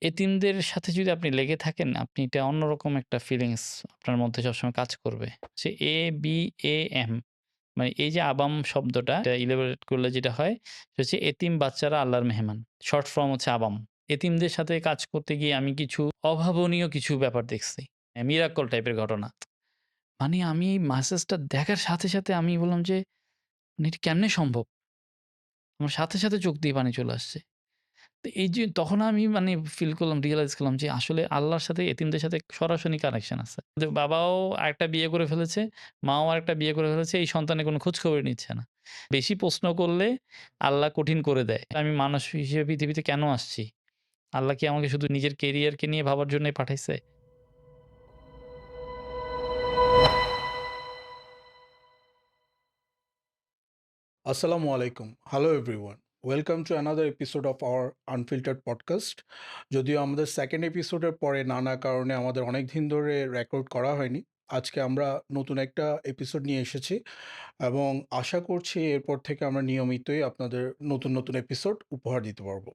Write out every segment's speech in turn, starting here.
এতিমদের সাথে যদি আপনি লেগে থাকেন, আপনি এটা অন্যরকম একটা ফিলিংস আপনার মধ্যে সবসময় কাজ করবে। সে ABAM মানে এই যে আবাম শব্দটা এটা ইলাবোরেট করলে যেটা হয় সেটা হচ্ছে এতিম বাচ্চারা আল্লাহর মেহমান। শর্ট ফর্ম হচ্ছে আবাম। এতিমদের সাথে কাজ করতে গিয়ে আমি কিছু অভাবনীয় কিছু ব্যাপার দেখছি। মিরাকল টাইপের ঘটনা। মানে আমি মেসেজটা দেখার সাথে আমি বললাম যে, "মানে এটা কেমনে সম্ভব?" আমার সাথে চোখ দিয়ে পানি চলে আসছে। তো এই যে তখন আমি মানে ফিল করলাম, রিয়ালাইজ করলাম যে আসলে আল্লাহর সাথে এতিমদের সাথে সরাসরি কানেকশন আছে। যে বাবাও আরেকটা বিয়ে করে ফেলেছে, মাও আরেকটা বিয়ে করে ফেলেছে। এই সন্তানের কোনো খোঁজখবর নিচ্ছে না। বেশি প্রশ্ন করলে আল্লাহ কঠিন করে দেয়। আমি মানুষ হিসেবে পৃথিবীতে কেন আসছি? আল্লাহ কি আমাকে শুধু নিজের কেরিয়ারকে নিয়ে ভাবার জন্যই পাঠাইছে? Assalamu alaikum. Hello everyone. Welcome to another episode of our Unfiltered podcast. যদিও আমাদের সেকেন্ড এপিসোডের পরে নানা কারণে আমাদের অনেক দিন ধরে রেকর্ড করা হয়নি। আজকে আমরা নতুন একটা এপিসোড নিয়ে এসেছি এবং আশা করছি এরপর থেকে আমরা নিয়মিতই আপনাদের নতুন এপিসোড উপহার দিতে পারবো।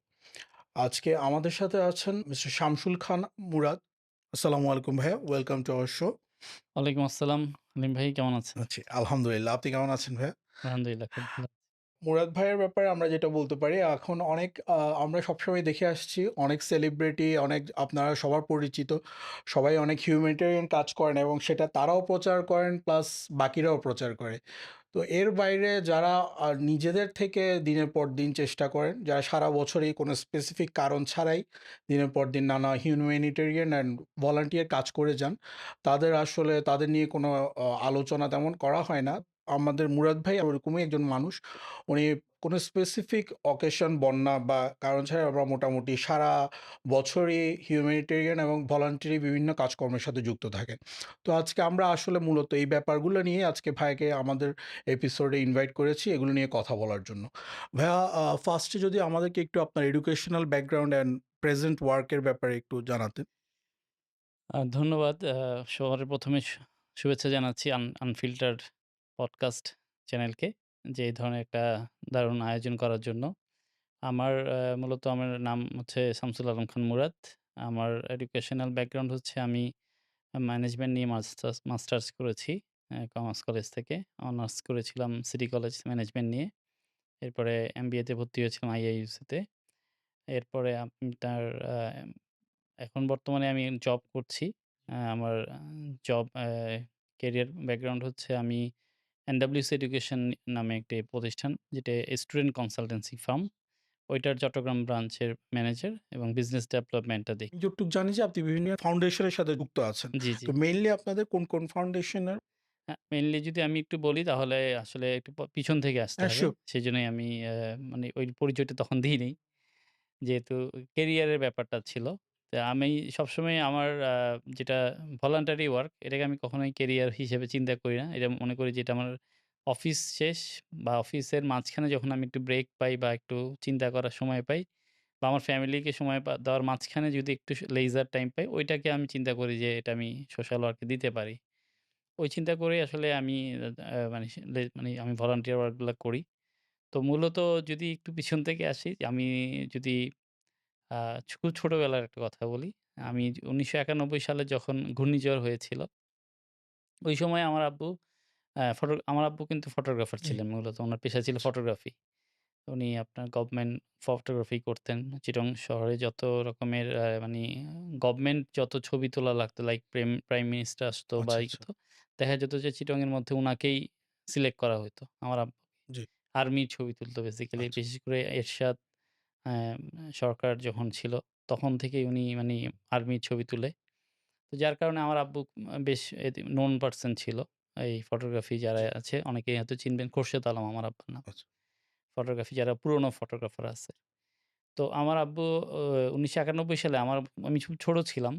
আজকে আমাদের সাথে আছেন মিস্টার শামসুল খান মুরাদ। আসসালামু আলাইকুম ভাইয়া, ওয়েলকাম টু আওয়ার শো। ওয়ালাইকুম আসসালাম। আলিম ভাই কেমন আছেন? আচ্ছা, আলহামদুলিল্লাহ। আপনি কেমন আছেন ভাইয়া? আলহামদুলিল্লাহ খুব ভালো। মুরাদ ভাইয়ের ব্যাপারে আমরা যেটা বলতে পারি এখন অনেক আমরা সবসময় দেখে আসছি অনেক সেলিব্রিটি, অনেক আপনারা সবার পরিচিত, সবাই অনেক হিউম্যানিটেরিয়ান কাজ করেন এবং সেটা তারাও প্রচার করেন প্লাস বাকিরাও প্রচার করে। তো এর বাইরে যারা নিজেদের থেকে দিনের পর দিন চেষ্টা করেন, যারা সারা বছরই কোনো স্পেসিফিক কারণ ছাড়াই দিনের পর দিন নানা হিউম্যানিটেরিয়ান অ্যান্ড ভলান্টিয়ার কাজ করে যান, তাদের আসলে তাদের নিয়ে কোনো আলোচনা তেমন করা হয় না। আমাদের মুরাদ ভাই ওরকমই একজন মানুষ। উনি কোনো স্পেসিফিক অকেশন, বন্যা বা কারণ ছাড়াই আমরা মোটামুটি সারা বছরই হিউম্যানিটেরিয়ান এবং ভলান্টারি বিভিন্ন কাজকর্মের সাথে যুক্ত থাকেন। তো আজকে আমরা আসলে মূলত এই ব্যাপারগুলো নিয়ে আজকে ভাইকে আমাদের এপিসোডে ইনভাইট করেছি এগুলো নিয়ে কথা বলার জন্য। ভাইয়া, ফার্স্টে যদি আমাদেরকে একটু আপনার এডুকেশনাল ব্যাকগ্রাউন্ড অ্যান্ড প্রেজেন্ট ওয়ার্কের ব্যাপারে একটু জানাতেন। ধন্যবাদ। সবার ১ম এ শুভেচ্ছা জানাচ্ছি আনফিল্টার্ড পডকাস্ট চ্যানেলকে যে এই ধরনের একটা দারুণ আয়োজন করার জন্য। মূলত আমার নাম হচ্ছে শামসুল আলম খান মুরাদ। আমার এডুকেশনাল ব্যাকগ্রাউন্ড হচ্ছে আমি ম্যানেজমেন্ট নিয়ে মাস্টার্স করেছি কমার্স কলেজ থেকে। অনার্স করেছিলাম সিটি কলেজ ম্যানেজমেন্ট নিয়ে। এরপরে এমবিএ তে ভর্তি হয়েছিলাম আইআইইউসি তে। এরপরে আপনার আ এখন বর্তমানে আমি জব করছি। আমার জব ক্যারিয়ার ব্যাকগ্রাউন্ড হচ্ছে আমি এনডব্লিউসি এডুকেশন নামে একটি প্রতিষ্ঠান, যেটা স্টুডেন্ট কনসালটেন্সি ফার্ম। ওইটার চট্টগ্রাম ব্রাঞ্চের ম্যানেজার এবং বিজনেস ডেভেলপমেন্টটা দেখি। যতটুক জানি যে আপনি বিভিন্ন ফাউন্ডেশনের সাথে যুক্ত আছেন। জি। তো মেইনলি আপনাদের কোন ফাউন্ডেশনের? মেইনলি যদি আমি একটু বলি তাহলে আসলে একটু পিছন থেকে আসতে হ্যাঁ, হবে। শিওর। সেজন্যই আমি মানে ওই পরিচয়টা তখন দিইনি। যেহেতু ক্যারিয়ারের ব্যাপারটা ছিল। তো আমি সবসময় আমার যেটা ভলান্টারি ওয়ার্ক এটাকে আমি কখনোই ক্যারিয়ার হিসেবে চিন্তা করি না। এটা মনে করি যে এটা আমার অফিস শেষ বা অফিসের মাঝখানে যখন আমি একটু ব্রেক পাই বা একটু চিন্তা করার সময় পাই বা আমার ফ্যামিলিকে সময় দেওয়ার মাঝখানে যদি একটু leisure টাইম পাই, ওইটাকে আমি চিন্তা করি যে এটা আমি সোশ্যাল ওয়ার্ক এ দিতে পারি। ওই চিন্তা করেই আসলে আমি মানে মানে আমি ভলান্টিয়ার ওয়ার্ক গুলা করি। তো মূলত যদি একটু পিছন থেকে আসি, আমি যদি আ খুব ছোটবেলার একটা কথা বলি। আমি ১৯৯১ সালে যখন ঘূর্ণিঝড় হয়েছিল, ওই সময় আমার আব্বু কিন্তু ফটোগ্রাফার জি, ছিলেন মূলত। উনার পেশা ছিল আচ্ছা, ফটোগ্রাফি। উনি আপনার গভর্নমেন্ট ফটোগ্রাফি করতেন। চিটং শহরে যত রকমের মানি গভর্নমেন্ট যত ছবি তোলা লাগতো লাইক প্রাইম মিনিস্টার আসতো বা আচ্ছা। হতো, দেখা যেত যে চিটং এর মধ্যে উনাকেই সিলেক্ট করা হইতো। আমার আব্বু জি, আর্মির ছবি তুলতো বেসিক্যালি। আচ্ছা। বিশেষ করে এরশাদ হ্যাঁ, সরকার যখন ছিল তখন থেকেই উনি মানি আর্মির ছবি তুলে। তো যার কারণে আমার আব্বু বেশ নোন পারসন ছিল। এই ফটোগ্রাফি যারা জি, আছে অনেকেই হয়তো চিনবেন, খোরশেদ আলম আমার আব্বার নাম। আচ্ছা। ফটোগ্রাফি যারা পুরনো ফটোগ্রাফার আছে। তো আমার আব্বু ১৯৯১ সালে আমি খুব ছোট ছিলাম।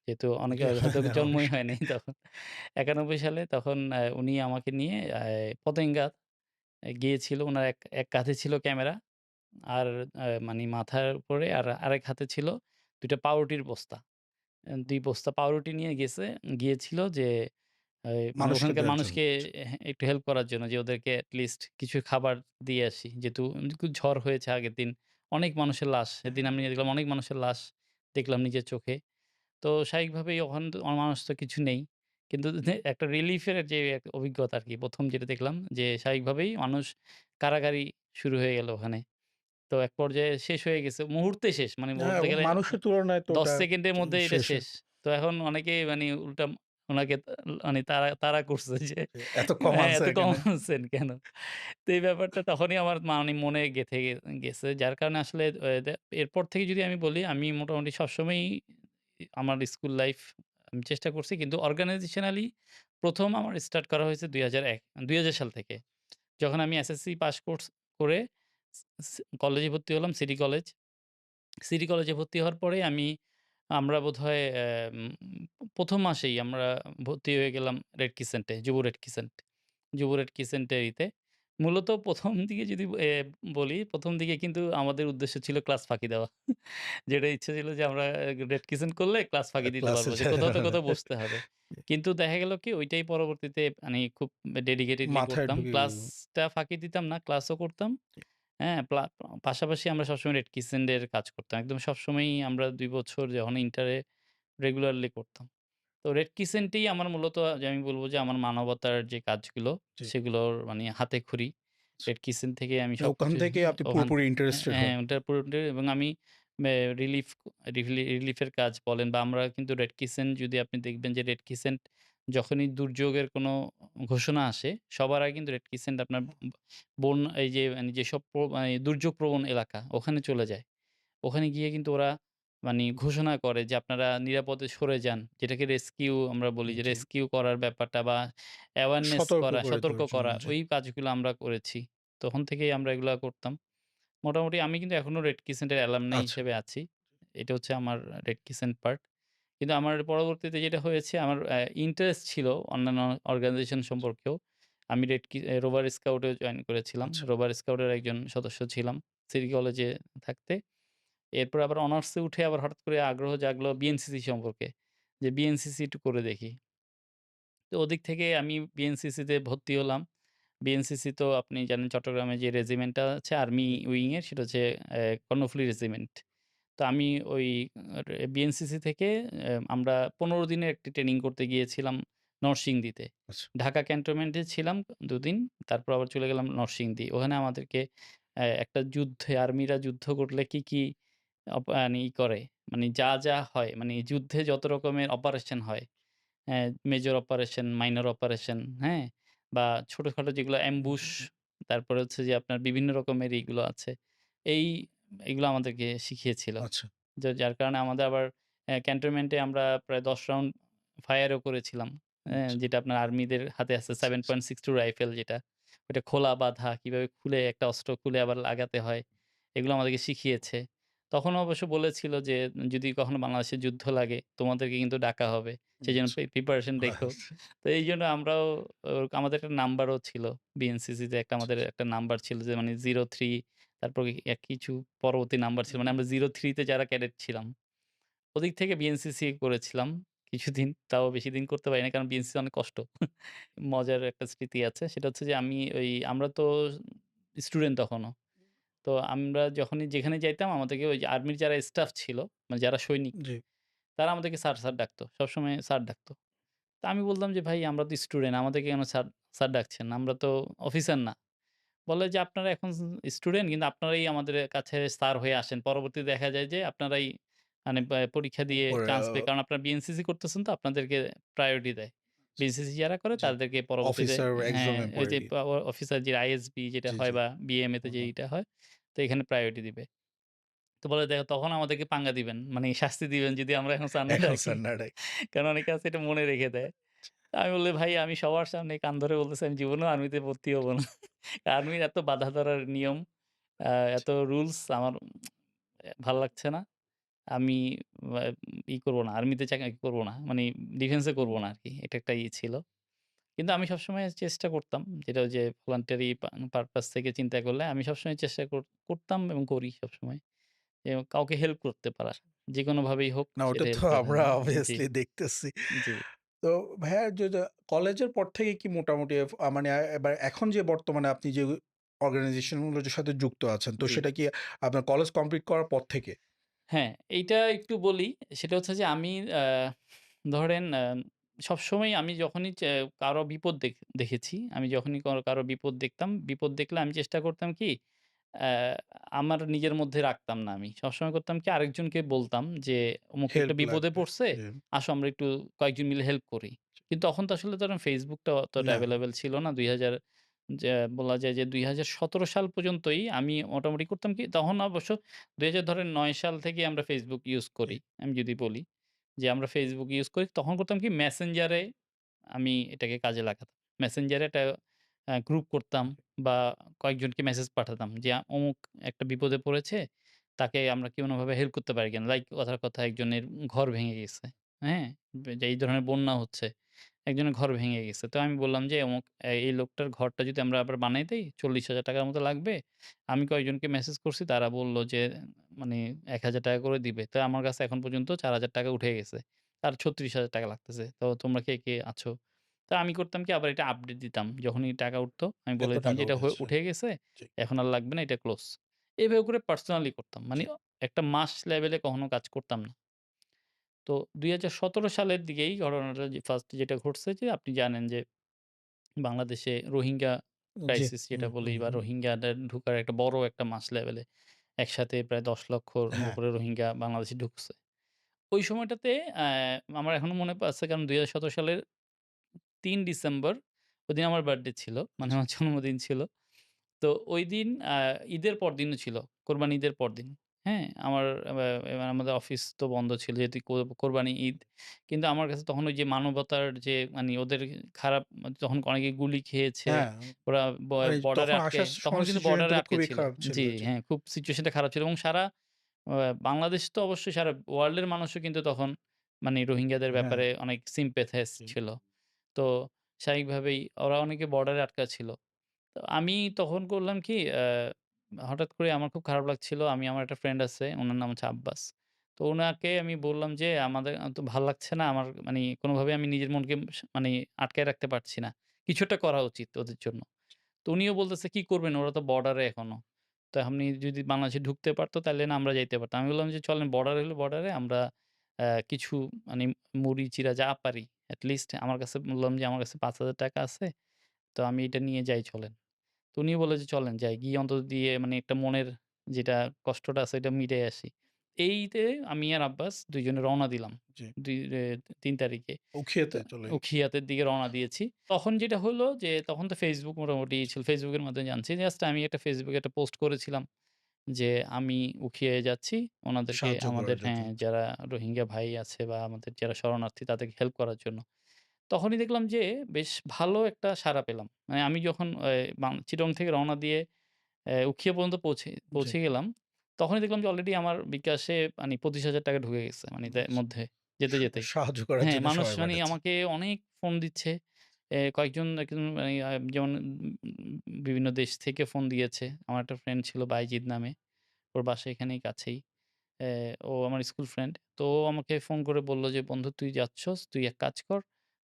যেহেতু অনেকে জি, হয়তো হ্যাঁ, জন্মই হয় অবশ্যই। নাই তখন। ৯১ সালে তখন উনি আমাকে নিয়ে পতেঙ্গা গিয়েছিল। উনার এক কাঁধে ছিল ক্যামেরা। আর মানি মাথার উপরে আর আরেক হাতে ছিল ২ টা পাউরুটির বস্তা। ২ বস্তা পাউরুটি নিয়ে গিয়েছিল যে মানে মানুষকে ওখানকার দেওয়ার জন্য। মানুষকে একটু হেল্প করার জন্য যে ওদেরকে এট লিস্ট কিছু খাবার দিয়ে আসি। যেহেতু খুব ঝড় হয়েছে আগের দিন। অনেক মানুষের লাশ। সেদিন আমি দেখলাম অনেক মানুষের লাশ দেখলাম নিজের চোখে। তো স্বাভাবিকভাবেই ওখানে তো মানুষ তো কিছু নেই। কিন্তু একটা রিলিফের যে একটা অভিজ্ঞতা আরকি ১ম যেটা দেখলাম যে স্বাভাবিকভাবেই মানুষ কাড়াকাড়ি শুরু হয়ে গেল ওখানে। তো এক পর্যায়ে শেষ হয়ে গেছে। মুহূর্তে শেষ। মানে হ্যাঁ, বলতে এবং গেলে মানুষের তুলনায় তো ১০ ওটা সেকেন্ডের মধ্যে এটা শেষ শেষ। তো এখন অনেকেই মানে উল্টা উনাকে মানে তাড়া করছে যে এত কম হ্যাঁ, এত আনসার কম কেন? আনছেন কেন? তো এই ব্যাপারটা তখনই আমার মানে মনে গেছে। যার কারণে আসলে এরপর থেকে যদি আমি বলি আমি মোটামুটি সবসময়ই আমার স্কুল লাইফ আমি চেষ্টা করছি। কিন্তু অর্গানাইজেশনালি ১ম আমার স্টার্ট করা হয়েছে ২০০০ সাল থেকে। যখন আমি এসএসসি পাস করে স স কলেজে ভর্তি হলাম সিটি কলেজ। সিটি কলেজে ভর্তি হওয়ার পরেই আমরা বোধহয় ১ম মাসেই আমরা ভর্তি হয়ে গেলাম রেড ক্রিসেন্টে, যুব রেড ক্রিসেন্ট। যুব রেড ক্রিসেন্টের মূলত ১ম দিকে যদি বলি, ১ম দিকে কিন্তু আমাদের উদ্দেশ্য ছিল ক্লাস ফাঁকি দেওয়া। যেটা ইচ্ছা ছিল যে আমরা রেড ক্রিসেন্ট করলে ক্লাস ফাঁকি দিতে ক্লাসে পারবো। যে কোথাও তো কোথাও বসতে হবে। কিন্তু দেখা গেল কি ওইটাই পরবর্তীতে মানে খুব ডেডিকেটেডলি মাথায় করতাম। ঢুকে গেল। ক্লাসটা ফাঁকি দিতাম না, ক্লাসও করতাম। হ্যাঁ, পাশাপাশি আমরা সবসময় রেড ক্রিসেন্ট এর কাজ করতাম। একদম সবসময়ই আমরা ২ বছর যখন ইন্টারে রেগুলারলি করতাম। তো রেড ক্রিসেন্টেই আমার মূলত যে আমি বলব যে আমার মানবতার যে কাজগুলো জি। সেগুলোর মানে হাতেখড়ি। রেড ক্রিসেন্ট থেকে আমি ওখান সবকিছু থেকে আপনি ওখান পুরোপুরি ইন্টারেস্টেড হন। হ্যাঁ, ওটার পুরোটাই এবং আমি রিলিফ রিলিফের কাজ বলেন বা আমরা কিন্তু রেড ক্রিসেন্ট যদি আপনি দেখবেন যে রেড ক্রিসেন্ট যখনই দুর্যোগের কোনো ঘোষণা আসে, সবার আগে কিন্তু রেড ক্রিসেন্ট আপনার এই যে মানে যেসব মানে দুর্যোগ প্রবণ এলাকা ওখানে চলে যায়। ওখানে গিয়ে কিন্তু ওরা মানি ঘোষণা করে যে আপনারা নিরাপদে সরে যান। যেটাকে রেস্কিউ আমরা বলি যে জি। রেস্কিউ করার ব্যাপারটা বা অ্যাওয়ারনেস সতর্ক করা, করে সতর্ক দেওয়ার জন্য। করা জি। ওই কাজগুলো আমরা করেছি। তখন থেকেই আমরা এগুলা করতাম। মোটামুটি আমি কিন্তু এখনো রেড ক্রিসেন্টের অ্যালামনাই আচ্ছা। হিসেবে আছি। এটা হচ্ছে আমার রেড ক্রিসেন্ট পার্ট। কিন্তু আমার পরবর্তীতে যেটা হয়েছে আমার ইন্টারেস্ট ছিল অন্যান্য অর্গানাইজেশন সম্পর্কেও। আমি রোভার স্কাউটেও জয়েন করেছিলাম। আচ্ছা। রোভার স্কাউটের একজন সদস্য ছিলাম সিটি কলেজে থাকতে। এরপর আবার অনার্সে উঠে আবার হঠাৎ করে আগ্রহ জাগলো বিএনসিসি সম্পর্কে। যে বিএনসিসি একটু করে দেখি। তো ওদিক থেকে আমি বিএনসিসিতে ভর্তি হলাম। বিএনসিসি তো আপনি জানেন চট্টগ্রামে যে রেজিমেন্টটা আছে আর্মি উইং এর সেটা হচ্ছে কর্ণফুলী রেজিমেন্ট। তো আমি ওই বিএনসিসি থেকে আমরা ১৫ দিনের একটি ট্রেনিং করতে গিয়েছিলাম নরসিংদীতে। আচ্ছা। ঢাকা ক্যান্টনমেন্টে ছিলাম ২ দিন। তারপর আবার চলে গেলাম নরসিংদী। ওখানে আমাদেরকে একটা যুদ্ধে আর্মিরা যুদ্ধ করলে কি মানে করে মানে যা হয় মানে যুদ্ধে যত রকমের অপারেশন হয় মেজর অপারেশন, মাইনর অপারেশন, হ্যাঁ? বা ছোটখাটো যেগুলো অ্যাম্বুশ, তারপরে হচ্ছে যে আপনার বিভিন্ন রকমের এইগুলো আছে। এই এগুলো আমাদেরকে শিখিয়েছিল। আচ্ছা। যার কারণে আমাদের আবার ক্যান্টনমেন্টে আমরা প্রায় ১০ রাউন্ড ফায়ারও করেছিলাম। আচ্ছা। যেটা আপনার আর্মিদের হাতে আছে আচ্ছা, আচ্ছা। 7.62 রাইফেল যেটা। ওটা খোলা বাঁধা, কিভাবে খুলে একটা অস্ত্র খুলে আবার লাগাতে হয়, এগুলো আমাদেরকে শিখিয়েছে। তখন অবশ্য বলেছিল যে, "যদি কখনো বাংলাদেশে যুদ্ধ লাগে, তোমাদেরকে কিন্তু ডাকা হবে। সেজন্য আচ্ছা। প্রিপারেশন রেখো।" আচ্ছা, তো এইজন্য আমরাও আমাদের একটা নাম্বারও ছিল। বিএনসিসিতে আমাদের আচ্ছা। একটা নাম্বার ছিল যে মানে 03 তারপর কিছু পরবর্তী নাম্বার ছিল। মানে আমরা 03 তে যারা ক্যাডেট ছিলাম। ওদিক থেকে বিএনসিসি করেছিলাম কিছুদিন। তাও বেশিদিন করতে পারি নাই। কারণ বিএনসিসি অনেক কষ্ট। মজার একটা স্মৃতি আছে। সেটা হচ্ছে যে আমরা তো স্টুডেন্ট তখনও। তো আমরা যখনই যেখানে যাইতাম আমাদেরকে ওই যে আর্মির যারা স্টাফ ছিল, মানে যারা সৈনিক, জি। তারা আমাদেরকে স্যার ডাকতো। সবসময় স্যার ডাকতো। তো আমি বললাম যে, "ভাই আমরা তো স্টুডেন্ট। আমাদেরকে কেন স্যার ডাকছেন? আমরা তো অফিসার না।" বলে যে, "আপনারা এখন স্টুডেন্ট কিন্তু আপনারাই আমাদের কাছে স্যার হয়ে আসেন। পরবর্তীতে দেখা যায় যে আপনারাই মানে পরীক্ষা দিয়ে উপরে চান্স পেয়ে কারণ আপনারা বিএনসিসি করতেছেন তো আপনাদেরকে প্রায়োরিটি দেয়। বিএনসিসি যারা করে জি। তাদেরকে পরবর্তীতে অফিসার হ্যাঁ, এক্সামে ওই পড়ে যে গিয়ে। অফিসার যে আইএসবি যেটা জি, হয় জি। বা বিএমএ তে হুম, হুম। যেইটা হয়, তো এখানে প্রায়োরিটি দিবে।" তো বলে দেখো তখন আমাদেরকে পাঙ্গা দিবেন। মানে শাস্তি দিবেন যদি আমরা এখন স্যার না এখন ডাকি। স্যার না ডাকে। কারণ অনেকে আছে এটা মনে রেখে দেয়। আমি বললাম, "ভাই আমি সবার সামনে কান ধরে বলতেছি আমি জীবনেও আর্মিতে ভর্তি হব না।" আর্মির এত বাঁধা ধরার নিয়ম, আ এত রুলস আমার ভাল লাগছে না। আমি আ করব না। আর্মিতে চাকরি করব না। মানে ডিফেন্স এ করব না আরকি। এটা একটা ছিল। কিন্তু আমি সবসময় চেষ্টা করতাম যেটা ওই যে ভলান্টারি পারপাস থেকে চিন্তা করলে আমি সবসময় চেষ্টা করতাম এবং করি সবসময়। যে কাউকে হেল্প করতে পারার। যেকোনোভাবেই হোক না ওটা সেটা তো হেল্প করা। আমরা জি, obviously দেখতেছি। জি, তো ভাইয়া কলেজের পর থেকে কি মোটামুটি মানে এবার এখন যে বর্তমানে আপনি যে অর্গানাইজেশন গুলোর সাথে যুক্ত আছেন, তো জি। সেটা কি আপনার কলেজ কমপ্লিট করার পর থেকে? হ্যাঁ, এইটা একটু বলি। সেটা হচ্ছে যে আমি ধরেন সবসময় আমি যখনই কারো বিপদ দেখেছি, আমি যখনই কারো বিপদ দেখতাম, বিপদ দেখলে আমি চেষ্টা করতাম কি অ্যা আমার নিজের মধ্যে রাখতাম না আমি। সবসময় করতাম কি আরেকজনকে বলতাম যে, "অমুক একটা হেল্প বিপদে লাগবে। পড়ছে, জি। আসো আমরা একটু কয়েকজন মিলে হেল্প করি।" কিন্তু তখন তো আসলে ধরেন Facebook টা অতটা না, এভেইলেবল ছিল না। ২০০০ যে বলা যায় যে ২০১৭ সাল পর্যন্তই আমি মোটামুটি করতাম কি তখন অবশ্য ২০০০ ধরেন ৯ সাল থেকে আমরা Facebook ইউজ জি, করি। আমি যদি বলি যে আমরা Facebook ইউজ করি, তখন করতাম কি Messenger এ আমি এটাকে কাজে লাগাতাম। Messenger এ একটা গ্রুপ করতাম জি। বা কয়েকজনকে মেসেজ পাঠাতাম যে, অমুক একটা বিপদে পড়েছে, তাকে আমরা কোনোভাবে হেল্প করতে পারি কিনা? লাইক কথার কথা একজনের ঘর ভেঙে গেছে। হ্যাঁ? যে এই ধরনের বন্যা হচ্ছে। একজনের ঘর ভেঙে গেছে। তো আমি বললাম যে, অমুক এই লোকটার ঘরটা যদি আমরা আবার বানাই দেই, ৳৪০,০০০ র মতো লাগবে। আমি কয়েকজনকে মেসেজ করছি, তারা বলল যে মানে ৳১,০০০ করে দিবে। তো আমার কাছে এখন পর্যন্ত ৳৪,০০০ উঠে গেছে। আর ৳৩৬,০০০ লাগতেছে। তো তোমরা কে আছো? তো আমি করতাম কি আবার এটা আপডেট দিতাম। যখনই টাকা উঠতো আমি বলে এত দিতাম যে, টাকা "এটা উঠেছে। উঠে গেছে। জি, এখন আর লাগবে না। এটা ক্লোজ।" এভাবে করে পার্সোনালি করতাম। মানে জি, একটা মাস লেভেলে কখনো কাজ করতাম না। তো ২০১৭ সালের দিকেই ঘটনাটা যে ফার্স্ট যেটা ঘটছে যে আপনি জানেন যে বাংলাদেশে রোহিঙ্গা জি। ক্রাইসিস যেটা হুম, বলি হুম, বা হুম। রোহিঙ্গাদের ঢুকার একটা বড় একটা মাস লেভেলে একসাথে প্রায় ১০ লক্ষর হ্যাঁ, উপরে রোহিঙ্গা বাংলাদেশে ঢুকছে। ওই সময়টাতে আমার এখনো মনে আছে কারণ ২০১৭ সালের ৩ ডিসেম্বর ওইদিন আমার বার্থডে ছিল। মানে জি, আমার জন্মদিন ছিল। তো ঐদিন ঈদের পরদিনও ছিল। কোরবানি ঈদের পরদিন। হ্যাঁ? আমার এবার আমাদের অফিস তো বন্ধ ছিল যেহেতু কোরবানি ঈদ। কিন্তু আমার কাছে তখন ওই যে মানবতার যে মানি ওদের খারাপ তখন অনেকে গুলি খেয়েছে। হ্যাঁ। ওরা মানে বর্ডারে তখন আটকে আসার তখন সময় কিন্তু সিচুয়েশন বর্ডারে তো আটকে খুবই ছিল। খারাপ ছিল। জি, জি, হ্যাঁ, খুব সিচুয়েশনটা খারাপ ছিল এবং সারা বাংলাদেশ তো অবশ্যই সারা ওয়ার্লডের মানুষও কিন্তু তখন মানে রোহিঙ্গাদের হ্যাঁ, ব্যাপারে অনেক sympathize জি, ছিল। তো স্বাভাবিকভাবেই ওরা অনেকে বর্ডারে আটকা ছিল। তো আমি তখন করলাম কি হঠাৎ করে আমার খুব খারাপ লাগছিল। আমার একটা ফ্রেন্ড আছে, উনার নাম হচ্ছে আব্বাস। তো উনাকে আমি বললাম যে, "আমাদের তো ভাল লাগছে না। আমার মানি কোনোভাবে আমি নিজের মনকে মানি আটকায় রাখতে পারছি না। কিছু একটা করা উচিত ওদের জন্য।" তো উনিও বলতেছে, "কি করবেন? ওরা তো বর্ডারে এখনো। তো আপনি যদি বাংলাদেশে ঢুকতে পারত তাইলে না আমরা যাইতে পারতাম।" আমি বললাম যে, "চলেন বর্ডার হইলে বর্ডারে আমরা কিছু মানি মুড়ি, চিড়া যা পারি এট লিস্ট" আমার কাছে বললাম যে, "আমার কাছে ৳৫,০০০ আছে। তো আমি এটা নিয়ে যাই চলেন।" তো উনিও বলল যে, "চলেন যাই। গিয়ে অন্তত দিয়ে মানে একটা মনের যেটা কষ্টটা আছে এটা মিটাই আসি।" এইতে আমি আর আব্বাস ২ জনে রওনা দিলাম। জি। ৩ তারিখে। তো উখিয়াতে চলে উখিয়াতের দিকে রওনা দিয়েছি। তখন যেটা হলো যে তখন তো Facebook মোটামুটি ছিল। Facebook এর মাধ্যমে জানছি। জাস্ট আমি একটা Facebook এ একটা পোস্ট করেছিলাম যে, "আমি উখিয়ায় যাচ্ছি। ওনাদেরকে সাহায্য আমাদের" করার জন্য। হ্যাঁ, যারা রোহিঙ্গা ভাই আছে বা আমাদের যারা শরণার্থী তাদেরকে হেল্প করার জন্য। তখনই দেখলাম যে বেশ ভালো একটা সাড়া পেলাম। মানে আমি যখন চিটাগং থেকে রওনা দিয়ে উখিয়া পর্যন্ত জি, পৌঁছে গেলাম। তখনই দেখলাম যে অলরেডি আমার বিকাশে মানে ৳২৫,০০০ ঢুকে গেছে। মানে আচ্ছা। মধ্যে যেতেই। সাহায্য করার হ্যাঁ, জন্য মানুষ সবাই মানে পাঠাচ্ছে। আমাকে অনেক ফোন দিচ্ছে। কয়েকজন একজন মানে যেমন বিভিন্ন দেশ থেকে ফোন দিয়েছে। আমার একটা ফ্রেন্ড ছিল বাইজিদ নামে। ওর বাসা এখানেই কাছেই। ও আমার স্কুল ফ্রেন্ড। তো ও আমাকে ফোন করে বলল যে, "বন্ধু তুই যাচ্ছস, তুই এক কাজ কর।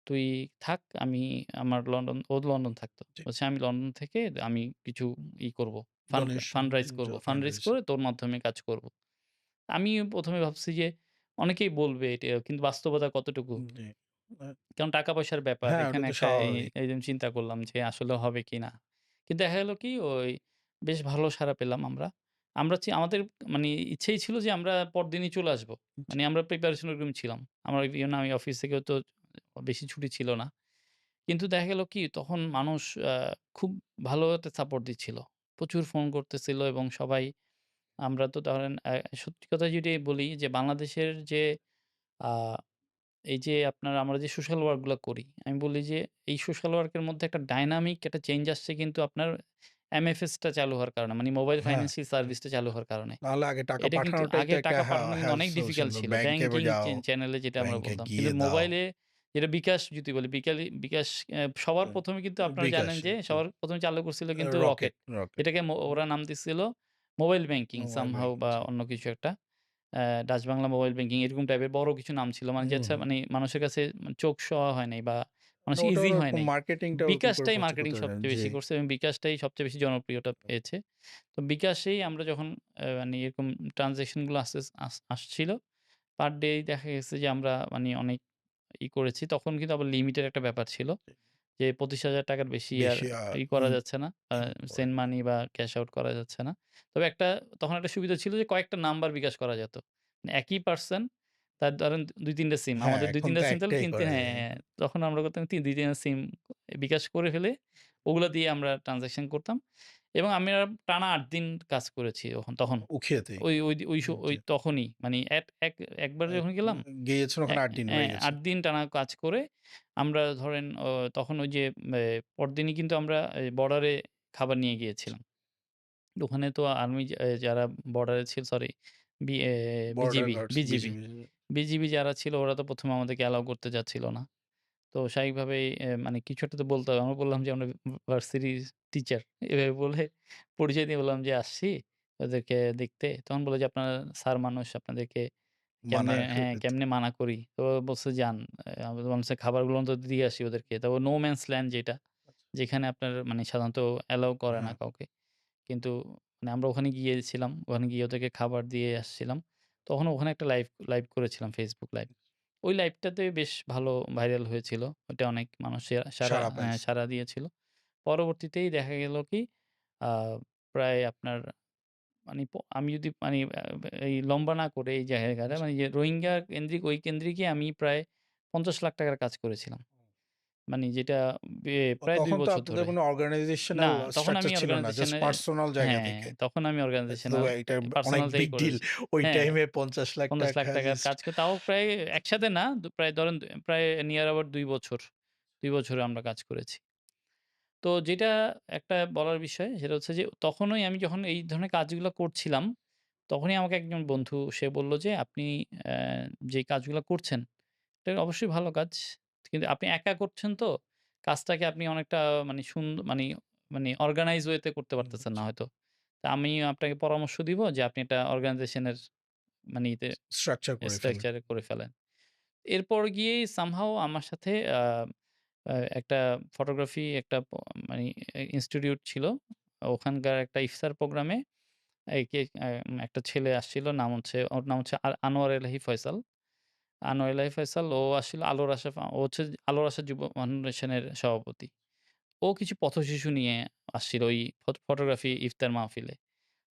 তুই থাক, আমি আমার ও লন্ডন থাকতো। জি। বলছে, "আমি লন্ডন থেকে আমি কিছু করব। ডোনেশন ফান্ড রাইজ করব। Fund raise fundraising. করে তোর মাধ্যমে কাজ করব।" আমি ১ম এ ভাবছি যে অনেকেই বলবে এটা কিন্তু বাস্তবতা কতটুকু? জি। আ কারণ টাকা-পয়সার ব্যাপার। হ্যাঁ, ওটা এখানে তো একটা স্বাভাবিক। এইজন্য চিন্তা করলাম যে আসলে হবে কিনা। কিন্তু দেখা গেল কি ওই বেশ ভালো সাড়া পেলাম আমরা। আমাদের মানে ইচ্ছেই ছিল যে আমরা পরদিনই চলে আসবো। জি, মানে আমরা প্রিপারেশন ওরকম ছিলাম। আমি অফিস থেকেও তো বেশি ছুটি ছিল না। কিন্তু দেখা গেল কি তখন মানুষ আ খুব ভালো একটা সাপোর্ট দিচ্ছিল। প্রচুর ফোন করতেছিল এবং সবাই আমরা তো ধরেন সত্যি কথা যদি বলি যে বাংলাদেশের যে আ এই যে আমরা যে সোশ্যাল ওয়ার্ক গুলা করি, আমি বলি যে এই সোশ্যাল ওয়ার্ক এর মধ্যে একটা ডায়নামিক একটা চেঞ্জ আসছে কিন্তু আপনার এমএফএস টা চালু হওয়ার কারণে। মানে মোবাইল হ্যাঁ। ফাইন্যান্সিয়াল সার্ভিসটা চালু হওয়ার কারণে। নাহলে আগে টাকা এটা কিন্তু পাঠানোটাই তো আগে একটা টাকা পাঠানো কিন্তু অনেক হ্যাসেল ডিফিকাল্ট ছিল। ছিল। ব্যাংকে ব্যাংকিং যাও, চ্যানেলে যেটা আমরা ব্যাংকে বলতাম। কিন্তু গিয়ে দাও। মোবাইলে যেটা বিকাশ যদি বলি, বিকাশ সবার ১ম এ কিন্তু আপনারা জানেন বিকাশে যে জি। সবার ১ম এ চালু করছিল কিন্তু রকেট। রকেট। এটাকে ওরা নাম দিচ্ছিল mobile banking mobile somehow banking বা জি। অন্য কিছু একটা। ডাচ বাংলা মোবাইল ব্যাংকিং এরকম টাইপের বড় কিছু নাম ছিল। মানে হুম, যেটা হুম। মানে মানুষের কাছে চোখ সওয়া হয় নাই বা মানে মানুষ ওটা ইজি হয় ওরকম নাই। মার্কেটিংটাও কি করে বিকাশটাই করতে মার্কেটিং করতে সবচেয়ে জি। বেশি করছে এবং বিকাশটাই সবচেয়ে বেশি জনপ্রিয়তা পেয়েছে। তো বিকাশেই আমরা যখন মানে এরকম ট্রান্সেকশন গুলো আসছিল, পার ডে দেখা গেছে যে আমরা মানে অনেক করেছি। তখন কিন্তু আবার লিমিটের একটা ব্যাপার ছিল। যে ৳২৫,০০০ র বেশি আর বেশি করা ইন যাচ্ছে না। ইনপুট করা সেন্ড যায়। মানি বা ক্যাশ আউট করা যাচ্ছে না। তবে তখন একটা সুবিধা ছিল যে কয়েকটা নাম্বার বিকাশ করা যেত। মানে একই পারসন তার ধরেন ২-৩ টা সিম। হ্যাঁ, আমাদের এখন ২-৩ তো টা সিম তাহলে একটাই ৩ করা হ্যাঁ, যায়। হ্যাঁ। তখন আমরা করতাম ২-৩ টা সিম বিকাশ করে ফেলে ওগুলা দিয়ে আমরা ট্রান্সেকশন করতাম। এবং আমরা টানা ৮ দিন কাজ করেছি তখন। উখিয়াতেই। ওই ওই ওই স ওই জি। তখনই মানে একবার এক যখন গেলাম গিয়েছেন ওখানে ৮ দিন রয়ে ৮ গেছেন। দিন টানা কাজ করে আমরা ধরেন তখন ওই যে পরদিনই কিন্তু আমরা বর্ডারে খাবার নিয়ে গিয়েছিলাম। ওখানে তো আর্মি যারা বর্ডারে ছিল sorry B A border BGB, guards, BGB, BGB. BGB যারা ছিল ওরা তো ১ম এ আমাদেরকে অ্যালাও করতে চাচ্ছিল না। তো স্বাভাবিকভাবেই মানে কিছু একটা তো বলতে হবে। আমরা বললাম যে আমরা ভার্সিটির টিচার। এভাবে বলে পরিচয় দিয়ে বললাম যে আসছি ওদেরকে দেখতে। তখন বলল যে আপনারা স্যার মানুষ আপনাদেরকে কেমনে মানায় হ্যাঁ, ফেলতে। কেমনে মানা করি? তো বলছে যান। আমি বললাম যে খাবারগুলো অন্তত দিয়ে আসি ওদেরকে। তারপর নো ম্যানস ল্যান্ড যেটা, যেখানে আপনার মানে সাধারণত অ্যালাও করে না হ্যাঁ, কাউকে। কিন্তু মানে আমরা ওখানে গিয়েছিলাম। ওখানে গিয়ে ওদেরকে খাবার দিয়ে আসছিলাম। তখন ওখানে একটা লাইভ করেছিলাম Facebook লাইভ। ওই লাইভটাতে বেশ ভালো ভাইরাল হয়েছিল। ওইটা অনেক মানুষ সাড়া পাইছে। সাড়া দিয়েছিল। পরবর্তীতেই দেখা গেল কি আ প্রায় আপনার মানে আমি যদি মানে এই লম্বা না করে এই জায়গাটা জি। মানে যে রোহিঙ্গা কেন্দ্রিক ওই কেন্দ্রিকই আমি প্রায় ৳৫০,০০,০০০ র কাজ করেছিলাম। মানে যেটা প্রায় ২ তখন তো বছর আপনাদের ধরে। কোনো না, অর্গানাইজেশনাল তখন আমি স্ট্রাকচার ছিল না। জাস্ট অর্গানাইজেশনে পার্সোনাল জায়গা হ্যাঁ, থেকে। তখন আমি তো অর্গানাইজেশনাল এটা অনেক পার্সোনাল থেকেই বিগ ডিল। করেছি। ওই হ্যাঁ, টাইমে ৳৫০,০০,০০০ ৳৫০,০০,০০০ র জাস্ট কাজ করে তাও প্রায় একসাথে না প্রায় ধরেন প্রায় নিয়ার অ্যাবাউট ২ বছর। ২ বছরে আমরা কাজ করেছি। তো যেটা একটা বলার বিষয় সেটা হচ্ছে যে তখনই আমি যখন এই ধরনের কাজগুলো করছিলাম, তখনই আমাকে একজন বন্ধু সে বলল যে, "আপনি অ্যা যে কাজগুলা করছেন, এটা অবশ্যই ভালো কাজ। কিন্তু আপনি একা করছেন তো, কাজটাকে আপনি অনেকটা মানে মানে মানে অর্গানাইজ ওয়েতে করতে পারতেছেন না হয়তো। তা আমি আপনাকে পরামর্শ দিব যে আপনি একটা অর্গানাইজেশনের মানে স্ট্রাকচার করে ফেলেন। স্ট্রাকচার এ করে ফেলেন।" এরপর গিয়েই সামহাউ আমার সাথে আ আ একটা ফটোগ্রাফি একটা মানে ইনস্টিটিউট ছিল। ওখানকার একটা ইফতার প্রোগ্রামে একে একটা ছেলে আসছিল। ওর নাম হচ্ছে আনোয়ার এলাহি ফয়সাল। আনোয়ার এলাহি ফয়সাল ও আসছিল আলোর আশা ও হচ্ছে আলোর আশা যুব ফাউন্ডেশনের সভাপতি। ও কিছু পথশিশু নিয়ে আসছিল ওই ফটোগ্রাফি ইফতার মাহফিলে।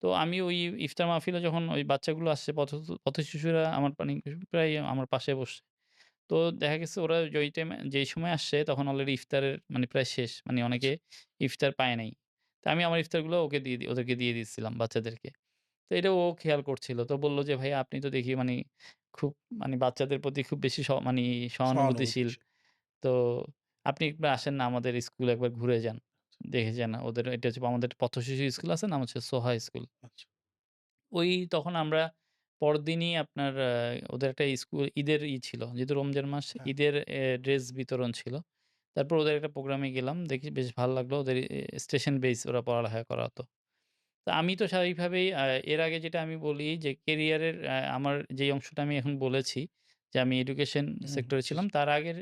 তো আমি ওই ইফতার মাহফিলে যখন ওই বাচ্চাগুলো আসছে পথশিশুরা আমার মানে প্রায় আমার পাশে বসছে। তো দেখা গেছে ওরা যেই সময় আসছে তখন অলরেডি ইফতারের মানে প্রায় শেষ। মানে অনেকে আচ্ছা। ইফতার পায় নাই। তো আমি আমার ইফতারগুলো ওদেরকে দিয়ে দিচ্ছিলাম বাচ্চাদেরকে। তো এটা ও খেয়াল করছিল। তো বলল যে, "ভাইয়া আপনি তো দেখি মানি খুব মানে বাচ্চাদের প্রতি খুব বেশি মানি সহানুভূতিশীল। সহানুভূতিশীল। তো আপনি একবার আসেন না আমাদের স্কুলে একবার ঘুরে যান। দেখে যান। ওদের এটা হচ্ছে আমাদের পথশিশু স্কুল আছে নাম হচ্ছে সোহা স্কুল।" আচ্ছা। তখন আমরা পরদিনই আপনার ওদের একটা ঈদের ছিল। যেহেতু রমজান মাস হ্যাঁ। ঈদের ড্রেস বিতরণ ছিল। তারপর ওদের একটা প্রোগ্রামে গেলাম। দেখি বেশ ভাল লাগলো। ওদের স্টেশন বেস ওরা পড়ালেখা করাতো। তো আমি তো স্বাভাবিকভাবেই এর আগে যেটা আমি বলি যে কেরিয়ারের আমার যেই অংশটা আমি এখন বলেছি যে আমি এডুকেশন হুম, সেক্টরে জি, ছিলাম। জি। তার আগের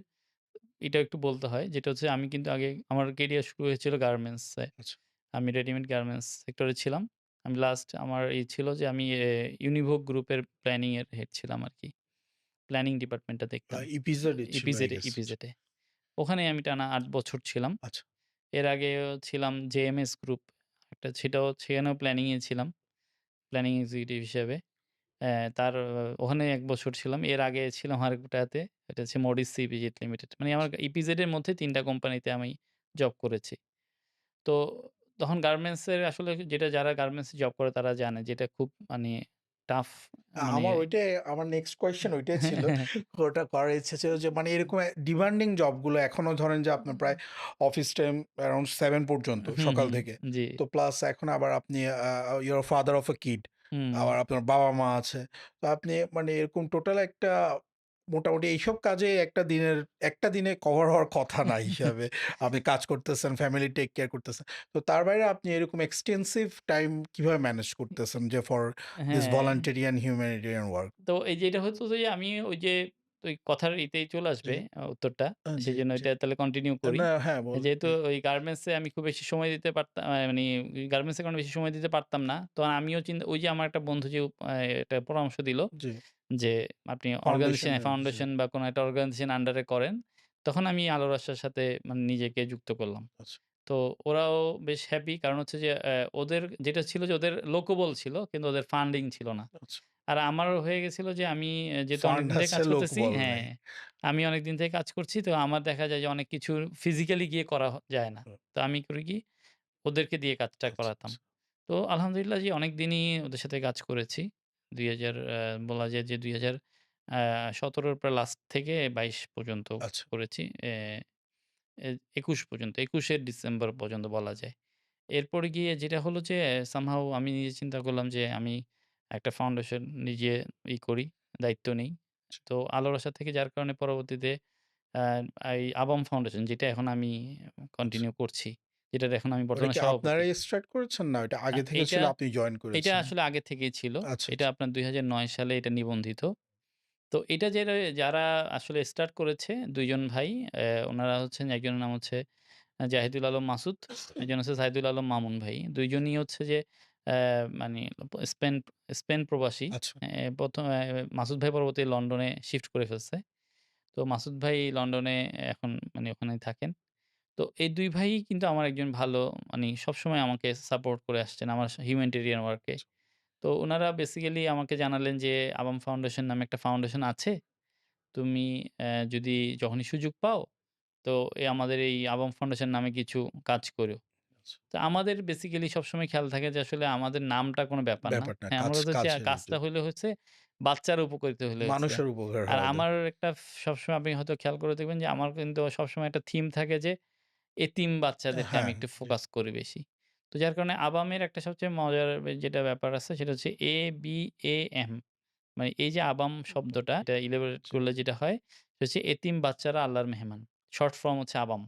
এটাও একটু বলতে হয়। যেটা হচ্ছে আমি কিন্তু আগে আমার কেরিয়ার শুরু হয়েছিল গার্মেন্টসে। আচ্ছা। আমি রেডিমেড গার্মেন্টস সেক্টরে ছিলাম। আমি লাস্ট আমার ছিল যে আমি ইউনিভোগ গ্রুপের প্ল্যানিং এর হেড ছিলাম আরকি। প্ল্যানিং ডিপার্টমেন্টটা দেখতাম। ইপিজেড ছিল আই গেস। ইপিজেডে। ওখানে আমি টানা ৮ বছর ছিলাম। আচ্ছা। এর আগেও ছিলাম জেএমএস গ্রুপ। সেখানেও প্ল্যানিং এ ছিলাম। প্ল্যানিং এক্সিকিউটিভ হিসেবে। তার ওখানে ১ বছর ছিলাম। এর আগে ছিলাম আরেকটাতে। এটা হচ্ছে মডিস ইপিজেড লিমিটেড। মানে আমার ইপিজেড এর মধ্যে ৩ টা কোম্পানিতে আমি জব করেছি। তো তখন গার্মেন্টস এর আসলে যেটা যারা গার্মেন্টস এ জব করে তারা জানে যে এটা খুব মানে টাফ মানে আমার ওইটাই আমার নেক্সট কোয়েশ্চেন ওইটাই ছিল। ওটা করার ইচ্ছা ছিল যে মানে এরকম ডিমান্ডিং জবগুলো এখনো ধরেন যে আপনার প্রায় অফিস টাইম অ্যারাউন্ড ৭ পর্যন্ত হুম, সকাল হুম। থেকে। জি। তো প্লাস এখন আবার আপনি you are father of a kid. Hmm. আবার আপনার বাবা-মা আছে। তো আপনি মানে এরকম টোটাল একটা মোটামুটি এইসব কাজে একটা দিনে কভার হওয়ার কথা না হিসাবে। আপনি কাজ করতেছেন, ফ্যামিলি টেক কেয়ার করতেছেন। তো তার বাইরে আপনি এরকম এক্সটেনসিভ টাইম কিভাবে ম্যানেজ করতেছেন যে ফর দিস হ্যাঁ। ভলান্টেরিয়ান হিউম্যানিটেরিয়ান ওয়ার্ক? তো এই যে এটা হতো যে আমি ওই যে তো এই কথার ইতেই চলে জি। আসবে উত্তরটা। জি, সেজন্য জি। এটা তাহলে কন্টিনিউ করি। না হ্যাঁ, যেহেতু জি। ওই গার্মেন্টস এ আমি খুব বেশি সময় দিতে পারতাম মানি গার্মেন্টস এ কারণে বেশি সময় দিতে পারতাম না। তো আমিও ওই যে আমার একটা বন্ধু যে একটা পরামর্শ দিল জি। যে, "আপনি ফাউন্ডেশন এর জি, ফাউন্ডেশন বা কোনো একটা অর্গানাইজেশন আন্ডার এ করেন।" তখন আমি আলোর আশার সাথে মানে নিজেকে যুক্ত করলাম। আচ্ছা, তো ওরাও বেশ হ্যাপি। কারণ হচ্ছে যে ওদের যেটা ছিল যে ওদের লোকবল ছিল কিন্তু ওদের ফান্ডিং ছিল না। আচ্ছা। আর আমারও হয়ে গেছিল যে আমি যেহেতু ফান্ড অনেকদিন থেকে আছে, কাজ করতেছি লোকবল হ্যাঁ, নাই। আমি অনেকদিন থেকে কাজ করছি তো আমার দেখা যায় যে অনেক কিছু ফিজিক্যালি গিয়ে করা যায় না। হুম, তো আমি করি কি ওদেরকে দিয়ে কাজটা আচ্ছা, করাতাম। আচ্ছা, তো আলহামদুলিল্লাহ যে অনেকদিনই ওদের সাথে কাজ করেছি। ২০০০ বলা যায় যে ২০১৭ র প্রায় লাস্ট থেকে ২২ পর্যন্ত আচ্ছা, করেছি। এ এ ২১ পর্যন্ত ২১ এর ডিসেম্বর পর্যন্ত বলা যায়। এরপরে গিয়ে যেটা হলো যে somehow আমি নিজে চিন্তা করলাম যে আমি একটা ফাউন্ডেশন নিজে করি, দায়িত্ব নেই। আচ্ছা, তো আলোর আশা থেকে যার কারণে পরবর্তীতে আ এই আবাম ফাউন্ডেশন যেটা এখন আমি আচ্ছা। কন্টিনিউ করছি। যেটার এখন আমি ওটা বর্তমানে কি সভাপতি। আপনারাই স্টার্ট করেছেন না ওইটা আ আগে থেকে এইটা ছিল আপনি জয়েন এটা করেছেন? আসলে আগে থেকেই ছিল। আচ্ছা, এটা আচ্ছা, আপনার ২০০৯ সালে এটা নিবন্ধিত। তো এটা যারা আসলে স্টার্ট করেছে ২ জন ভাই। উনারা হচ্ছেন একজনের নাম হচ্ছে জাহিদুল আলম মাসুদ, একজন হচ্ছে সাইদুল আলম মামুন ভাই। ২ জনই হচ্ছে যে অ্যা মানে স্পেন স্পেন প্রবাসী। আচ্ছা, ১ম মাসুদ ভাই পরবর্তী লন্ডনে শিফট করে ফেলছে। তো মাসুদ ভাই লন্ডনে এখন মানে ওখানেই থাকেন। তো এই ২ ভাই কিন্তু আমার একজন ভালো মানি সবসময় আমাকে সাপোর্ট করে আসছেন আমার হিউম্যানিটেরিয়ান ওয়ার্ক এ। তো উনারা বেসিক্যালি আমাকে জানালেন যে, "আবাম ফাউন্ডেশন নামে একটা ফাউন্ডেশন আছে। তুমি যদি যখনই সুযোগ পাও, তো আমাদের এই আবাম ফাউন্ডেশন নামে কিছু কাজ করো।" আচ্ছা। তো আমাদের বেসিক্যালি সবসময় খেয়াল থাকে যে আসলে আমাদের নামটা কোনো ব্যাপার না। ব্যাপার না। হ্যাঁ, কাজ আমার কথা হচ্ছে কাজের কাজটা হইলে হচ্ছে বাচ্চারা উপকৃত হইলে হচ্ছে। মানুষের উপকার আর হয় ওদের। আমার একটা সবসময় আপনি হয়তো খেয়াল করে দেখবেন যে আমার কিন্তু সবসময় একটা থিম থাকে যে এতিম বাচ্চাদেরকে আমি হ্যাঁ, একটু জি। ফোকাস করি বেশি। তো যার কারণে আবামের একটা সবচেয়ে মজার যেটা ব্যাপার আছে সেটা হচ্ছে ABAM মানে এই যে আবাম শব্দটা এটা ইলাবোরেট জি। করলে যেটা হয় সেটা হচ্ছে এতিম বাচ্চারা আল্লাহর মেহমান। শর্ট ফর্ম হচ্ছে আবাম।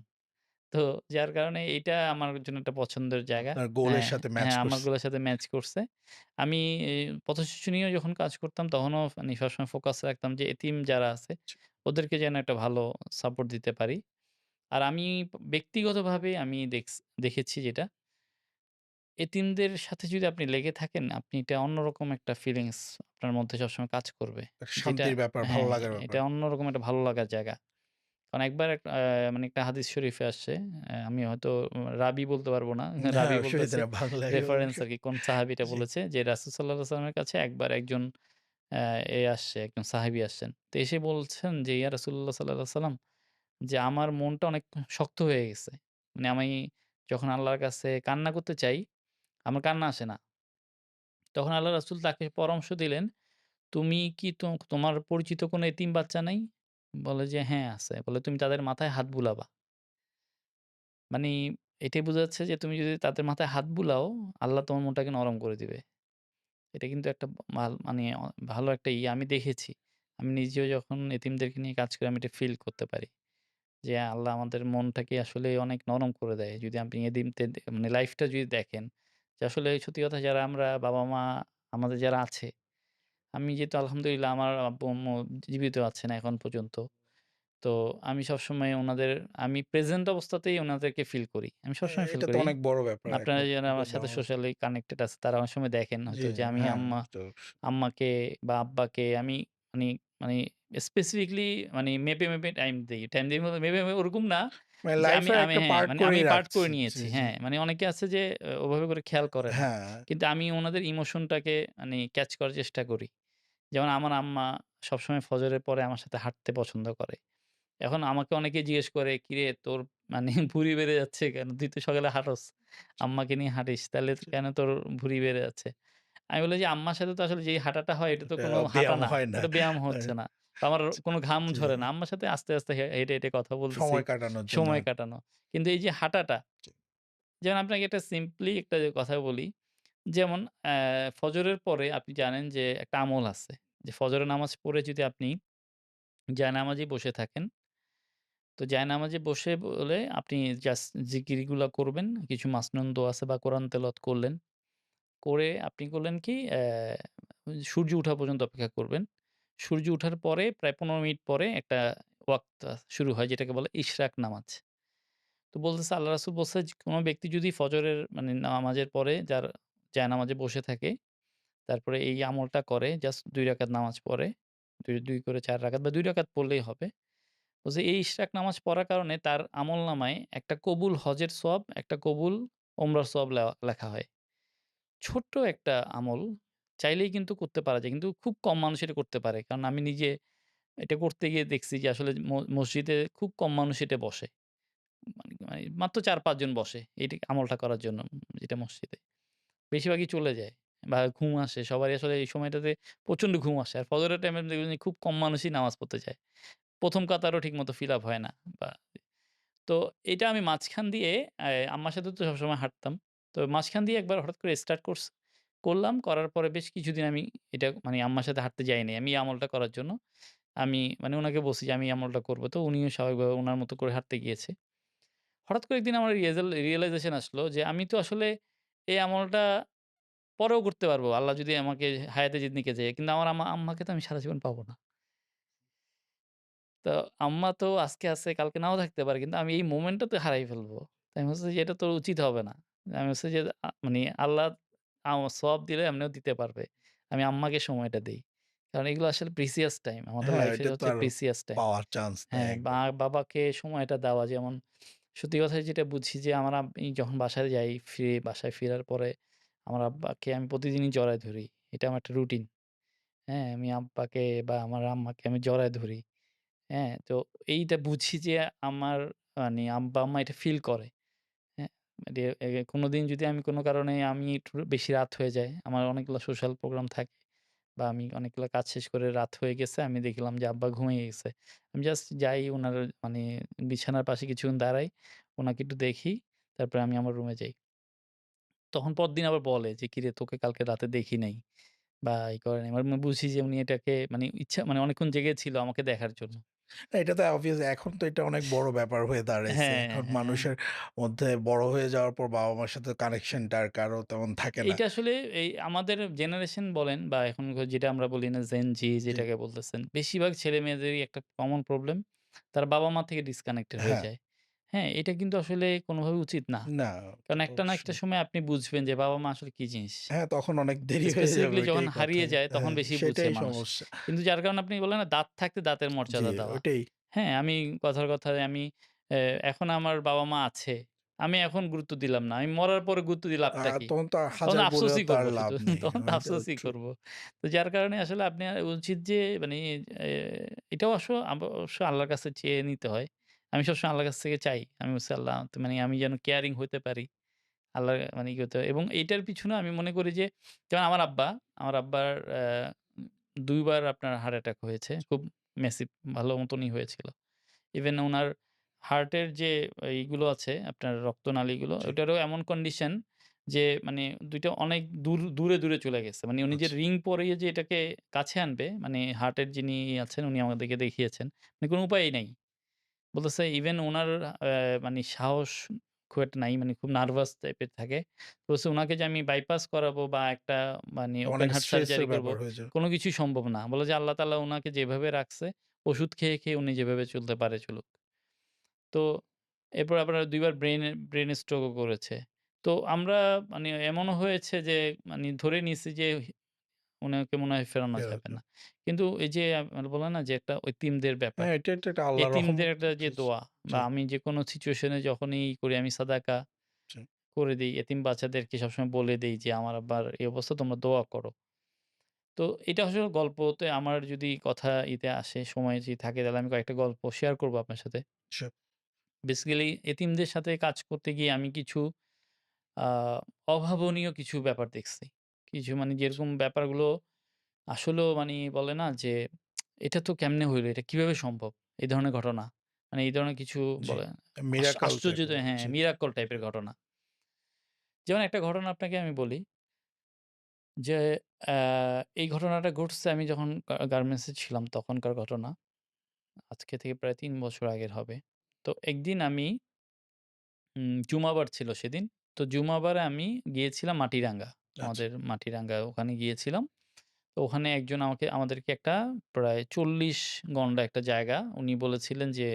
তো যার কারণে এইটা আমার জন্য একটা পছন্দের জায়গা। আপনার গোলের হ্যাঁ, সাথে ম্যাচ হ্যাঁ, আমার করছে। গুলোর সাথে ম্যাচ করছে। আমি পথশিশু নিয়েও যখন কাজ করতাম তখনও মানে সবসময় ফোকাস রাখতাম যে এতিম যারা আছে জি। ওদেরকে যেন একটা ভালো সাপোর্ট দিতে পারি। আর আমি ব্যক্তিগতভাবে আমি দেখেছি যেটা, এতিমদের সাথে যদি আপনি লেগে থাকেন, আপনি এটা অন্যরকম একটা ফিলিংস আপনার মধ্যে সবসময় কাজ করবে। একটা যেটা শান্তির ব্যাপার, ভালো হ্যাঁ, লাগার ব্যাপার। এটা অন্যরকম একটা ভালো লাগার জায়গা। কারণ একবার মানে একটা হাদিস শরীফে আসছে, আমি হয়তো রাবি বলতে পারব না। হ্যাঁ, রাবি অসুবিধা বলতেছে নাই। বাংলায় রেফারেন্স আরকি কোন সাহাবীটা জি। বলেছে যে রাসূল সাল্লাল্লাহু আলাইহি ওয়াসাল্লামের কাছে একবার একজন আসছে, একজন সাহাবী আসছেন। তো এসে বলছেন যে, "ইয়া রাসূলুল্লাহ সাল্লাল্লাহু আলাইহি ওয়াসাল্লাম যে আমার মনটা অনেক শক্ত হয়ে গেছে। মানে আমি যখন আল্লাহর কাছে কান্না করতে চাই, আমার কান্না আসে না। তখন আল্লাহ রাসূল তাকে পরামর্শ দিলেন, "তুমি কি তোমার পরিচিত কোনো এতিম বাচ্চা নাই?" বলে যে, "হ্যাঁ, আছে।" বলে, "তুমি তাদের মাথায় হাত বুলাবা।" মানি এটাই বোঝা যাচ্ছে যে তুমি যদি তাদের মাথায় হাত বুলাও, আল্লাহ তোমার মনটাকে নরম করে দিবে। এটা কিন্তু একটা মানে ভালো একটা আমি দেখেছি। আমি নিজেও যখন এতিমদেরকে নিয়ে কাজ করি আমি এটা ফিল করতে পারি। যে আল্লাহ আমাদের মনটাকে আসলে অনেক নরম করে দেয়। যদি আপনি এদিমতে মানে লাইফটা যদি দেখেন, যে আসলে সত্যি কথা যারা আমরা বাবা-মা আমাদের যারা আছে, আমি যেহেতু আলহামদুলিল্লাহ আমার আব্বু-আম্মু জীবিত আছেন এখন পর্যন্ত। তো আমি সবসময় আমি প্রেজেন্ট অবস্থাতেই উনাদেরকে ফিল করি। আমি সবসময় ফিল এটা তো করি। অনেক বড় ব্যাপার আপনারা একটা যারা আমার সাথে বাবা সোশ্যালি কানেক্টেড আছে তারা অনেক সময় দেখেন জি, হয়তো যে আমি হ্যাঁ, এটা আম্মাকে বা আব্বাকে আমি মানি মানি স্পেসিফিকলি মেপে টাইম দেই। টাইম দেই বলতে মেপে ওরকম না মানে যে লাইফের একটা পার্ট আমি করেই পার্ট করে রাখছেন। জি, নিয়েছি। জি। হ্যাঁ, মানে অনেকে আছে যে ওভাবে করে খেয়াল করে না। হ্যাঁ, কিন্তু আমি উনাদের ইমোশনটাকে ক্যাচ করার চেষ্টা করি। যেমন আমার আম্মা সবসময় ফজরের পরে আমার সাথে হাঁটতে পছন্দ করে। এখন আমাকে অনেকে জিজ্ঞেস করে, "কিরে তোর ভুঁড়ি বেড়ে যাচ্ছে কেন? তুই তো সকালে হাঁটস। আম্মাকে নিয়ে হাঁটিস। তাহলে জি। কেন তোর ভুঁড়ি বেড়ে যাচ্ছে?" আমি বলি যে, "আম্মার সাথে তো আসলে যেই হাঁটাটা হয় এটা তো এটা কোনো হাঁটা ব্যায়াম না। হয় না। ওটা ব্যায়াম আ হচ্ছে না। তো আমার কোনো ঘাম জি, ঝরে না। আম্মার সাথে আস্তে, আস্তে হেঁটে, হেঁটে কথা বলতেছি, সময় কাটানোর জন্য। সময় কাটানো।" কিন্তু এই যে হাঁটাটা, জি, যেমন আপনাকে একটা সিম্পলি একটা কথা বলি। যেমন ফজরের পরে আপনি জানেন যে একটা আমল আছে। যে ফজরের নামাজ পড়ে যদি আপনি জায়নামাজে বসে থাকেন, তো জায়নামাজে বসে বলে আপনি জাস্ট জিকিরগুলা করবেন। কিছু মাসনুন দোয়া আছে বা কোরআন তেলাওয়াত করলেন। করে আপনি করলেন কি সূর্য উঠা পর্যন্ত অপেক্ষা করবেন। সূর্য উঠার পরে প্রায় ১৫ মিনিট পরে একটা ওয়াক্ত শুরু হয় যেটাকে বলে ইশরাক নামাজ। তো বলতেছে আল্লাহ রাসূল বলছে যে, "কোন ব্যক্তি যদি ফজরের মানে নামাজের পরে জায়নামাজে বসে থাকে, তারপরে এই আমলটা করে জাস্ট ২ রাকাত নামাজ পড়ে, ২ করে ৪ রাকাত বা ২ রাকাত পড়লেই হবে।" বলছে এই ইশরাক নামাজ পড়ার কারণে তার আমলনামায় একটা কবুল হজের সওয়াব, একটা কবুল ওমরার সওয়াব লেখা হয়। ছোট্ট একটা আমল, চাইলেই কিন্তু করতে পারা যায়। কিন্তু খুব কম মানুষ এটা করতে পারে। কারণ আমি নিজে এটা করতে গিয়ে দেখছি যে আসলে মসজিদে খুব কম মানুষ এটা বসে। মানে মাত্র ৪-৫ জন বসে আমলটা করার জন্য যেটা মসজিদে। বেশিরভাগই চলে যায় বা ঘুম আসে। সবারই আসলে এই সময়টাতে প্রচন্ড ঘুম আসে। আর ফজরের টাইমে দেখবেন যে খুব কম মানুষই নামাজ পড়তে যায়। ১ম কাতারও ঠিকমতো ফিল আপ হয় না বা তো এটা আমি মাঝখান দিয়ে আম্মার সাথে তো সবসময় হাঁটতাম। তো মাঝখান দিয়ে একবার হঠাৎ করে স্টার্ট করলাম। করার পরে বেশ কিছুদিন আমি এটা মানে আম্মার সাথে হাঁটতে যাই নাই। আমি এই আমলটা করার জন্য আমি মানে উনাকে বলছি যে, "আমি এই আমলটা করব।" তো উনিও স্বাভাবিকভাবে উনার মতো করে হাঁটতে গিয়েছে। হঠাৎ করে একদিন আমার রিয়ালাইজেশন আসলো যে, আমি তো আসলে এই আমলটা পরেও করতে পারবো। আল্লাহ যদি আমাকে হায়াতে জিন্দিকে দেয়। কিন্তু আমার আম্মাকে তো আমি সারা জীবন পাবো না। তো আম্মা তো আজকে আছে, কালকে নাও থাকতে পারে। কিন্তু আমি এই মোমেন্টটা তো হারাই ফেলবো। তো আমি ভাবছি যে এটা তো উচিত হবে না। আমি ভাবছি যে মানে আল্লাহ সওয়াব দিলে এমনিও দিতে পারবে। আমি আম্মাকে সময়টা দেই। কারণ এগুলো আসলে প্রিসিয়াস টাইম। আমাদের হ্যাঁ, লাইফের এটা তো হচ্ছে আর প্রিসিয়াস টাইম। পাওয়ার চান্স নাই হ্যাঁ, একদম। বাবাকে সময়টা দেওয়া যেমন সত্যি কথাই যেটা বুঝি যে আমার আমি যখন বাসায় যাই, বাসায় ফেরার পরে আমার আব্বাকে আমি প্রতিদিনই জড়ায় ধরি। এটা আমার একটা রুটিন। হ্যাঁ, আমি আব্বাকে বা আমার আম্মাকে আমি জড়ায় ধরি। হ্যাঁ? তো এইটা বুঝি যে আমার মানে আব্বা-আম্মা এটা ফিল করে। হ্যাঁ? মানে কোনোদিন যদি আমি কোনো কারণে আমি একটু বেশি রাত হয়ে যায়, আমার অনেকগুলো সোশ্যাল প্রোগ্রাম থাকে বা আমি অনেকগুলো কাজ শেষ করে রাত হয়ে গেছে, আমি দেখলাম যে আব্বা ঘুমিয়ে গেছে। আমি জাস্ট যাই উনার মানে বিছানার পাশে কিছুক্ষণ দাঁড়াই, উনাকে একটু দেখি, তারপরে আমি আমার রুমে যাই। তখন পরদিন আবার বলে যে, "কিরে তোকে কালকে রাতে দেখি নাই বা এই করে নাই।" মানে বুঝি যে উনি এটাকে মানে ইচ্ছা মানে অনেকক্ষণ জেগেছিল আমাকে দেখার জন্য। না, এটা তো অবভিয়াস এখন তো এটা অনেক বড় ব্যাপার হয়ে দাঁড়াইছে। হ্যাঁ, এখন হ্যাঁ। মানুষের মধ্যে বড় হয়ে যাওয়ার পর বাবা-মার সাথে কানেকশনটা আর কারো তেমন থাকে না। এইটা আসলে এই আমাদের জেনারেশন বলেন বা এখনকার যেটা আমরা বলি না জেন জি জি, যেটাকে বলতেছেন, বেশিরভাগ ছেলেমেয়েদেরই একটা কমন প্রবলেম। তারা বাবা-মা থেকে ডিসকানেক্টেড হয়ে হ্যাঁ, যায়। হ্যাঁ? এটা কিন্তু আসলে কোনোভাবে উচিত না। না, এটা কারণ তো একটা না একটা অবশ্যই। সময় আপনি বুঝবেন যে বাবা-মা আসলে কি জিনিস। হ্যাঁ, তখন অনেক দেরি হয়ে যাবে স্পেসিফিকলি যখন ওইটাই কথা। হারিয়ে যায় তখন হ্যাঁ, বেশি বুঝে সেটাই মানুষ। সমস্যা। কিন্তু যার কারণে আপনি বললেন না দাঁত থাকতে দাঁতের জি, মর্যাদা দেওয়া। ওইটাই। হ্যাঁ, আমি কথার কথায় আমি এখন আমার বাবা-মা আছে। আমি এখন গুরুত্ব দিলাম না। আমি মরার পরে গুরুত্ব দিয়ে লাভটা কি? তখন তো তখন হাজার বললেও আফসোসই তো করব আর লাভ শুধু। নেই। তখন তো ওইটা আফসোসই ট্রু। করব। তো যার কারণে আসলে আপনার উচিত যে মানে এটাও অবশ্য আল্লাহর কাছে চেয়ে নিতে হয়। আমি সবসময় আল্লাহর কাছ থেকে চাই। আমি বলছি আল্লাহ মানে আমি যেন কেয়ারিং হইতে পারি। আল্লাহর মানে ই করতে এবং এইটার পিছনে আমি মনে করি যে যেমন আমার আব্বার ২ বার আপনার হার্ট অ্যাটাক হয়েছে। খুব মেসিভ ভালো মতনই হয়েছিল। ইভেন উনার হার্টের যে এইগুলো আছে আপনার রক্তনালীগুলো, জি, ওটারও এমন কন্ডিশন যে মানে ২ টা অনেক দূরে চলে গেছে। মানে উনি যে আচ্ছা। রিং পরিয়ে যে এটাকে কাছে আনবে, মানে হার্টের যিনি আছেন উনি আমাদেরকে দেখিয়েছেন। মানে কোনো উপায়ই নাই। বলতেছে ইভেন উনার মানে সাহস খুব একটা নাই। মানে খুব নার্ভাস টাইপের থাকে। বলছে উনাকে যে আমি বাইপাস করাবো বা একটা মানে ওপেন অনেক হার্ট স্ট্রেসের সার্জারি করব, ব্যাপার হয়ে যায়। কোন কিছুই সম্ভব না। বলে যে আল্লাহ তাআলা উনাকে যেভাবে রাখছে, ওষুধ খেয়ে উনি যেভাবে চলতে পারে চলুক। তো এরপর আপনার ২ বার ব্রেইন স্ট্রোক ও করেছে। তো আমরা মানে এমনও হয়েছে যে মানে ধরে নিছি যে উনাকে মনে হয় ফেরানো যাবে ফেরাতে। না। কিন্তু এই যে বললাম না যে একটা এতিমদের ব্যাপার। হ্যাঁ, এটা একটা আল্লাহর এতিমদের রহমত একটা যে কিছু। দোয়া বা জি, আমি যেকোনো সিচুয়েশন এ যখনই করি আমি সাদাকা জি। করে দেই। এতিম বাচ্চাদেরকে সবসময় বলে দেই যে, "আমার আব্বার এই অবস্থা তোমরা দোয়া করো।" তো এটা আসলে গল্পতে আমার যদি কথা আসে, সময় যদি থাকে তাহলে আমি কয়েকটা গল্প শেয়ার করব আপনার সাথে। স বেসিক্যালি এতিমদের সাথে কাজ করতে গিয়ে আমি কিছু আ অভাবনীয় কিছু ব্যাপার দেখছি। কিছু মানে যেরকম ব্যাপারগুলো আসলেও মানি বলে না যে, "এটা তো কেমনে হইল? এটা কিভাবে সম্ভব?" এই ধরনের ঘটনা। মানে এই ধরনের কিছু জি। বলে মিরাকল আশ্চর্য টাইপের। হ্যাঁ, জি, মিরাকল টাইপের ঘটনা। যেমন একটা ঘটনা আপনাকে আমি বলি যে, অ্যা এই ঘটনাটা ঘটছে আমি যখন গার্মেন্টস এ ছিলাম তখনকার ঘটনা। আজকে থেকে প্রায় ৩ বছর আগের হবে। তো একদিন আমি জুমাবার ছিল সেদিন। তো জুমাবারে আমি গিয়েছিলাম মাটিরাঙ্গা। আচ্ছা। আমাদের মাটিরাঙ্গা ওখানে গিয়েছিলাম। তো ওখানে একজন আমাদেরকে একটা প্রায় ৪০ গন্ডা একটা জায়গা উনি বলেছিলেন যে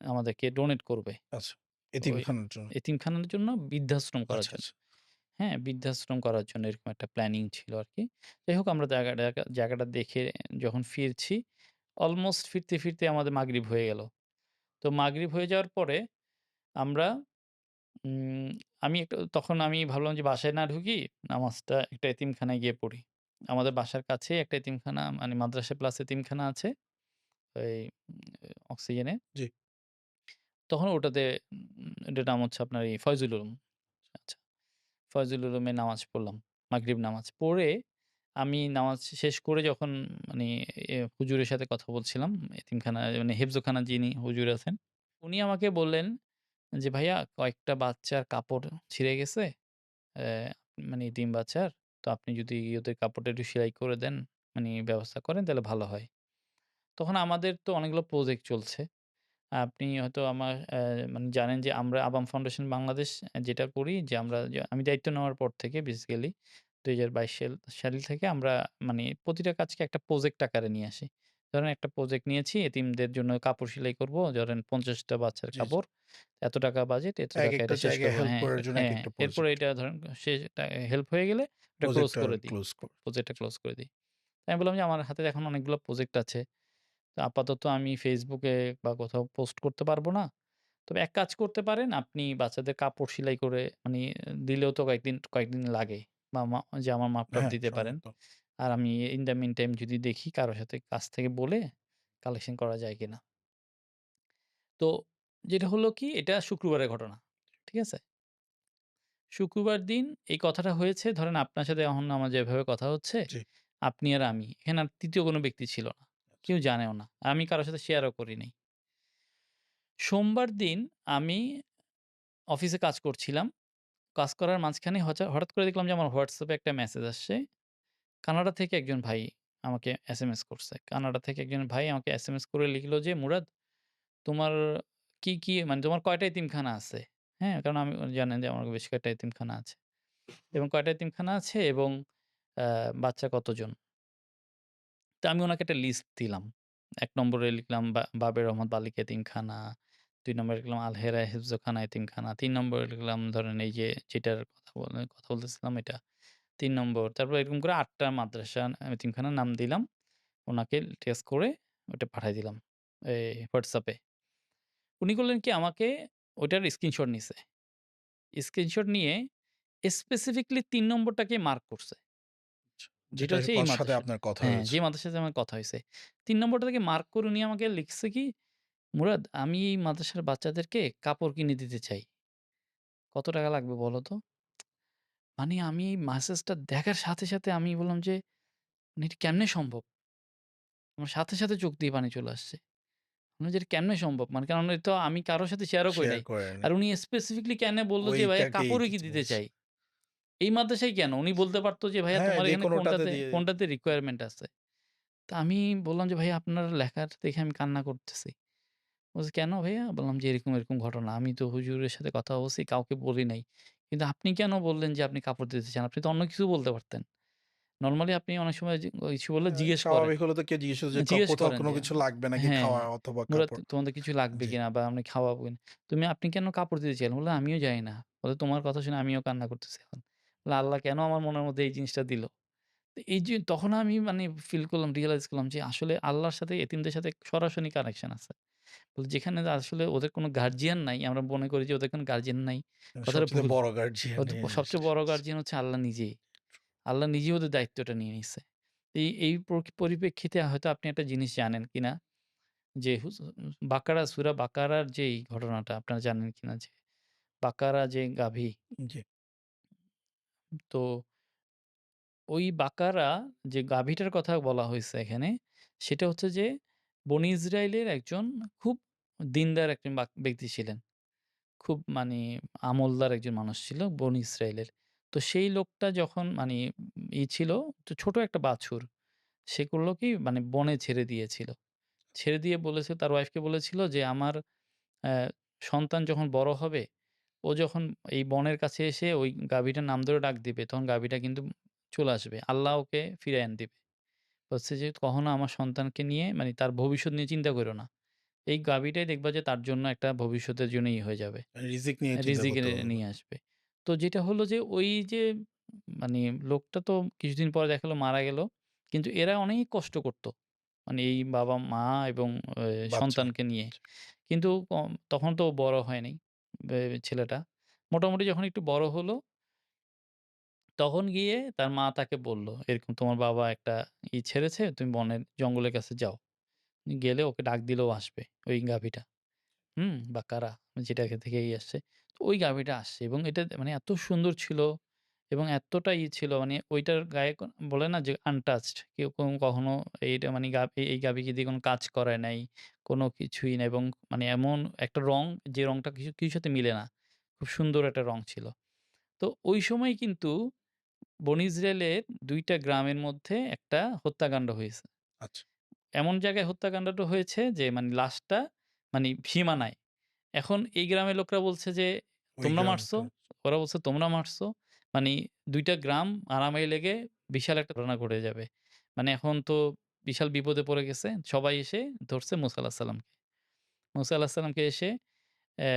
আমাদেরকে ডোনেট করবে। আচ্ছা। ওই এতিমখানার জন্য। এতিমখানার জন্য বৃদ্ধাশ্রম করার আচ্ছা, জন্য। আচ্ছা। হ্যাঁ, বৃদ্ধাশ্রম করার জন্য এরকম একটা প্ল্যানিং ছিল আরকি। যাই হোক আমরা জায়গাটা দেখে যখন ফিরছি, অলমোস্ট ফিরতে আমাদের মাগরিব হয়ে গেল। তো মাগরিব হয়ে যাওয়ার পরে আমরা উম তখন আমি ভাবলাম যে বাসায় না ঢুকি, নামাজটা একটা এতিমখানায় গিয়ে পড়ি। আমাদের বাসার কাছেই একটা এতিমখানা মানে মাদ্রাসা প্লাস এতিমখানা আছে। ওই অক্সিজেনে। জি। তখন ওটাতে এটার নাম হচ্ছে আপনার এই ফয়জুল উলুম। আচ্ছা। ফয়জুল উলুমে নামাজ পড়লাম। মাগরিব নামাজ পড়ে আমি নামাজ শেষ করে যখন মানে হুজুরের সাথে কথা বলছিলাম, এতিমখানা মানে হেফজোখানার যিনি হুজুর আছেন, উনি আমাকে বললেন যে, "ভাইয়া কয়েকটা বাচ্চার কাপড় ছিঁড়ে গেছে। অ্যা মানে এতিম বাচ্চার। তো আপনি যদি ওদের কাপড়টা একটু সেলাই করে দেন, মানে ব্যবস্থা করেন তাহলে ভালো হয়।" তখন আমাদের তো অনেকগুলো প্রজেক্ট চলছে। আপনি হয়তো আমার মানে জানেন যে আমরা আবাম ফাউন্ডেশন বাংলাদেশ যেটা করি যে আমি দায়িত্ব নেওয়ার পর থেকে বেসিক্যালি ২০২২ সাল থেকে আমরা মানে প্রতিটা কাজকে একটা প্রজেক্ট আকারে নিয়ে আসি। ধরেন একটা প্রজেক্ট নিয়েছি এতিমদের জন্য কাপড় সেলাই করব। ধরেন ৫০ টা বাচ্চার জি, জি। কাপড়। এত টাকা বাজেট, এত টাকা একেকটা এটা শেষ জায়গায় করব। হেল্প হ্যাঁ, করার জন্য হ্যাঁ, হ্যাঁ। একেকটা এরপরে প্রজেক্ট। এটা ধরেন হেল্প হয়ে গেলে ওটা ক্লোজ প্রজেক্টটা করে দিই। ক্লোজ কর প্রজেক্টটা ক্লোজ করে দিই। আমি বললাম যে আমার হাতে এখন অনেকগুলো প্রজেক্ট আছে। তো আপাতত আমি Facebook এ বা কোথাও পোস্ট করতে পারব না। তবে এক কাজ করতে পারেন, আপনি বাচ্চাদের কাপড় সেলাই করে মানি দিলেও তো কয়েকদিন লাগে। বা যে আমার মাপটাপ হ্যাঁ, দিতে পারেন। সম্ভবত। আর আমি ইন দ্য মিন টাইম যদি দেখি কারো সাথে কাছ থেকে বলে কালেকশন করা যায় কিনা। তো যেটা হলো কি এটা শুক্রবারের ঘটনা। ঠিক আছে? শুক্রবার দিন এই কথাটা হয়েছে ধরেন আপনার সাথে এখন আমার যেভাবে কথা হচ্ছে, জি। আপনি আর আমি। এখানে আর ৩য় কোনো ব্যক্তি ছিল না। কেউ জানেও না। আমি কারো সাথে শেয়ারও করি নাই। সোমবার দিন আমি অফিসে কাজ করছিলাম। কাজ করার মাঝখানে হঠাৎ করে দেখলাম যে আমার WhatsApp এ একটা মেসেজ আসছে। কানাডা থেকে একজন ভাই আমাকে এসএমএস করছে। কানাডা থেকে একজন ভাই আমাকে এসএমএস করে লিখলো যে, "মুরাদ তোমার মানে তোমার কয়টা এতিমখানা আছে?" হ্যাঁ? কারণ আমি জানেন যে আমার বেশ কয়েকটা এতিমখানা আছে। এবং কয়টা এতিমখানা আছে এবং আ বাচ্চা কতজন? তো আমি উনাকে একটা লিস্ট দিলাম। ১ নম্বরে লিখলাম বাবের রহমত বালিকা এতিমখানা, ২ নম্বরে লিখলাম আল হেরা হিফজখানা এতিমখানা, ৩ নম্বরে লিখলাম ধরেন এই যে যেটার কথা বলতেছিলাম এটা। ৩ নম্বর। তারপর এরকম করে ৮ টা মাদ্রাসা এতিমখানার নাম দিলাম। উনাকে টেক্সট করে ওটা পাঠায় দিলাম WhatsApp এ। উনি করলেন কি আমাকে ওইটার স্ক্রিনশট নিছে। স্ক্রিনশট নিয়ে স্পেসিফিকলি ৩ নম্বরটাকে মার্ক করছে। যেটা যেটা হচ্ছে এই সাথে মাদ্রাসাটা। আপনার কথা হ্যাঁ, হয়েছে। যে মাদ্রাসার সাথে আমার কথা হইছে। ৩ নম্বরটা থেকে মার্ক করে উনি আমাকে লিখছে কি, "মুরাদ আমি এই মাদ্রাসার বাচ্চাদেরকে কাপড় কিনে দিতে চাই। কত টাকা লাগবে বলো তো?" মানে আমি এই মেসেজটা দেখার সাথে আমি বললাম যে, "মানে এটা কেমনে সম্ভব?" আমার সাথে চোখ দিয়ে পানি চলে আসছে। বললাম যে, "এটা কেমনে সম্ভব?" মানে কারণ এটা তো আমি কারো সাথে শেয়ারও করি শেয়ার নাই। করেন। আর উনি স্পেসিফিকলি কেন বলল যে, "ভাইয়া ওইটাকেই কাপড়ই কি দিতে দিতে বলছে। চাই?" এই মাদ্রাসায় কেন? উনি বলতে পারত যে, "ভাইয়া হ্যাঁ, তোমার এখানে যেকোনোটাতে দিয়ে কোনটাতে রিকোয়ারমেন্ট আছে?" তো আমি বললাম যে, "ভাইয়া আপনার লেখাটা দেখে আমি কান্না করতেছি।" বলছে, "কেন ভাইয়া?" বললাম যে, এরকম ঘটনা। আমি তো হুজুরের সাথে কথা বলছি, কাউকে বলি নাই। কিন্তু আপনি কেন বললেন যে আপনি কাপড় দিতে চান? আপনি তো অন্য কিছু বলতে পারতেন। নরমালি আপনি অনেক সময় কিছু বললে জিজ্ঞেস করেন। স্বাভাবিক হলে তো কেউ জিজ্ঞেস যে জিজ্ঞেস কোথাও করেন কোনো যে কিছু লাগবে নাকি হ্যাঁ, খাওয়া অথবা "মুরাদ কাপড়? তোমাদের কিছু লাগবে জি। কিনা বা আমরা খাওয়াবো কিনা?" আপনি কেন কাপড় দিতে চাইলেন? বললাম, "আমিও জানি না।" বলে, "তোমার কথা শুনে আমিও কান্না করতেছি এখন।" বললাম, "আল্লাহ কেন আমার মনের মধ্যে এই জিনিসটা দিল?" তো এই যে তখন আমি মানে ফিল করলাম, রিয়ালাইজ করলাম যে আসলে আল্লাহর সাথে এতিমদের সাথে সরাসরি কানেকশন আছে। যেখানে আসলে ওদের কোনো গার্ডিয়ান নাই, আমরা মনে করি যে ওদের কোনো গার্ডিয়ান নাই। কথাটা সবচাইতে ভুল। বড় গার্জিয়ান ওদের এই সবচেয়ে জিনিসটা। বড় গার্ডিয়ান হচ্ছে আল্লাহ নিজেই। আল্লাহ নিজেই ওদের দায়িত্বটা নিয়ে নিছে। এই পরিপ্রেক্ষিতে হয়তো আপনি একটা জিনিস জানেন কিনা যে সূরা বাকারার যেই ঘটনাটা আপনারা জানেন কিনা যে বাকারা যে গাভী, জি। তো ওই বাকারা যে গাভীটার কথা বলা হইছে এখানে, সেটা হচ্ছে যে বনী ইসরাইলের একজন খুব দিনদার একজন ব্যক্তি ছিলেন। খুব মানে আমলদার একজন মানুষ ছিল বনী ইসরাইলের। তো সেই লোকটা যখন মানে ছিল, তো ছোট একটা বাছুর। সে করল কি মানে বনে ছেড়ে দিয়েছিল। ছেড়ে দিয়ে বলেছে তার ওয়াইফকে বলেছিল যে, "আমার অ্যা সন্তান যখন বড় হবে, ও যখন এই বনের কাছে এসে ওই গাভীটার নাম ধরে ডাক দিবে, তখন গাভীটা কিন্তু চলে আসবে। আল্লাহ ওকে ফিরায় দিবে।" হচ্ছে যে কখনো আমার সন্তানকে নিয়ে মানে তার ভবিষ্যৎ নিয়ে চিন্তা কইরো না। এই গাভীটাই দেখবা যে তার জন্য একটা ভবিষ্যতের জন্য হয়ে যাবে। রিজিক নিয়ে চিন্তা রিজিক করতে হবে না। নিয়ে আসবে। তো যেটা হলো যে ওই যে মানে লোকটা তো কিছুদিন পরে দেখা গেল মারা গেল। কিন্তু এরা অনেক কষ্ট করত। মানে এই বাবা-মা এবং বাচ্চা। সন্তানকে নিয়ে। কিন্তু তখন তো বড় হয় নাই ছেলেটা। মোটামুটি যখন একটু বড় হলো, তখন গিয়ে তার মা তাকে বলল, "এরকম তোমার বাবা একটা ছেড়েছে, তুমি বনের জঙ্গলের কাছে যাও। গেলে ওকে ডাক দিলেও আসবে, ওই গাভীটা।" বা কারা যেটা থেকে আসছে। তো ওই গাভীটা আসছে এবং এটা মানে এত সুন্দর ছিল এবং এতটা ছিল মানে ওইটার গায়ে বলে না যে আনটাচড কেউ কখনো এইটা মানে এই গাভীকে দিয়ে কোনো কাজ করায় নাই, কোনো কিছুই না এবং মানে এমন একটা রং যে রংটা কিছুর সাথে মিলে না। খুব সুন্দর একটা রং ছিল। তো ওই সময় কিন্তু বনী ইসরাইলের ২ টা গ্রামের মধ্যে একটা হত্যাকাণ্ড হয়েছে। আচ্ছা। এমন জায়গায় হত্যাকাণ্ডটা হয়েছে যে মানে লাশটা মানে সীমানায়। এখন এই গ্রামের লোকরা বলছে যে, ওই "তোমরা মারছো?" গ্রামটা ওরা বলছে, "তোমরা মারছো?" মানি ২ টা গ্রাম মারামারি লেগে বিশাল একটা ঘটনা ঘটে যাবে। মানে এখন তো বিশাল বিপদে পড়ে গেছে। সবাই এসে ধরছে মুসা আলাহিসাল্লামকে। মুসা আলাহিসাল্লামকে এসে অ্যা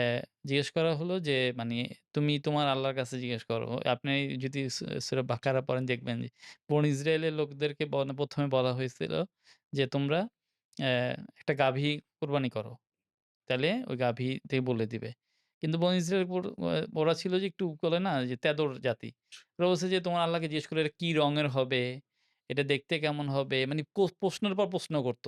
জিজ্ঞেস করা হলো যে, মানি "তুমি তোমার আল্লাহর কাছে জিজ্ঞেস করো।" আপনি যদি সূরা বাকারা পড়েন দেখবেন যে, বনী ইসরাইলের লোকদেরকে ১ম এ বলা হয়েছিল যে, "তোমরা অ্যা একটা গাভী কুরবানি করো।" তাইলে ওই গাভী থেকে বলে দিবে। কিন্তু বনী ইসরাইল ওরা ছিল যে একটু বলে না যে তেদর জাতি। ওরা বলছে যে তোমার আল্লাহকে জিজ্ঞেস করে এটা কি রঙের হবে? এটা দেখতে কেমন হবে? মানে প্রশ্নের পর প্রশ্ন করত।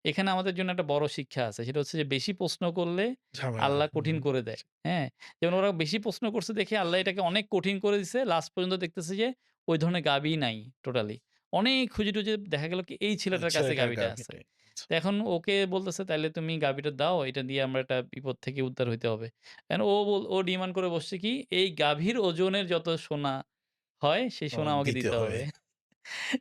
এখানে আমাদের জন্য একটা বড় শিক্ষা আছে। সেটা হচ্ছে যে বেশি প্রশ্ন করলে ঝামেলা। আল্লাহ হুম, কঠিন হুম। করে দেয়। হ্যাঁ? যেমন ওরা বেশি প্রশ্ন করছে দেখে আল্লাহ এটাকে অনেক কঠিন করে দিছে। লাস্ট পর্যন্ত দেখতেছে যে ওই ধরনের গাভী নাই টোটালি। অনেক খুঁজে-টুজে দেখা গেল কি এই ছেলেটার কাছে ছেলেটার গাভীটা আছে। গাভীটাই। আচ্ছা। তো এখন ওকে বলতেছে, "তাইলে তুমি গাভীটা দাও। এটা দিয়ে আমরা একটা বিপদ থেকে উদ্ধার হইতে হবে।" এখন ও ডিমান্ড করে বসছে কি, "এই গাভীর ওজনের যত সোনা হয়, সেই সোনা আমাকে দিতে দিতে হবে। হবে।"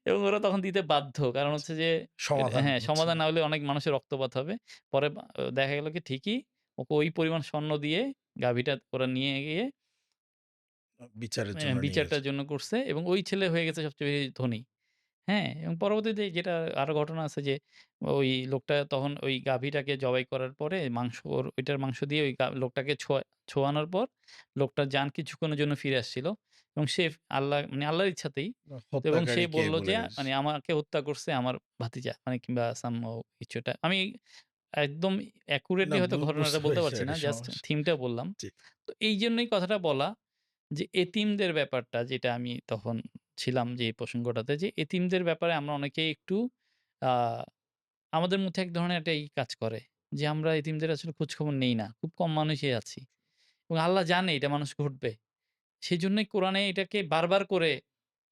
এবং ওরা তখন দিতে বাধ্য। কারণ হচ্ছে যে সমাধান হ্যাঁ, হচ্ছে সমাধান না। না হলে অনেক মানুষের রক্তপাত হবে। পরে দেখা গেল কি ঠিকই ওকে ওই পরিমাণ স্বর্ণ দিয়ে গাভীটা ওরা নিয়ে গিয়ে বিচারের জন্য নিয়ে গেছে। বিচারটার জন্য করছে এবং ওই ছেলে হয়ে গেছে সবচেয়ে বেশি ধনী। হ্যাঁ, এবং পরবর্তীতে যেটা আরো ঘটনা আছে যে, ওই লোকটা তখন ওই গাভীটাকে জবাই করার পরে ওইটার মাংস দিয়ে ওই লোকটাকে ছোঁয়ানোর পর লোকটার জান কিছুক্ষণের জন্য ফিরে আসছিল এবং সে মানে আল্লাহর ইচ্ছাতেই তো এবং সে হত্যাকারী কে বলল বলে যে, মানে আমাকে হত্যা করছে আমার ভাতিজা মানে কিংবা somehow কিছু একটা। আমি একদম না accurately হয়তো ঘটনাটা বুঝতে বলতে পেরেছি পারছি না। আরকি জাস্ট সমস্যা। থিমটা বললাম। জি। তো এইজন্যই কথাটা বলা যে এতিমদের ব্যাপারটা যেটা আমি তখন ছিলাম যে এই প্রসঙ্গটাতে যে এতিমদের ব্যাপারে আমরা অনেকেই একটু আ আমাদের মধ্যে এক ধরনের একটা কাজ করে যে আমরা এতিমদের আসলে খোঁজখবর নেই না। খুব কম মানুষই আছি। এবং আল্লাহ জানে এটা মানুষ ঘটবে। সেজন্যই কোরআনে এটাকে বারবার করে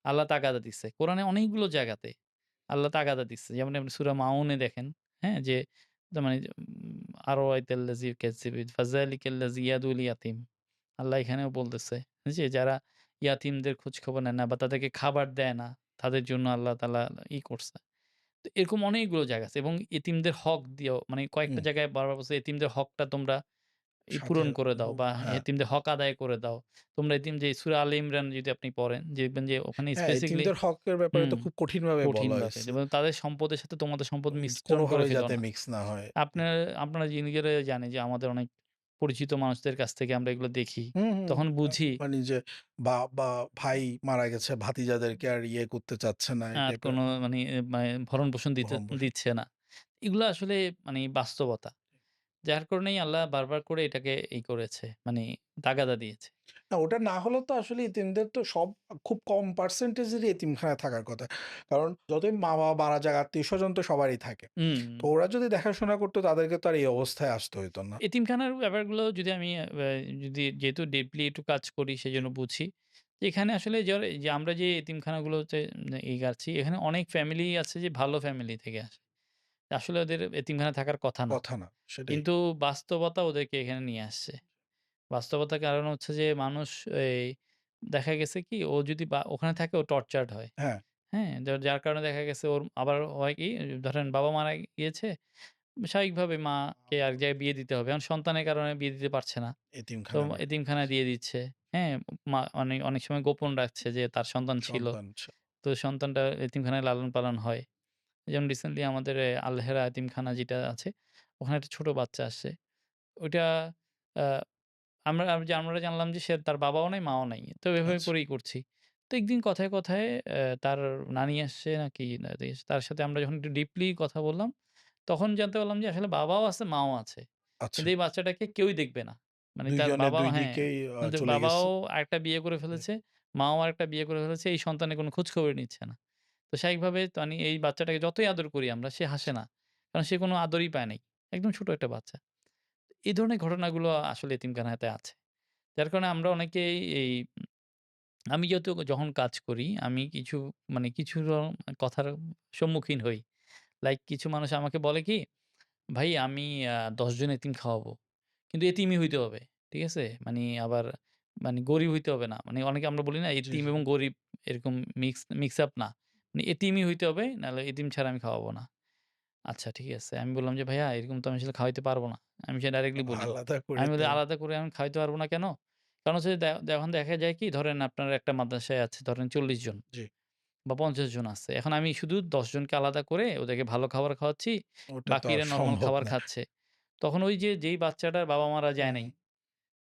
আল্লাহ তাগাদা দিচ্ছে। কোরআনে অনেকগুলো জায়গাতে আল্লাহ তাগাদা দিচ্ছে। যেমন আপনি সূরা মাউনে দেখেন, হ্যাঁ? যে তার মানে আরাআইতাল্লাযী ইউকাজ্জিবু ফাযালিকাল্লাযী ইয়াদুল ইয়াতীম। আল্লাহ এখানেও বলতেছে যে যারা ইয়াতীমদের খোঁজখবর নেয় না বা তাদেরকে খাবার দেয় না, তাদের জন্য আল্লাহ তাআলা করছে। তো এরকম অনেকগুলো জায়গা আছে এবং এতিমদের হক দিয়েও মানে কয়েকটা হুম। জায়গায় বারবার বলছে এতিমদের হকটা তোমরা সাথে পূরণ করে দাও বা হ্যাঁ। এতিমদের হক আদায় করে দাও। তোমরা এতিম যে সূরা আলে ইমরান যদি আপনি পড়েন দেখবেন যে ওখানে হ্যাঁ, স্পেসিফিকলি এতিমদের হকের ব্যাপারে হুম, তো খুব কঠিনভাবে বলা কঠিনভাবে হইছে। এবং তাদের সম্পদের সাথে তোমাদের সম্পদ মিশ্রণ করে কোনোভাবেই ফেলো যাতে না। মিক্স না হয়। আপনারা নিজেরাই জানেন যে আমাদের অনেক পরিচিত মানুষদের কাছ থেকে আমরা এগুলো দেখি। হুম, হুম। তখন বুঝি মানে যে বা ভাই মারা গেছে ভাতিজাদেরকে আর ইয়ে করতে চাচ্ছে না এই আর টাইপের কোনো মানে ভরণ-পোষণ ভরণ-পোষণ। দিচ্ছে না। এগুলো আসলে মানে বাস্তবতা। যার কারণেই আল্লাহ বারবার করে এটাকে করেছে। মানে তাগাদা দিয়েছে। না ওটা না হলেও তো আসলে এতিমদের তো সব খুব কম পার্সেন্টেজেরই এতিমখানায় থাকার কথা। কারণ যতই মা-বাবা মারা যাক আত্মীয়স্বজন তো সবারই থাকে। হুম। তো ওরা যদি দেখাশোনা করতো তাদেরকে তো আর এই অবস্থায় আসতে হইতো না। এতিমখানার ব্যাপারগুলো যদি আমি যদি যেহেতু ডিপলি একটু কাজ করি সেজন্য বুঝি। এখানে আসলে যে আমরা যে এতিমখানাগুলোতে গাচ্ছি এখানে অনেক ফ্যামিলি আছে যে ভালো ফ্যামিলি থেকে আসে। আসলে ওদের এতিমখানায় থাকার কথা না। কথা না, সেটাই। কিন্তু বাস্তবতা ওদেরকে এখানে নিয়ে আসছে। বাস্তবতার কারণ হচ্ছে যে মানুষ এই দেখা গেছে কি ও যদি ওখানে থাকে ও টর্চারড হয়। হ্যাঁ, হ্যাঁ? যার কারণে দেখা গেছে ওর আবার হয় কি ধরেন বাবা মারা গিয়েছে স্বাভাবিকভাবে মাকে আরেক জায়গায় বিয়ে দিতে হবে। এখন সন্তানের কারণে বিয়ে দিতে পারছে না। তো এতিমখানায় পাঠায়। এতিমখানায় দিয়ে দিচ্ছে। হ্যাঁ? অনেক অনেক সময় গোপন রাখছে যে তার সন্তান ছিল। সন্তান তো সন্তানটা এতিমখানায় লালন-পালন হয়। যেমন রিসেন্টলি আমাদের আল-হেরা এতিমখানা যেটা আছে, ওখানে একটা ছোট বাচ্চা আসছে। ওইটা আ আমরা জানলাম যে তার বাবাও নাই, মাও নাই। তো এভাবে আচ্ছা, করেই করছি। তো একদিন কথায়, কথায় তার নানি আসছে নাকি তার সাথে আমরা যখন একটু ডিপলি কথা বললাম, তখন জানতে পারলাম যে আসলে বাবাও আছে, মাও আছে। আচ্ছা। কিন্তু এই বাচ্চাটাকে কেউই দেখবে না। মানে ২ তার জনে বাবা ২ হ্যাঁ, দিকেই কিন্তু চলে বাবাও গেছে। আরেকটা বিয়ে করে জি, ফেলেছে, মাও আরেকটা বিয়ে করে ফেলেছে। এই সন্তানের কোনো খোঁজখবরই নিচ্ছে না। তো স্বাভাবিকভাবে মানে এই বাচ্চাটাকে যতই আদর করি আমরা, সে হাসে না। কারণ সে কোনো আদরই পায় নাই। একদম ছোট একটা বাচ্চা। এই ধরনের ঘটনাগুলো আসলে এতিমখানাতে আছে। যার কারণে আমরা অনেকেই আমি যেহেতু যখন কাজ করি, আমি কিছু মানে কিছু কথার সম্মুখীন হই। লাইক কিছু মানুষ আমাকে বলে কি, "ভাই আমি ১০ জন এতিম খাওয়াবো। কিন্তু এতিমই হইতে হবে।" ঠিক আছে? আবার গরিব হইতে হবে না। অনেকে আমরা বলি না জি, এতিম জি। এবং গরিব এরকম মিক্স আপ না। এতিমই হইতে হবে, নাহলে এতিম ছাড়া আমি খাওয়াবো না। আচ্ছা ঠিক আছে। আমি বললাম যে, "ভাইয়া এরকম তো আমি আসলে খাওয়াইতে পারব না।" আমি সে ডাইরেক্টলি বলি। আলাদা করে আমি তো বলি, "আলাদা করে আমি খাওয়াইতে পারব না কেন?" কারণ হচ্ছে এখন দেখা যায় কি ধরেন আপনার একটা মাদ্রাসায় আছে ধরেন ৪০ জন জি, বা ৫০ জন আছে। এখন আমি শুধু ১০ জনকে আলাদা করে ওদেরকে ভালো খাবার খাওয়াচ্ছি, ওটা তো আর বাকিরা নরমাল সম্ভব খাবার না। খাচ্ছে। তখন ওই যে যেই বাচ্চাটার বাবা-মারা যায় হুম, নাই,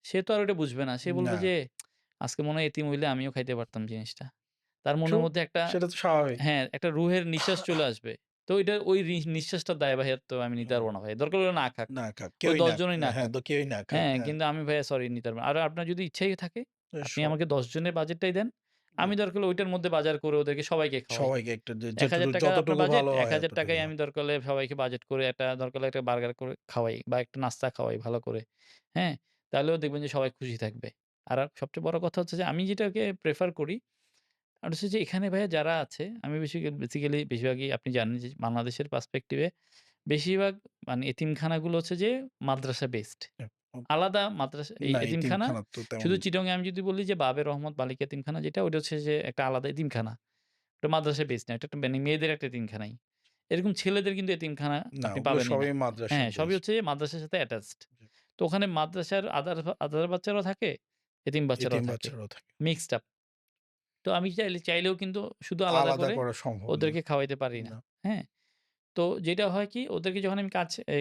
সে তো আর ওইটা বুঝবে না। সে বলবে না, যে, "আজকে মনে হয় এতিম হইলে আমিও খাইতে পারতাম জিনিসটা।" তার ট্রু মনের মধ্যে একটা সেটা তো স্বাভাবিক। হ্যাঁ, একটা রুহের নিঃশ্বাস চলে আসবে। তো ওই নিঃশ্বাসটার দায়ভার আমি নিতে পারব হুম, না ভাই। দরকার হলে না খাক। না খাক, ওই কেউই ১০ না জনই না হ্যাঁ, খাক। তো কেউই না খাক। হ্যাঁ, হ্যাঁ, কিন্তু আমি ভাইয়া সরি নিতে পারব না। আর আপনার যদি ইচ্ছাই থাকে, আপনি সব আমাকে ১০ জনের বাজেটটাই দেন। জি, আমি দরকার হলে ওইটার মধ্যে বাজার করে ওদেরকে সবাইকে খাওয়াই। সবাইকে একটা যে ৳১,০০০ আপনার যতটুকু বাজেট, ভালো হয় ৳১,০০০ অতটুকু য় আমি ভালো। দরকার হলে সবাইকে বাজেট করে একটা দরকার হলে একটা বার্গার করে খাওয়াই বা একটা নাস্তা খাওয়াই ভালো করে। হ্যাঁ? তাহলেও দেখবেন যে সবাই খুশি থাকবে। আর সবচেয়ে বড় কথা হচ্ছে যে আমি যেটাকে প্রেফার করি আর হচ্ছে যে এখানে ভাইয়া যারা আছে আমি বেসিক্যালি বেশিরভাগই আপনি জানেন যে বাংলাদেশের পার্সপেক্টিভ এ বেশিরভাগ এতিমখানাগুলো হচ্ছে যে মাদ্রাসা বেসড। হ্যাঁ, আলাদা মাদ্রাসা এই না এতিমখানা এতিমখানা তো তেমন শুধু চিটাগং এ আমি যদি বলি যে বাবে রহমত বালিকা এতিমখানা যেটা ওইটা হচ্ছে যে একটা আলাদা এতিমখানা। ওটা মাদ্রাসা বেস না। এটা একটা মেয়েদের একটা এতিমখানাই। এরকম ছেলেদের কিন্তু এতিমখানা না আপনি ওগুলো পাবেনই না। সবই মাদ্রাসা হ্যাঁ, সবই বেসড। হচ্ছে মাদ্রাসার সাথে অ্যাটাচড। তো ওখানে মাদ্রাসার আদার বাচ্চারাও থাকে, এতিম বাচ্চারাও এতিম থাকে। বাচ্চারাও থাকে। Mixed up. তো আমি চাইলেও কিন্তু শুধু আলাদা আলাদা করে করা সম্ভব না। ওদেরকে খাওয়াইতে পারি না। না, হ্যাঁ? তো যেটা হয় কি ওদেরকে যখন আমি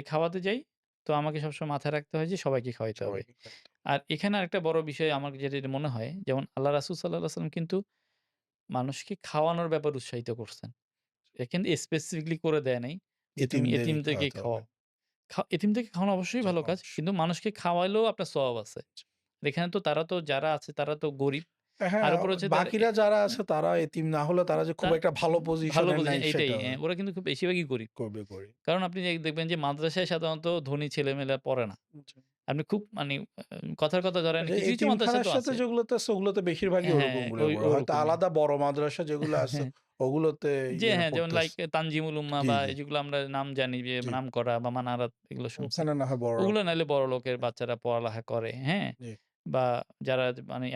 খাওয়াতে যাই, তো আমাকে সবসময় মাথায় রাখতে হয় যে সবাইকে খাওয়াইতে হবে। সবাইকে খাইতে আর এখানে আরেকটা বড় বিষয় আমার যেটা মনে হয় যেমন আল্লাহ রাসূল সাল্লাল্লাহু আলাইহি ওয়াসাল্লাম কিন্তু মানুষকে খাওয়ানোর ব্যাপারে উৎসাহিত করছেন। কিন্তু স্পেসিফিকলি করে দেয় নাই যে তুমি এতিমদেরই এতিমদেরকে খাওয়াতে হবে। খাওয়াও। এতিমদেরকে খাওয়ানো অবশ্যই জি, ভালো কাজ। অবশ্যই। কিন্তু মানুষকে খাওয়াইলেও আপনার সওয়াব আছে। জি। এখানে তো তারা তো যারা আছে তারা তো গরিব। আর হ্যাঁ, উপরে হচ্ছে তার বাকিরা যারা আছে তারা এতিম না হলে তারা যে তা খুব একটা ভালো ভালো পজিশনে নাই পজিশন এইটাই। সেটা ওরা কিন্তু খুব বেশিরভাগই গরিব। করবে করে। কারণ আপনি দেখবেন যে মাদ্রাসায় সাধারণত ধনী ছেলেমেয়েরা পড়ে না। জি। আপনি খুব কথার কথা ধরেন আচ্ছা কিছু, কিছু মাদ্রাসা এতিমখানার তো সাথে আছে। যেগুলোতে আছে ওগুলোতে বেশিরভাগই হ্যাঁ, ওরকমগুলোই পড়ে। হয়তো ওরকমই। আলাদা বড় মাদ্রাসা যেগুলো আছে ওগুলোতে ইয়েরা হ্যাঁ, যেমন লাইক পড়তেছে। তানজিমুল উম্মাহ জি, বা জি, যেগুলো আমরা নাম জানি যে জি। নামকরা বা মানারাত এগুলো শুনছি। ওখানে না হয় বড়রা ওগুলো নাইলে বড়লোকের হ্যাঁ, বাচ্চারা পড়ালেখা করে, হ্যাঁ? জি। বা যারা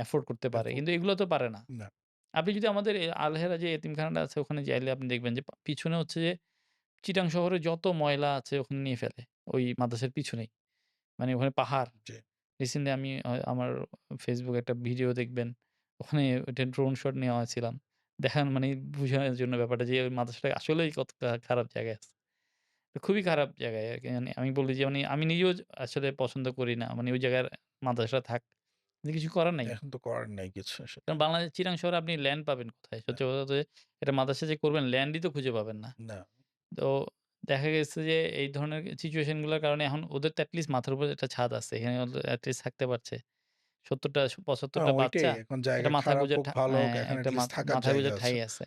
এফোর্ড করতে পারে। এফোর্ট কিন্তু এগুলো তো পারে না। না। আপনি যদি আমাদের আল-হেরা যে এতিমখানাটা আছে ওখানে যাইলে আপনি দেখবেন যে পিছনে হচ্ছে যে চিটাং শহরে যত ময়লা আছে ওখানে নিয়ে ফেলে। ওই মাদ্রাসার পিছনেই। ওখানে পাহাড়। জি। রিসেন্টলি আমি আমার Facebook এ একটা ভিডিও দেখবেন। ওখানে ওইটা ড্রোন শট নেওয়া হয়েছিলাম। দেখান বুঝানোর জন্য ব্যাপারটা যে ওই মাদ্রাসাটা আসলেই কতটা খারাপ জায়গায় আছে। তো খুবই খারাপ জায়গায় আরকি। আমি বলি যে আমি নিজেও আসলে পছন্দ করি না। ওই জায়গার মাদ্রাসা থাক। কিন্তু কিছু করার নাই। এখন তো করার নাই কিছু কারণ সেটাই। বাংলাদেশ চিটাং শহরে আপনি ল্যান্ড পাবেন কোথায়? না, সত্যি কথা হচ্ছে একটা মাদ্রাসা যে করবেন ল্যান্ডই তো খুঁজে পাবেন না। না। তো দেখা গেছে যে এই ধরনের সিচুয়েশন গুলার কারণে এখন ওদের তো এটলিস্ট মাথার উপরে একটা ছাদ আছে। এখানে এটলিস্ট থাকতে পারছে। ৭০ টা ৭৫ হ্যাঁ, টা ওইটাই বাচ্চা, এখন একটা জায়গা মাথা খারাপ গোঁজার হোক, ভালো হোক এখন একটা এটলিস্ট থাকার মাথায় জায়গা গোঁজার আছে। ঠাঁই আছে।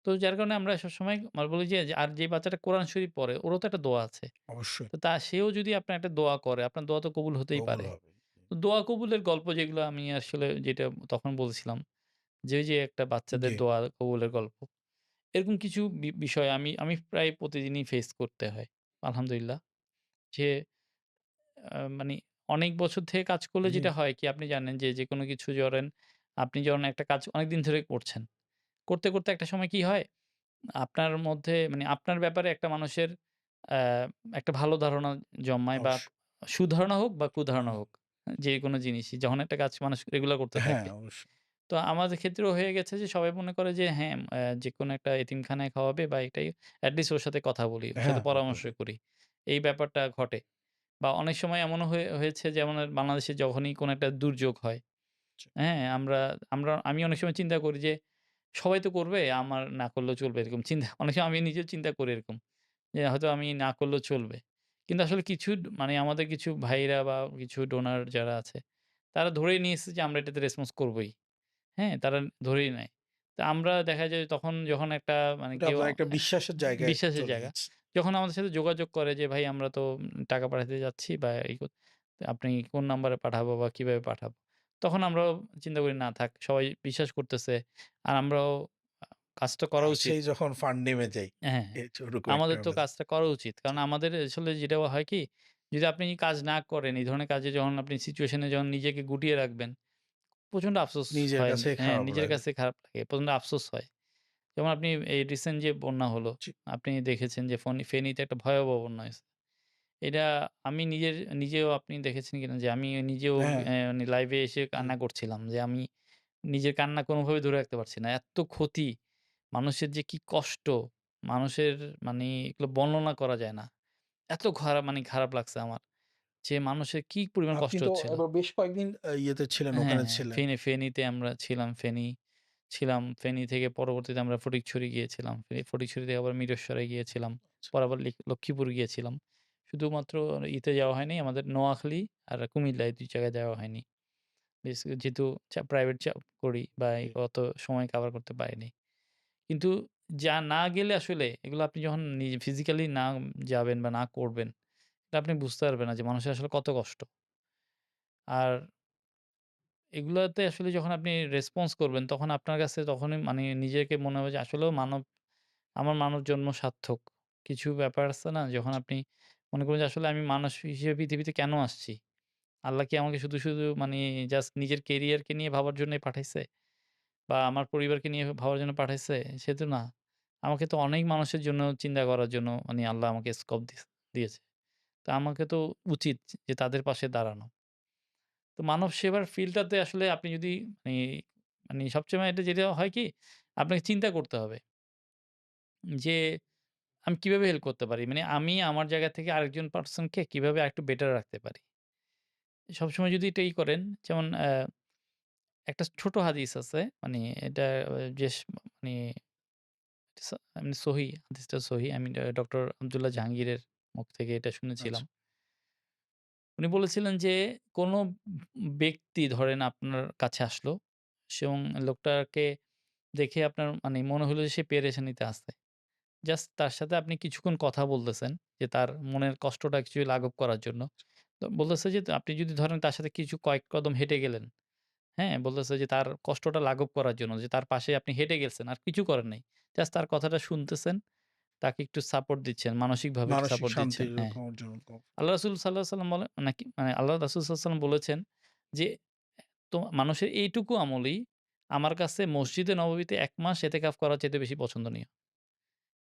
তো যার কারণে আমরা সবসময় বলি যে আর যে বাচ্চাটা কোরআন শরীফ পড়ে ওরও তো একটা দোয়া আছে। অবশ্যই তো সেও যদি আপনার একটা দোয়া করে, আপনার দোয়া তো কবুল হতেই কবুল পারে। হবে। তো দোয়া কবুলের গল্প যেগুলো আমি আসলে যেটা তখন বলছিলাম যে, ওই যে একটা বাচ্চাদের জি, দোয়া কবুলের গল্প। এরকম কিছু বিষয় আমি আমি প্রায় প্রতিদিনই ফেস করতে হয়। আলহামদুলিল্লাহ। যে আ মানি অনেক বছর থেকে কাজ করলে জি। যেটা হয় কি আপনি জানেন যে, যেকোনো কিছু ধরেন আপনি যখন একটা কাজ অনেকদিন ধরে করছেন। করতে, করতে একটা সময় কি হয়? আপনার মধ্যে আপনার ব্যাপারে একটা মানুষের আ একটা ভালো ধারণা জন্মায় বা অবশ্যই। সুধারণা হোক বা কুধারণা হুম। হোক। যেকোনো জিনিসই যখন একটা কাজ মানুষ রেগুলার করতে হ্যাঁ, থাকে। অবশ্যই। তো আমাদের ক্ষেত্রেও হয়ে গেছে যে সবাই মনে করে যে হ্যাঁ, যেকোনো একটা এতিমখানায় খাওয়াবে বা এটাই এটলিস্ট ওর সাথে কথা বলি, ওর সাথে হ্যাঁ, হ্যাঁ, পরামর্শ হ্যাঁ। করি। এই ব্যাপারটা ঘটে। বা অনেক সময় এমনও হয়েছে যেমন বাংলাদেশে যখনই কোনো একটা দুর্যোগ হয়, জি। হ্যাঁ? আমি অনেক সময় চিন্তা করি যে সবাই তো করবে, আমার না করলেও চলবে এরকম চিন্তা অনেক সময় আমি নিজেও চিন্তা করি এরকম। যে হয়তো আমি না করলেও চলবে। কিন্তু আসলে কিছু মানে আমাদের কিছু ভাইরা বা কিছু ডোনার যারা আছে, তারা ধরেই নিয়েছে যে আমরা এটাতে রেসপন্স করবোই। হ্যাঁ? তারা ধরেই নেয়। তো আমরা দেখা যায় তখন যখন একটা মানে ওটা কেউ আপনার একটা বিশ্বাসের জায়গায় বিশ্বাসের চলে জায়গা। গেছে। যখন আমাদের সাথে যোগাযোগ করে যে, "ভাই আমরা তো টাকা পাঠাতে যাচ্ছি বা আপনি কোন নাম্বারে পাঠাবো বা কিভাবে পাঠাবো?" তখন আমরাও চিন্তা করি না থাক সবাই বিশ্বাস করতেছে। আর আমরাও আ কাজটা করা আর উচিত। সেই যখন ফান্ড নেমে যায়, হ্যাঁ, ওরকম একটা আমাদের তো মেজাজ। কাজটা করা উচিত। জি। কারণ আমাদের আসলে যেটা হয় কি, যদি আপনি কাজ না করেন, এই ধরনের কাজে যখন আপনি সিচুয়েশন এ যখন নিজেকে গুটিয়ে রাখবেন, প্রচন্ড আফসোস নিজের হয়। কাছেই হ্যাঁ, খারাপ নিজের লাগে। কাছে খারাপ লাগে। প্রচন্ড আফসোস হয়। যেমন আপনি এই রিসেন্ট যে বন্যা হলো, জি। আপনি দেখেছেন যে ফেনীতে একটা ভয়াবহ বন্যা হয়েছে। এটা আমি নিজেও আপনি দেখেছেন কিনা যে আমি নিজেও হ্যাঁ, মানে লাইভে এসে জি। কান্না করছিলাম যে আমি নিজের কান্না কোনোভাবে ধরে রাখতে পারছি না। এত ক্ষতি, মানুষের যে কি কষ্ট, মানুষের মানে এগুলো বর্ণনা করা যায় না। এত মানে খারাপ লাগছে আমার। যে মানুষের কি পরিমাণ আপনি কষ্ট তো হচ্ছিল। এবার বেশ কয়েকদিন ইয়েতে ছিলেন, হ্যাঁ, ওখানে হ্যাঁ। ছিলেন। ফেনীতে আমরা ছিলাম। ছিলাম। ফেনী থেকে পরবর্তীতে আমরা ফটিকছড়ি গিয়েছিলাম। ফটিকছড়ি থেকে আবার মিরসরাই গিয়েছিলাম। আচ্ছা, পরে আবার লক্ষ্মীপুর গিয়েছিলাম। শুধুমাত্র ইতে যাওয়া হয়নি। আমাদের নোয়াখালী আর কুমিল্লা এই ২ জায়গায় যাওয়া হয়নি। যেহেতু প্রাইভেট জব করি বা জি। অত সময় কভার করতে পারিনি। কিন্তু না গেলে আসলে এগুলো আপনি যখন নিজে ফিজিক্যালি না যাবেন বা না করবেন, এটা আপনি বুঝতে পারবেন না যে মানুষের আসলে কত কষ্ট। আর এগুলাতে আসলে যখন আপনি রেসপন্স করবেন তখন আপনার কাছে তখনই মানে নিজেকে মনে হবে যে আসলেও আমার মানব জন্ম সার্থক। কিছু ব্যাপার আছে না যখন আপনি মনে করবেন যে আসলে আমি মানুষ হিসেবে পৃথিবীতে কেন আসছি? আল্লাহ কি আমাকে শুধু মানে জাস্ট নিজের কেরিয়ারকে নিয়ে ভাবার জন্যই পাঠাইছে? বা আমার পরিবারকে নিয়ে ভাবার জন্য পাঠাইছে? সে তো না। আমাকে তো অনেক মানুষের জন্য চিন্তা করার জন্য মানে আল্লাহ আমাকে স্কোপ দিয়েছে। তো আমাকে তো উচিত যে তাদের পাশে দাঁড়ানো। তো মানব সেবার ফিল্ডটাতে আসলে আপনি যদি মানে সবসময় এটা যেটা হয় কি? আপনাকে চিন্তা করতে হবে যে আমি কিভাবে হেল্প করতে পারি? মানে আমি আমার জায়গা থেকে আরেকজন পারসনকে কিভাবে আরেকটু বেটার রাখতে পারি? সবসময় যদি এটা করেন যেমন একটা ছোট হাদিস আছে। মানে এটা বেশ মানে মানে সহিহ, হাদিসটা সহিহ। আমি ডক্টর আব্দুল্লাহ জাহাঙ্গীরের মুখ থেকে এটা শুনেছিলাম। আচ্ছা। উনি বলেছিলেন যে, "কোনো ব্যক্তি ধরেন আপনার কাছে আসলো এবং লোকটাকে দেখে আপনার মানে মনে হলো যে সে পেরেশানিতে আছে। জাস্ট তার সাথে আপনি কিছুক্ষণ কথা বলতেছেন যে তার মনের কষ্টটা অ্যাকচুয়ালি লাঘব করার জন্য। তো বলতেছে যে আপনি যদি ধরেন তার সাথে কিছু কয়েক কদম হেঁটে গেলেন, হ্যাঁ? বলতেছে যে তার কষ্টটা লাঘব করার জন্য যে তার পাশে আপনি হেঁটে গেছেন আর কিছু করেন নাই। জাস্ট তার কথাটা শুনতেছেন, তাকে একটু সাপোর্ট দিচ্ছেন, মানসিকভাবে একটু মানসিক সাপোর্ট শান্তি দিচ্ছেন। হ্যাঁ। এরকম অর্জন আল্লাহ রাসূল সাল্লাল্লাহু আলাইহি ওয়াসাল্লাম বলেন নাকি মানে আল্লাহ রাসূল সাল্লাল্লাহু আলাইহি ওয়াসাল্লাম বলেছেন যে, তো মানুষের এইটুকু আমলই আমার কাছে মসজিদে নববীতে ১ মাস এতেকাফ করার চাইতে বেশি পছন্দনীয়।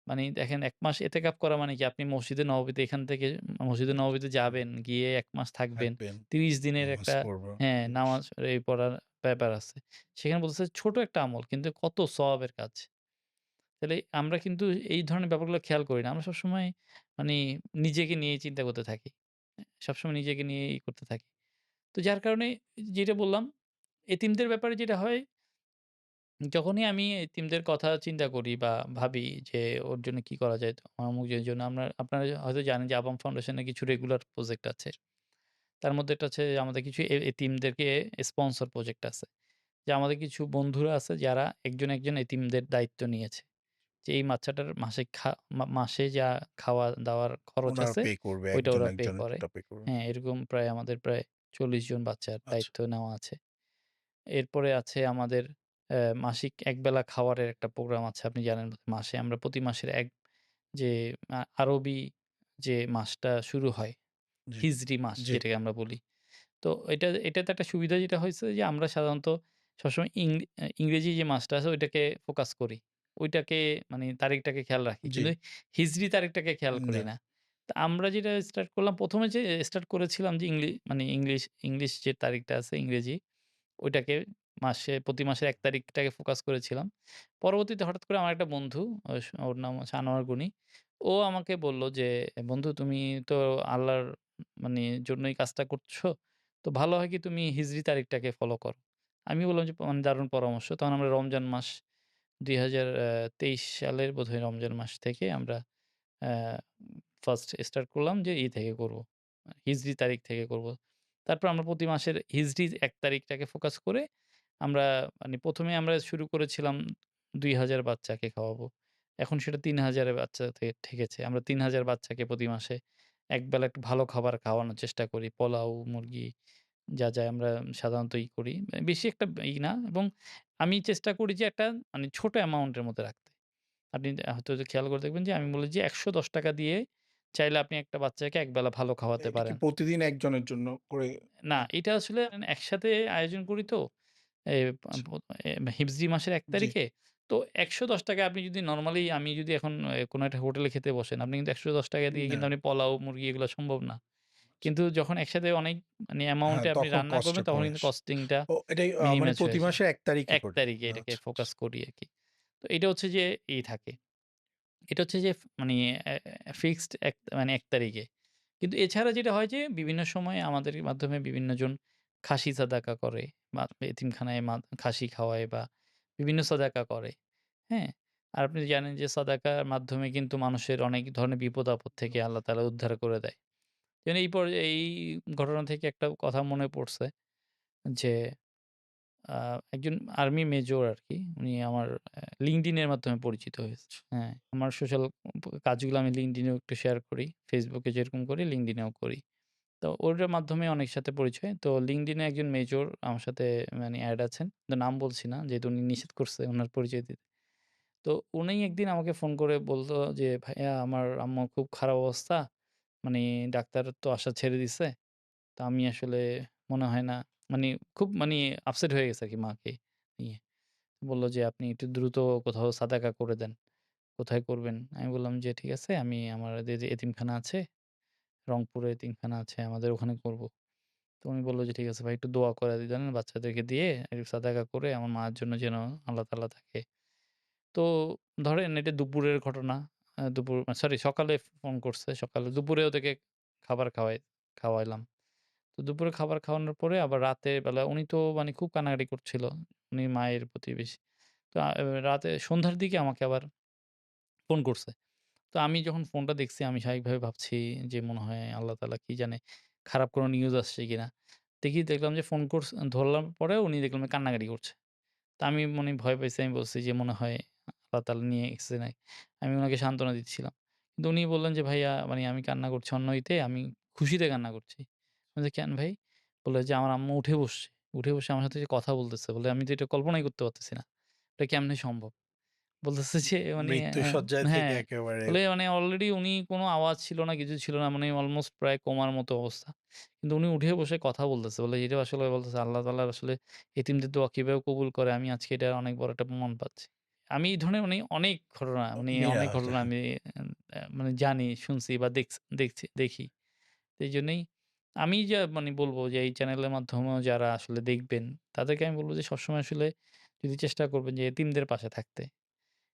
মানে দেখেন ১ মাস এতেকাফ করা মানে কি আপনি মসজিদে নববীতে এখান থেকে মসজিদে নববীতে যাবেন, গিয়ে ১ মাস থাকবেন। থাকবেন, ৩০ দিনের নামাজ একটা পড়বেন। হ্যাঁ, নামাজ পড়ার ব্যাপার আছে। সেখানে বলতেছে ছোট একটা আমল কিন্তু কত সওয়াবের কাজ। তাহলে আমরা কিন্তু এই ধরনের ব্যাপারগুলো খেয়াল করি না। আমরা সবসময় মানি নিজেকে নিয়েই চিন্তা করতে থাকি। সবসময় নিজেকে নিয়েই করতে থাকি। তো যার কারণে যেটা বললাম, এতিমদের ব্যাপারে যেটা হয়, যখনই আমি এতিমদের কথা চিন্তা করি বা ভাবি যে ওর জন্য কি করা যায়? তো অমুকের জন্য আপনারা হয়তো জানেন যে আবাম ফাউন্ডেশনের কিছু রেগুলার প্রজেক্ট আছে। তার মধ্যে একটা হচ্ছে আমাদের কিছু এতিমদেরকে স্পন্সর প্রজেক্ট আছে। যে আমাদের কিছু বন্ধুরা আছে যারা একজন এতিমদের দায়িত্ব নিয়েছে। যে এই বাচ্চাটার মাসিক মাসে যা খাওয়া-দাওয়ার খরচ উনারা আছে, পে করবে। ওইটা একজন ওরা পে একজনের করে। টা পে করবে। হ্যাঁ, এরকম আমাদের প্রায় ৪০ জন বাচ্চার আচ্ছা, দায়িত্ব নেওয়া আছে। এরপরে আছে আমাদের মাসিক একবেলা খাওয়ারের একটা প্রোগ্রাম আছে। আপনি জানেন মাসে আমরা প্রতি মাসের যে আরবি যে মাসটা শুরু হয়, জি, হিজরি মাস জি, যেটাকে আমরা বলি। তো এটাতে একটা সুবিধা যেটা হয়েছে যে আমরা সাধারণত সবসময় ইংরেজি যে মাসটা আছে ওইটাকে ফোকাস করি। ওইটাকে মানে তারিখটাকে খেয়াল রাখি। জি। কিন্তু হিজরি তারিখটাকে খেয়াল করি না, না। তো আমরা যেটা স্টার্ট করলাম ১ম এ যে স্টার্ট করেছিলাম যে ইংলিশ যে তারিখটা আছে ইংরেজি ওইটাকে প্রতি মাসের ১ তারিখটাকে ফোকাস করেছিলাম। পরবর্তীতে হঠাৎ করে আমার একটা বন্ধু ওর নাম হচ্ছে আনোয়ার গনি। ও আমাকে বলল যে, "বন্ধু তুমি তো আল্লাহর মানে জন্যই কাজটা করছো। তো ভালো হয় কি তুমি হিজরি তারিখটাকে ফলো করো।" আমি বললাম যে, "মানে দারুণ পরামর্শ।" তখন আমরা রমজান মাস ২০২৩ সালের বোধহয় রমজান মাস থেকে আমরা অ্যা ফার্স্ট স্টার্ট করলাম যে থেকে করব। হিজরি তারিখ থেকে করব। তারপর আমরা প্রতি মাসের হিজরির ১ তারিখটাকে ফোকাস করে আমরা মানে ১ম এ আমরা শুরু করেছিলাম ২,০০০ বাচ্চাকে খাওয়াবো। এখন সেটা ৩,০০০ এর বাচ্চা ঠেকেছে। আমরা ৩,০০০ বাচ্চাকে প্রতি মাসে একবেলা একটু ভালো খাবার খাওয়ানোর চেষ্টা করি। পোলাও, মুরগি যা আমরা সাধারণত করি। বেশি একটা না এবং আমি চেষ্টা করি যে একটা মানে ছোট অ্যামাউন্ট এর মধ্যে রাখতে। আপনি হয়তো যে খেয়াল করে দেখবেন যে আমি বলি যে ৳১১০ দিয়ে চাইলে আপনি একটা বাচ্চাকে একবেলা ভালো খাওয়াতে এটা কি পারেন। প্রতিদিন একজনের জন্য করে? না, এটা আসলে একসাথে আয়োজন করি তো এই আচ্ছা, প এ হিজরি মাসের ১ জি, তারিখে। তো ৳১১০ আপনি যদি নরমালি আমি যদি এখন কোনো একটা হোটেলে খেতে বসেন, আপনি কিন্তু ৳১১০ দিয়ে না, কিন্তু আপনি পোলাও, মুরগি এগুলো সম্ভব না। কিন্তু যখন একসাথে অনেক মানে অ্যামাউন্ট হ্যাঁ, এ আপনি তখন রান্না করবেন কস্টটা তখন কমে কিন্তু আসে। কস্টিংটা ও এটাই মানে মিনিমাইজ প্রতি হয়ে যায়। মাসের ১ তারিখে ১ করেন। তারিখে এটাকে আচ্ছা, আচ্ছা। ফোকাস করি আরকি। তো এটা হচ্ছে যে থাকে। এটা হচ্ছে যে মানে ফিক্সড মানে ১ তারিখে। কিন্তু এছাড়া যেটা হয় যে বিভিন্ন সময়ে আমাদের মাধ্যমে বিভিন্নজন খাসি সাদাকা করে বা এতিমখানায় খাসি খাওয়ায় বা বিভিন্ন সাদাকা করে। হ্যাঁ? আর আপনি জানেন যে সাদাকার মাধ্যমে কিন্তু মানুষের অনেক ধরনের বিপদ-আপদ থেকে আল্লাহ তাআলা উদ্ধার করে দেয়। যেমন এই ঘটনা থেকে একটা কথা মনে পড়ছে যে আ একজন আর্মি মেজর আরকি। উনি আমার LinkedIn এর মাধ্যমে পরিচিত হয়েছে। হ্যাঁ, আমার সোশ্যাল কাজগুলো আমি LinkedIn এও একটু শেয়ার করি। Facebook এ যেরকম করি LinkedIn এও করি। তো ওটার মাধ্যমে অনেক সাথে পরিচয়। তো LinkedIn এ একজন মেজর আমার সাথে মানে এড আছেন। তো নাম বলছি না যেহেতু উনি নিষেধ করছে উনার পরিচয় দিতে। তো উনি একদিন আমাকে ফোন করে বলল যে, "ভাইয়া আমার আম্মুর খুব খারাপ অবস্থা। মানে ডাক্তার তো আশা ছেড়ে দিছে। তো আমি আসলে মনে হয় না" মানে খুব মানে আপসেট হয়ে গেছে আরকি মাকে নিয়ে। বলল যে, "আপনি একটু দ্রুত কোথাও সাদাকা করে দেন। কোথায় করবেন?" আমি বললাম যে, "ঠিক আছে আমি আমার যে এতিমখানা আছে, রংপুরে এতিমখানা আছে আমাদের ওখানে করব।" তো উনি বলল যে, "ঠিক আছে ভাই একটু দোয়া করে দিবেন বাচ্চাদেরকে দিয়ে একটু সাদাকা করে আমার মার জন্য যেন আল্লাহ তাআলা তাকে" তো ধরেন এটা দুপুরের ঘটনা। দুপুর সরি সকালে ফোন করছে। সকালে দুপুরে ওদেরকে খাবার খাওয়াইলাম। তো দুপুরে খাবার খাওয়ানোর পরে আবার রাতের বেলা উনি তো মানে খুব কান্নাকাটি করছিল। উনি মায়ের প্রতি বেশি। তো রাতে সন্ধ্যার দিকে আমাকে আবার ফোন করছে। তো আমি যখন ফোনটা দেখছি আমি স্বাভাবিকভাবে ভাবছি যে মনে হয় আল্লাহ তাআলা কি জানে খারাপ কোনো নিউজ আসছে কিনা। দেখলাম যে ফোন ধরলাম পরে উনি দেখলাম কান্নাকাটি করছে। তো আমি মনে ভয় পাইছি। আমি বলছি যে, "মনে হয় আল্লাহ তাআলা নিয়ে গেছে নাই।" আমি উনাকে সান্ত্বনা দিচ্ছিলাম। কিন্তু উনি বললেন যে, "ভাইয়া মানে আমি কান্না করছি অন্য ইতে, আমি খুশিতে কান্না করছি।" আমি বলছি, "কেন ভাই?" বলল যে, "আমার আম্মু উঠে বসছে। উঠে বসে আমার সাথে যে কথা বলতেছে। বলে আমি তো এটা কল্পনাই করতে পারতেছি না। এটা কেমনে সম্ভব?" বলতেছে যে মানে মৃত্যুশয্যায় থেকে হ্যাঁ, একেবারে বলে মানে অলরেডি উনি কোনো আওয়াজ ছিল না, কিছু ছিল না। মানে অলমোস্ট প্রায় কোমার মতো অবস্থা। কিন্তু উনি উঠে বসে কথা বলতেছে। বলে এটাও আসলে বলতেছে আল্লাহ তাআলা আসলে এতিমদের দোয়া কিভাবে কবুল করে আমি আজকে এটার অনেক বড় একটা প্রমাণ পাচ্ছি। আমি এই ধরনের মানে অনেক ঘটনা মানে মিরা অনেক আছে। ঘটনা আমি মানে জানি, শুনছি বা দেখি। তো এইজন্যই আমি যা মানে বলব যে এই চ্যানেলের মাধ্যমেও যারা আসলে দেখবেন, তাদেরকে আমি বলব যে সবসময় আসলে যদি চেষ্টা করবেন যে এতিমদের পাশে থাকতে।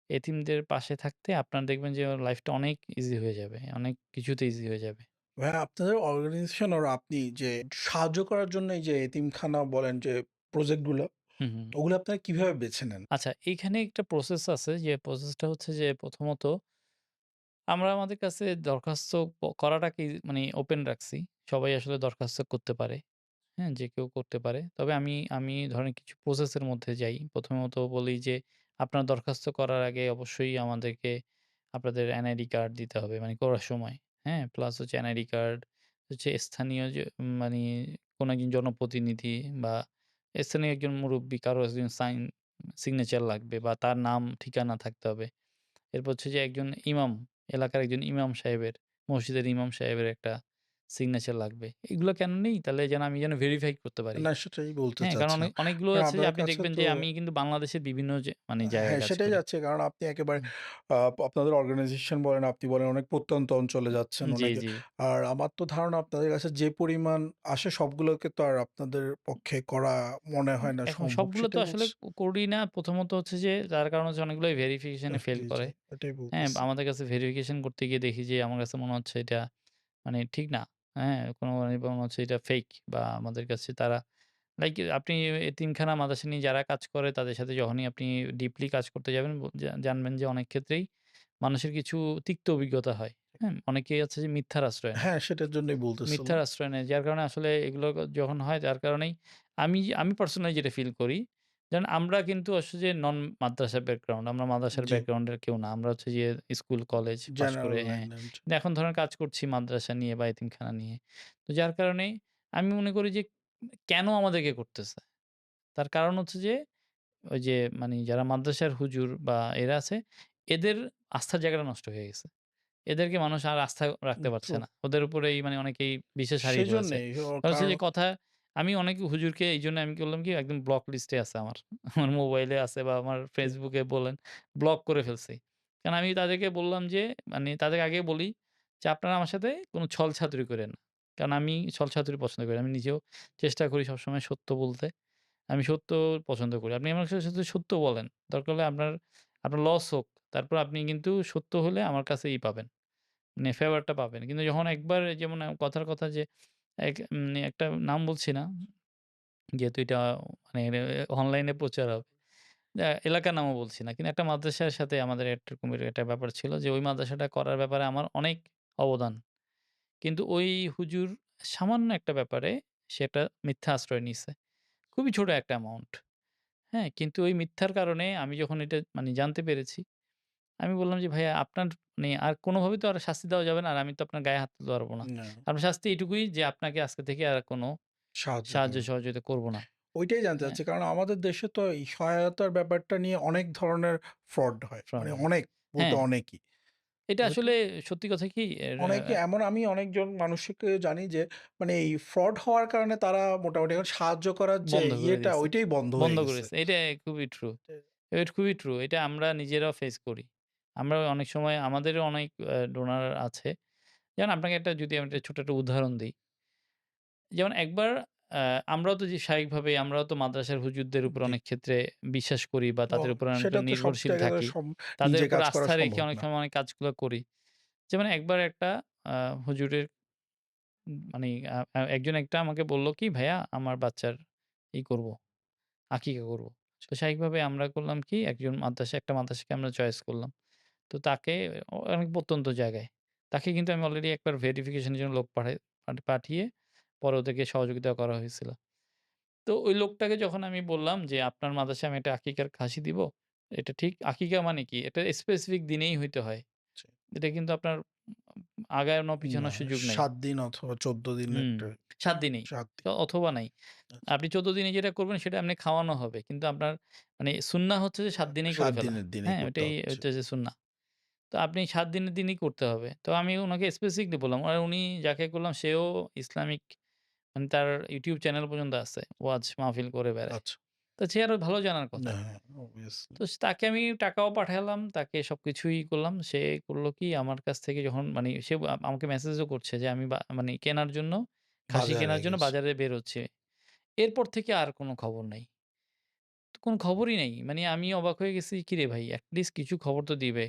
এতিমদের পাশে থাকতে আপনার দেখবেন যে লাইফটা অনেক ইজি হয়ে যাবে। অনেক কিছুতে ইজি হয়ে যাবে। ভাইয়া আপনাদের অর্গানাইজেশন আর আপনি যে সাহায্য করার জন্য এই যে এতিমখানা বলেন যে প্রজেক্ট গুলা, হুম, হুম। ওগুলো আপনারা কিভাবে বেছে নেন? আচ্ছা এইখানে একটা প্রসেস আছে যে প্রসেসটা হচ্ছে যে প্রথমত আমরা আমাদের কাছে দরখাস্ত করাটাকে মানে ওপেন রাখছি। সবাই আসলে দরখাস্ত করতে পারে। হ্যাঁ? যে কেউ করতে পারে। তবে আমি ধরেন কিছু প্রসেস এর মধ্যে যাই। প্রথমত বলি যে, আপনার দরখাস্ত করার আগে অবশ্যই আমাদেরকে আপনাদের এনআইডি কার্ড দিতে হবে মানে করার সময়। হ্যাঁ? প্লাস হচ্ছে এনআইডি কার্ড হচ্ছে স্থানীয় যে মানি কোন একজন জনপ্রতিনিধি বা স্থানীয় একজন মুরুব্বি কারো একজন সিগনেচার লাগবে বা তার নাম ঠিকানা থাকতে হবে। এরপর হচ্ছে যে একজন ইমাম, এলাকার একজন ইমাম সাহেবের, মসজিদের ইমাম সাহেবের একটা সিগনেচার লাগবে। এগুলো কেন নেই? তাহলে যেন আমি যেন ভেরিফাই করতে পারি। না সেটাই বলতে হ্যাঁ, কারণ চাচ্ছিলাম। অনেকগুলো কারণ আছে যে আপনার আপনি কাছে দেখবেন তো যে আমি কিন্তু বাংলাদেশের বিভিন্ন যে মানে জায়গায় হ্যাঁ, কাজ সেটাই করি। যাচ্ছে। কারণ আপনি একেবারে হুম। আপনাদের অর্গানাইজেশন বলেন, আপনি বলেন অনেক প্রত্যন্ত অঞ্চলে যাচ্ছেন জি, অনেকে। জি। আর আমার তো ধারণা আপনাদের কাছে যে পরিমাণ আসে সবগুলোকে তো আর আপনাদের পক্ষে করা মনে হয় না এখন সম্ভব। সবগুলো তো সেটাই আসলে বলছি। করি না। প্রথমত হচ্ছে যে তার কারণ হচ্ছে অনেকগুলোই ভেরিফিকেশন এ ফেইল জি, জি। করে। এটাই হ্যাঁ, বলতেছি। আমাদের কাছে ভেরিফিকেশন করতে গিয়ে দেখি যে আমার কাছে মনে হচ্ছে এটা মানে ঠিক না। হ্যাঁ? কোনো মানে মনে হচ্ছে এটা ফেক বা আমাদের কাছে তারা লাইক আপনি এতিমখানা মাদ্রাসা নিয়ে যারা কাজ করে তাদের সাথে যখনই আপনি ডিপলি কাজ করতে যাবেন জানবেন যে অনেক ক্ষেত্রেই মানুষের কিছু তিক্ত অভিজ্ঞতা হয়। হ্যাঁ? অনেকেই আছে যে মিথ্যার আশ্রয় নেয়। হ্যাঁ, সেটার জন্যই মিথ্যার বলতেছিলাম। আশ্রয় নেয়। যার কারণে আসলে এগুলো যখন হয় যার কারণেই আমি পার্সোনালি যেটা ফিল করি, যেমন আমরা কিন্তু আসলে যে নন মাদ্রাসা ব্যাকগ্রাউন্ড, আমরা মাদ্রাসার জি, ব্যাকগ্রাউন্ডের কেউ না। আমরা হচ্ছে যে স্কুল, কলেজ পাস করে জেনারেল হ্যাঁ। লাইন এন্ড কিন্তু এখন ধরেন কাজ করছি মাদ্রাসা নিয়ে বা এতিমখানা নিয়ে। তো যার কারণে আমি মনে করি যে কেন আমাদেরকে করতেছে? তার কারণ হচ্ছে যে ওই যে মানে যারা মাদ্রাসার হুজুর বা এরা আছে, এদের আস্থার জায়গাটা নষ্ট হয়ে গেছে। এদেরকে মানুষ আর আস্থা রাখতে তো পারছে না। ওদের উপরেই মানে অনেকেই বিশ্বাস হারিয়ে ফেলেছে। সেজন্যেই আর হচ্ছে কারণ যে কথা আমি অনেক হুজুরকে এইজন্য আমি করলাম কি একদম ব্লক লিস্টে আছে আমার। আমার মোবাইলে আছে বা আমার Facebook এ বলেন ব্লক করে ফেলছি। কারণ আমি তাদেরকে বললাম যে মানে তাদেরকে আগে বলি যে, "আপনারা আমার সাথে কোন ছলছাতুরি কইরেন না।" কারণ আমি ছলছাতুরি পছন্দ করি না। আমি নিজেও চেষ্টা করি সবসময় সত্য বলতে। আমি সত্য পছন্দ করি। আপনি আমার সাথে সত্য বলেন। দরকার হলে আপনার লস হোক। তারপর আপনি কিন্তু সত্য হলে আমার কাছে পাবেন। মানে ফেভারটা পাবেন। কিন্তু যখন একবার যেমন কথার কথা যে একটা নাম বলছি না। যেহেতু এটা মানে অনলাইনে প্রচার হবে। এলাকার নামও বলছি না। কিন্তু একটা মাদ্রাসার সাথে আমাদের এরকমের একটা ব্যাপার ছিল যে ওই মাদ্রাসাটা করার ব্যাপারে আমার অনেক অবদান। কিন্তু ওই হুজুর সামান্য একটা ব্যাপারে সে একটা মিথ্যা আশ্রয় নিছে। খুবই ছোট একটা অ্যামাউন্ট। হ্যাঁ? কিন্তু ওই মিথ্যার কারণে আমি যখন এটা মানে জানতে পেরেছি, আমি বললাম যে, "ভাইয়া আপনার মানে আর কোনোভাবেই তো আর শাস্তি দেওয়া যাবে না। আর আমি তো আপনার গায়ে হাত তুলতে পারব না। না, আপনার শাস্তি এটুকুই যে আপনাকে আজকে থেকে আর কোনো সাহায্য সাহায্য করবেন। সহযোগিতা করব না।" ওইটাই জানতে হ্যাঁ? চাচ্ছি। কারণ আমাদের দেশে তো এই সহায়তার ব্যাপারটা নিয়ে অনেক ধরনের ফ্রড হয়। ফ্রড মানে হয়। অনেক বলতে হ্যাঁ, অনেকই। এটা যেহেতু আসলে সত্যি কথা কি অনেকে এমন আমি অনেকজন মানুষকে জানি যে মানে এই ফ্রড হওয়ার কারণে তারা মোটামুটি এখন সাহায্য করার যে বন্ধ করে দিয়েছে। ওইটাই বন্ধ বন্ধ হয়ে গেছে। করেছে। এটা খুবই ট্রু। এ এটা খুবই ট্রু। এটা আমরা নিজেরাও ফেস করি। আমরা অনেক সময় আমাদেরও অনেক ডোনার আছে। যেমন আপনাকে যদি আমি একটা ছোট একটা উদাহরণ দেই। যেমন একবার আ আমরাও তো যে স্বাভাবিকভাবে আমরাও তো মাদ্রাসার হুজুরদের উপর জি। অনেক ক্ষেত্রে বিশ্বাস করি বা ও তাদের উপর অনেকটা সেটা তো সব নির্ভরশীল জায়গায় থাকি। সব তাদের নিজে উপর কাজ করা আস্থা রেখে সম্ভব অনেক না। সময় অনেক কাজগুলো করি। যেমন একবার একটা হুজুরের মানে আ আ একজন একটা আমাকে বলল কি, "ভাইয়া আমার বাচ্চার করব, আকিকা করব।" তো স্বাভাবিকভাবে আমরা করলাম কি একজন একটা মাদ্রাসাকে আমরা চয়েস করলাম। তো তাকে অনেক প্রত্যন্ত জায়গায়। তাকে কিন্তু আমি অলরেডি একবার ভেরিফিকেশন এর জন্য লোক পাঠিয়ে পরে ওদেরকে সহযোগিতা করা হয়েছিল। তো ওই লোকটাকে যখন আমি বললাম যে, "আপনার মাদ্রাসায় আমি একটা আকিকার খাসি দিব।" এটা ঠিক আকিকা মানে কি? এটা স্পেসিফিক দিনেই হইতে হয়। জি। এটা কিন্তু আপনার আগানো না পিছানোর সুযোগ নাই। ৭ দিন অথবা ১৪ দিন হুম, একটা ৭ দিনেই। ৭ দিন। অথবা নাই। আচ্ছা। আপনি ১৪ দিনে যেটা করবেন সেটা এমনি খাওয়ানো হবে। কিন্তু আপনার মানে সুন্নাহ হচ্ছে যে ৭ দিনেই করে ৭ ফেলা। দিনের দিনেই হ্যাঁ? করতে ওইটাই হচ্ছে। হচ্ছে যে সুন্নাহ। তো আপনি ৭ দিনের দিনই করতে হবে। তো আমি উনাকে স্পেসিফিকলি বললাম। আর উনি যাকে করলাম সেও ইসলামিক মানে তার YouTube চ্যানেল পর্যন্ত আছে। ওয়াজ মাহফিল করে বেড়ায়। আচ্ছা। তো সে আরো ভালো জানার কথা। না, হ্যাঁ, obviously তো তাকে আমি টাকাও পাঠালাম। তাকে সবকিছুই করলাম। সে করল কি আমার কাছ থেকে যখন মানে সে আমাকে মেসেজও করছে যে আমি মানে কেনার জন্য খাসি বাজারে কেনার জন্য গেছে। বাজারে বের হচ্ছে। এরপর থেকে আর কোন খবর নাই। তো কোন খবরই নেই। মানে আমি অবাক হয়ে গেছি, কিরে ভাই এটলিস্ট কিছু খবর তো দিবে।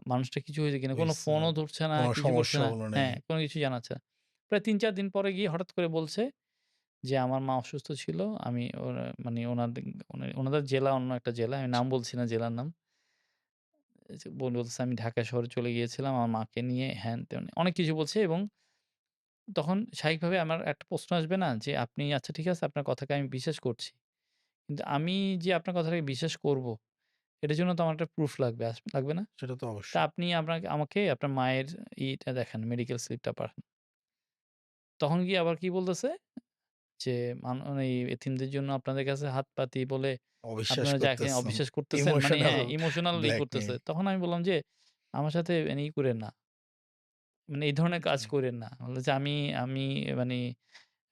মানুষটা কিছু হয়েছে কিনা? কোন হইছে। ফোনও ধরছে না, কোন কিছু করছে সমস্যা না। হলো নাই। হ্যাঁ, কোন কিছু জানাচ্ছে না। প্রায় ৩-৪ দিন পরে গিয়ে হঠাৎ করে বলছে যে, "আমার মা অসুস্থ ছিল। আমি মানে ওনাদের জেলা অন্য একটা জেলা। আমি নাম বলছি না জেলার নাম। এই যে বলতেছে, "আমি ঢাকা শহরে চলে গিয়েছিলাম আমার মাকে নিয়ে।" হ্যান-ত্যান অনেক কিছু বলছে এবং তখন স্বাভাবিকভাবে আমার একটা প্রশ্ন আসবে না যে, আপনি আচ্ছা ঠিক আছে আপনার কথাকে আমি বিশ্বাস করছি। কিন্তু আমি যে আপনার কথাটাকে বিশ্বাস করব, এটার জন্য তো আমার একটা প্রুফ লাগবে। লাগবে না? সেটা তো তা অবশ্যই। আপনি আমাকে আপনার মায়ের দেখান, মেডিকেল স্লিপটা পাঠান। তখন গিয়ে আবার কি বলতেছে? যে এই এতিমদের জন্য আপনাদের কাছে হাত পাতি বলে অবিশ্বাস আপনারা যাকে করতেছেন। অবিশ্বাস করতেছেন মানে ইমোশনাল হ্যাঁ, ইমোশনাল করতেছে। ব্ল্যাকমেইল। তখন আমি বললাম যে, "আমার সাথে কইরেন না। মানে এই ধরনের জি। কাজ কইরেন না। বলে যে আমি মানে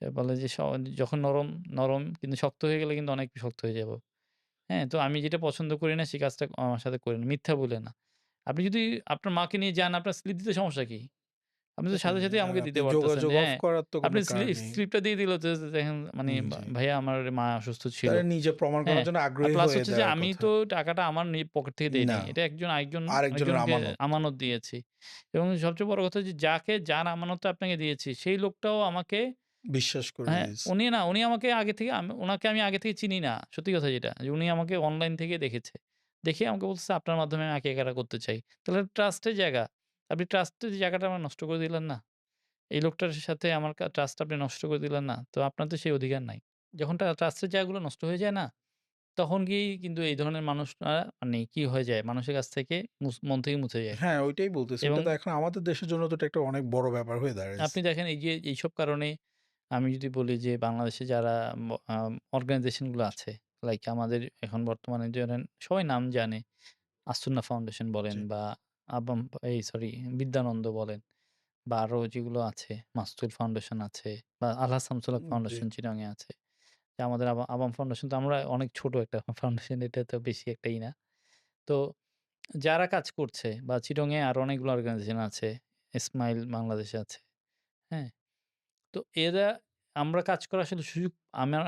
বলে যে যখন নরম কিন্তু শক্ত হয়ে গেলে কিন্তু অনেক শক্ত হয়ে যাবো। হ্যাঁ? তো আমি যেটা পছন্দ করি না সেই কাজটা আমার সাথে কইরেন না। মিথ্যা বইলেন না। আপনি যদি আপনার মাকে নিয়ে যান আপনার স্লিপ দিতে সমস্যা কি? আপনি তো সাথে, সাথেই আমাকে আপনি দিতে পারতেছেন যোগাযোগ যে অফ হ্যাঁ, করার তো আপনি কোনো কারণ নেই। স্লিপটা দিয়ে দিল যে দেখেন মানে জি। ভাইয়া আমার মা অসুস্থ ছিল। তারা নিজে প্রমাণ করার হ্যাঁ? জন্য আর আগ্রহী প্লাস হয়ে হচ্ছে যে দেওয়ার আমি কথা। তো টাকাটা আমার পকেট থেকে দেই না, নাই। এটা আরেকজনের একজনকে আমানত। আমানত দিয়েছি। এবং সবচেয়ে বড় কথা যে যার আমানতটা আপনাকে দিয়েছি সেই লোকটাও আমাকে বিশ্বাস করে হ্যাঁ, দিয়েছে। উনি আমাকে আগে থেকে উনাকে আমি আগে থেকে চিনি না। সত্যি কথা যেটা। যে উনি আমাকে অনলাইন থেকে দেখেছে। দেখে আমাকে বলতেছে আপনার মাধ্যমে আমি কেনাকাটা করতে চাই। তাহলে ট্রাস্টের জায়গা। আপনি ট্রাস্টের জায়গাটা আমার নষ্ট করে দিলেন না? এই লোকটার সাথে আমার ট্রাস্ট আপনি নষ্ট করে দিলেন না? তো আপনার তো সেই অধিকার নাই। যখন ট্রাস্টের জায়গাগুলো নষ্ট হয়ে যায় না? তখন গিয়েই কিন্তু এই ধরনের মানুষরা মানে কি হয়ে যায়? মানুষের কাছ থেকে মন থেকে মুছে যায়। হ্যাঁ, ওইটাই বলতেছি। এবং এটা তো এখন আমাদের দেশের জন্য তো এটা একটা অনেক বড় ব্যাপার হয়ে দাঁড়াইছে। আপনি দেখেন এই যে এইসব কারণে আমি যদি বলি যে বাংলাদেশে যারা অর্গানাইজেশন গুলো আছে, লাইক আমাদের এখন বর্তমানে ধরেন সবাই নাম জানে। আসুন্না ফাউন্ডেশন বলেন জি, বা আবাম এই সরি বিদ্যানন্দ বলেন বা আরো যেগুলো আছে, মাসতুল ফাউন্ডেশন আছে বা আলহাজ শামসুল হক জি। ফাউন্ডেশন চিটাগাং এ আছে। যে আমাদের আবাম ফাউন্ডেশন তো আমরা অনেক ছোট একটা ফাউন্ডেশন এটা তো বেশি একটা না। তো যারা কাজ করছে বা চিটং এ আরো অনেকগুলো অর্গানাইজেশন আছে। ইসমাইল বাংলাদেশে আছে। হ্যাঁ? তো এরা আমরা কাজ করার আসলে সুযোগ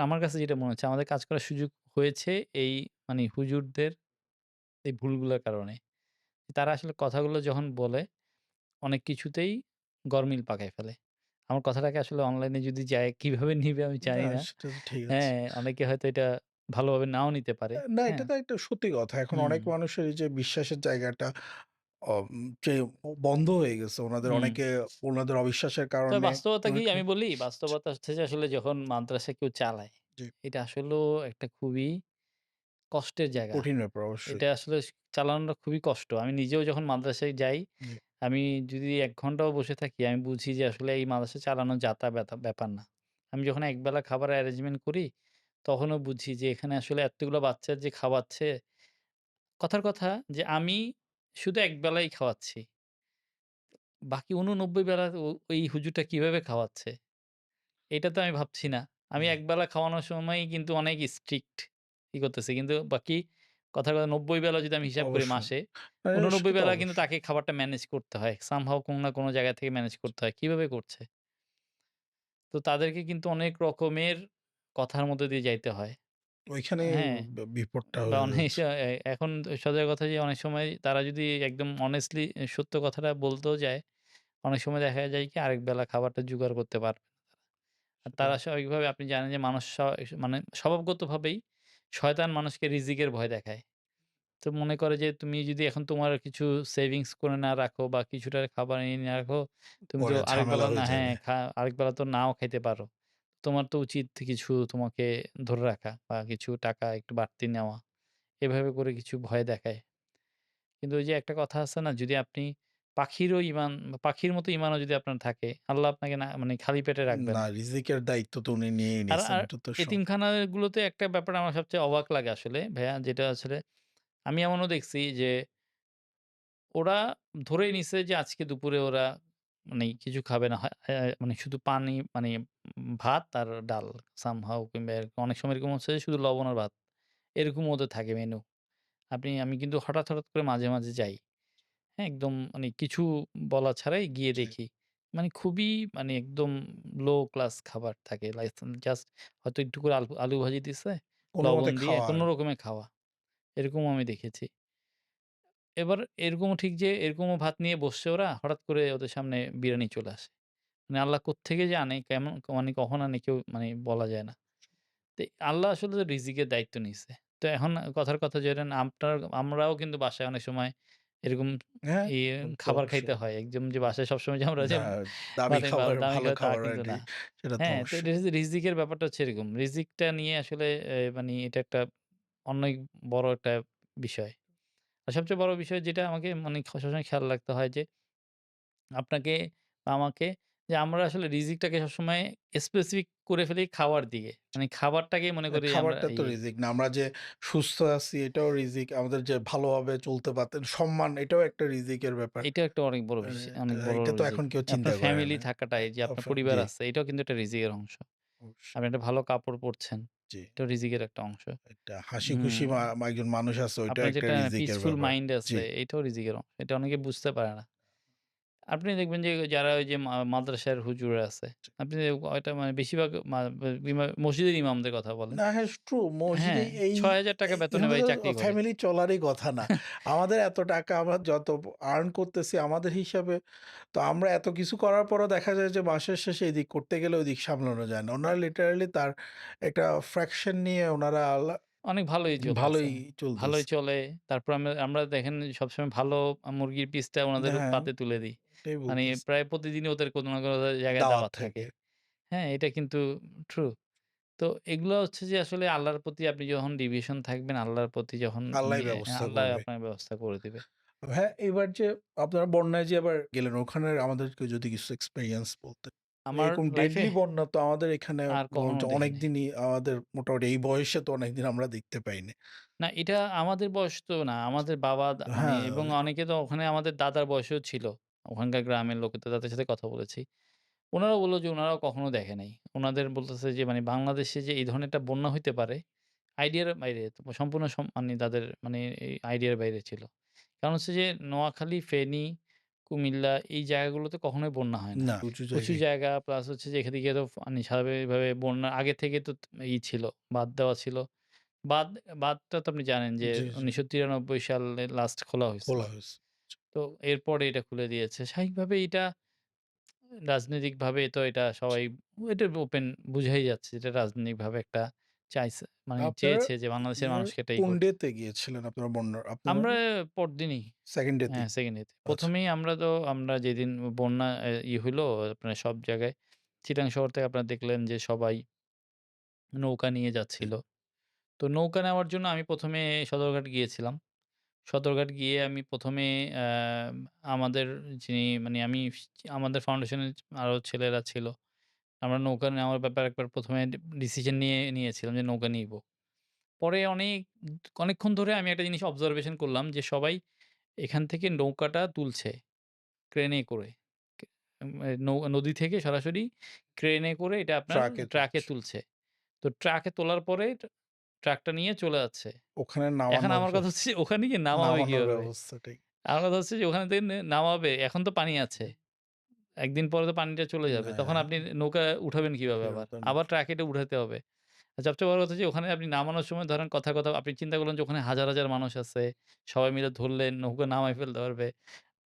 আমার কাছে যেটা মনে হচ্ছে আমাদের কাজ করার সুযোগ হয়েছে এই মানে হুজুরদের এই ভুলগুলোর কারণে। তারা আসলে কথাগুলো যখন বলে অনেক কিছুতেই গরমিল পাকায় ফেলে। আমার কথাটাকে আসলে অনলাইনে যদি যায় কিভাবে নিবে আমি জানি না না। সেটা তো ঠিক আছে। হ্যাঁ, অনেকে হয়তো এটা ভালোভাবে নাও নিতে পারে। না এটা হ্যাঁ? তো একটা সত্যি কথা। এখন হুম, অনেক মানুষের এই যে বিশ্বাসের জায়গাটা যে বন্ধ হয়ে গেছে। হুম। ওনাদের অবিশ্বাসের তবে কারণে বাস্তবতা কি অনেকে আমি বলি, বাস্তবতা হচ্ছে যে আসলে যখন মাদ্রাসা কেউ চালায়, জি, এটা আসলেও একটা খুবই কষ্টের জায়গা। কঠিন ব্যাপার অবশ্যই। এটা আসলে চালানোটা খুবই কষ্ট। আমি নিজেও যখন মাদ্রাসায় যাই, জি, আমি যদি ১ ঘন্টাও বসে থাকি, আমি বুঝি যে আসলে এই মাদ্রাসা চালানো ব্যাপার না। আমি যখন একবেলা খাবারের অ্যারেঞ্জমেন্ট করি, তখনও বুঝি যে এখানে আসলে এতগুলো বাচ্চা যে খাওয়াচ্ছে, কথার কথা যে আমি শুধু একবেলাই খাওয়াচ্ছি। বাকি ৮৯ বেলা ওই হুজুরটা কিভাবে খাওয়াচ্ছে? এটা তো আমি ভাবছি না। আমি জি, একবেলা খাওয়ানোর সময়ই কিন্তু অনেক স্ট্রিক্ট করতেছি। কিন্তু বাকি কথার কথা ৯০ বেলা যদি আমি হিসাব করি অবশ্যই। মাসে, সেটা ৮৯ তো বেলা কিন্তু অবশ্যই। তাকে খাবারটা ম্যানেজ করতে হয়। সামহাউ কোনো না কোনো জায়গা থেকে ম্যানেজ করতে হয়। কিভাবে করছে? তো তাদেরকে কিন্তু অনেক রকমের কথার মধ্যে দিয়ে যাইতে হয়। ওইখানেই হ্যাঁ? বিপদটা বা হয়ে অনেক যাচ্ছে। এখন সোজা কথা যে অনেক সময় তারা যদি একদম honestly সত্য কথাটা বলতেও যায়, অনেক সময় দেখা যায় কি আরেক বেলা খাবারটা জোগাড় করতে পারবে না। আর সেটা তারা স্বাভাবিকভাবে আপনি জানেন যে মানুষ মানে স্বভাবগতভাবেই শয়তান মানুষকে রিজিকের ভয় দেখায়। তো মনে করে যে তুমি যদি এখন তোমার কিছু সেভিংস করে না রাখো বা কিছুটা খাবার এনে না রাখো, তুমি তো পরে আরেক ঝামেলা বেলা না হয়ে হ্যাঁ, যাবে। আরেক বেলা তো নাও খাইতে পারো। তোমার তো উচিত কিছু তোমাকে ধরে রাখা বা কিছু টাকা একটু বাড়তি নেওয়া। এভাবে করে কিছু ভয় দেখায়। কিন্তু ওই যে একটা কথা আছে না যদি আপনি পাখিরও ইমান বা পাখির মতো ইমানও যদি আপনার থাকে, আল্লাহ আপনাকে না মানে খালি পেটে রাখবে না না। রিজিকের দায়িত্ব তো উনি নিয়েই নিছেন। আর এটা তো এতিমখানাগুলোতে একটা ব্যাপার আমার সবচেয়ে অবাক লাগে আসলে ভাইয়া যেটা আসলে আমি এমনও দেখছি যে ওরা ধরেই নিছে যে আজকে দুপুরে ওরা মানে কিছু খাবে না। মানে শুধু পানি মানে ভাত আর ডাল সামহাউ কিংবা এরকম অনেক সময় এরকম হচ্ছে যে শুধু লবণ আর ভাত। এরকম ওদের থাকে মেনু। আমি কিন্তু হঠাৎ করে মাঝে যাই। হ্যাঁ? একদম মানে কিছু বলা ছাড়াই গিয়ে জি। দেখি। মানে খুবই মানে একদম লো ক্লাস খাবার থাকে। লাইক জাস্ট হয়তো একটু করে আলু ভাজি দিছে, লবণ কোনমতে দিয়ে খাওয়া কোন আর রকমে খাওয়া। এরকমও আমি দেখেছি। এবার এরকমও ঠিক যে এরকমও ভাত নিয়ে বসছে ওরা, হঠাৎ করে ওদের সামনে বিরিয়ানি চলে আসে। মানে আল্লাহ কোত্থেকে যে আনে, কেমন মানে কখন আনে কেউ মানে বলা যায় না। তো আল্লাহ আসলে তো রিজিকের দায়িত্ব নিছে। তো এখন কথার কথা যেটা আমরাও কিন্তু বাসায় অনেক সময় এরকম হ্যাঁ, তো খাবার খাইতে অবশ্যই। হয়। একদম যে বাসায় সবসময় যে আমরা যে দা দামি মানে খাবার, দামি ভালো খাবার তা খাবার কিন্তু আরকি না। সেটা তো হ্যাঁ, তো এটা অবশ্যই। হচ্ছে রিজিকের ব্যাপারটা হচ্ছে এরকম। রিজিকটা নিয়ে আসলে মানে এটা একটা অনেক বড় একটা বিষয়। আর সবচেয়ে বড় বিষয় যেটা আমাকে মানে সবসময় খেয়াল রাখতে হয় যে আপনাকে বা আমাকে যে আমরা আসলে রিজিকটাকে সবসময় স্পেসিফিক করে ফেলি খাওয়ার দিকে। মানে খাবারটাকেই মনে করি আমরা খাবারটা তো রিজিক না। আমরা যে সুস্থ আছি এটাও রিজিক। আমাদের যে ভালোভাবে চলতে পারতেন, সম্মান এটাও একটা রিজিকের ব্যাপার। এটা একটা অনেক বড় বিষয়, অনেক বড় এটা তো রিজিক। এখন কেউ চিন্তা আপনার করে ফ্যামিলি না। থাকাটা, এই যে আপনার অফ পরিবার জি, আছে, এটাও কিন্তু একটা রিজিকের অংশ। অবশ্যই। আপনি একটা ভালো কাপড় পরছেন, জি। এটাও রিজিকের একটা অংশ। একটা হাসি খুশি হুম, একজন মানুষ আছে ওইটাও আপনার একটা যেটা রিজিকের পিসফুল ব্যাপার। মাইন্ড জি। আছে, এটাও রিজিকের অংশ। এটা অনেকে বুঝতে পারে না। আপনি দেখবেন যে যারা ওই যে মাদ্রাসার হুজুর আছে, আপনি ওইটা মানে বেশিরভাগ মসজিদের ইমামদের কথা বলেন। না, হ্যাঁ, ট্রু। মসজিদে হ্যাঁ, এই ৳৬,০০০ বেতনে এখানে ভাই তো চাকরি করে। ফ্যামিলি চলারই কথা না। আমাদের এত টাকা আমরা যত আর্ন করতেছি আমাদের হিসাবে, তো আমরা এত কিছু করার পরও দেখা যায় যে মাসের শেষে এদিক করতে গেলে ওদিক সামলানো যায় না। উনারা লিটারালি তার একটা ফ্র্যাকশন নিয়ে উনারা অনেক ভালোই চলতেছে। ভালোই ভালোই চলতেছে। চলে। তারপর আমরা আমরা দেখেন সবসময় ভালো মুরগির পিসটা উনাদের হ্যাঁ, পাতে তুলে দিই। এটাই মানে বলতেছি। প্রায় প্রতিদিনই ওদের কোনো না কোনো জায়গায় দাওয়াত দাওয়াত থাকে। থাকে। হ্যাঁ, এটা কিন্তু ট্রু। তো এগুলা হচ্ছে যে আসলে আল্লাহর প্রতি আপনি যখন ডিভিশন থাকবেন, আল্লাহর প্রতি যখন আল্লাহই ব্যবস্থা আল্লাহ করবে। আপনার ব্যবস্থা করে দিবে। হ্যাঁ, এবার যে আপনারা বন্যায় যে আবার গেলেন ওখানের আমাদেরকে যদি কিছু এক্সপেরিয়েন্স বলতেন। আমার এরকম লাইফে ডেডলি বন্যা তো আমাদের এখানে আর কখনো দেখি নাই। অনেকদিনই আমাদের মোটামুটি এই বয়সে তো অনেকদিন আমরা দেখতে পাইনি। না, এটা আমাদের বয়স তো না। আমাদের বাবা মানে হ্যাঁ, এবং অনেকে তো ওখানে আমাদের দাদার বয়সেও ছিল। ওখানকার গ্রামের লোকেদের তাদের সাথে কথা বলেছি। উনারাও বলল যে উনারাও কখনো দেখে নাই। উনাদের বলতেছে যে মানে বাংলাদেশে যে এই ধরনের একটা বন্যা হইতে পারে, আইডিয়ার বাইরে। তো সম্পূর্ণ মানে তাদের মানে এই আইডিয়ার বাইরে ছিল। কারণ হচ্ছে যে নোয়াখালী, ফেনী, কুমিল্লা এই জায়গাগুলোতে কখনোই বন্যা হয় না। না উঁচু উঁচু জায়গায় জায়গা প্লাস হচ্ছে যে এদিকে তো মানে স্বাভাবিকভাবে বন্যা আগে থেকে তো ছিল, বাঁধ দেওয়া ছিল। বাঁধ বাঁধটা তো আপনি জানেন যে জি, জি ১৯৯৩ সালে লাস্ট খোলা হইছিল। খোলা হয়েছে। তো এরপরে এটা খুলে দিয়েছে। স্বাভাবিকভাবে এটা রাজনৈতিকভাবে তো এটা সবাই এটা ওপেন বুঝাই যাচ্ছে যে রাজনৈতিকভাবে একটা চাইছে মানে আপনারা চেয়েছে যে বাংলাদেশের ইয়ার মানুষকে এটাই কোন করতে। ডেতে গিয়েছিলেন আপনারা বন্যার? আপনারা আমরা পরদিনই 2nd ডেতেই? হ্যাঁ, 2nd ডে তে। আচ্ছা, ১ম এই আমরা যেদিন বন্যা হইলো আপনার সব জায়গায় চিটাং শহর থেকে আপনারা দেখলেন যে সবাই নৌকা নিয়ে জি, যাচ্ছিল। তো নৌকা নেওয়ার জন্য আমি ১ম এ সদরঘাট গিয়েছিলাম। সদরঘাট গিয়ে আমি ১ম এ আমাদের যিনি মানে আমাদের ফাউন্ডেশনের আরো ছেলেরা ছিল। আমরা নৌকা নেওয়ার ব্যাপারে একবার ১ম এ ডিসিশন নিয়েছিলাম যে নৌকা নিবো। পরে অনেকক্ষণ ধরে আমি একটা জিনিস অবজারভেশন করলাম যে সবাই এখান থেকে নৌকাটা তুলছে ক্রেনে করে। কে নদী থেকে সরাসরি ক্রেনে করে এটা আপনার ট্রাকে ট্রাকে তুলছে। তুলছে। তো ট্রাকে তোলার পরে ট্রাকটা নিয়ে চলে যাচ্ছে। ওখানে এখন নামানোর আমার কথা হচ্ছে যে ওখানে গিয়ে নামাবে নামানোর কিভাবে? ব্যবস্থাটাই আমার কথা হচ্ছে যে ওখানে থেকে নামাবে, এখন তো পানি আছে। একদিন পরে তো পানিটা চলে যাবে। তখন হ্যাঁ, আপনি নৌকা উঠাবেন কিভাবে আবার? ফেরত আবার ট্রাকে এটা উঠাতে হবে। আর সবচেয়ে বড় কথা যে ওখানে আপনি নামানোর সময় ধরেন কথা আপনি চিন্তা করলেন যে ওখানে হাজার, হাজার মানুষ আছে। সবাই মিলে ধরলেন, নৌকা নামায় ফেলতে পারবে।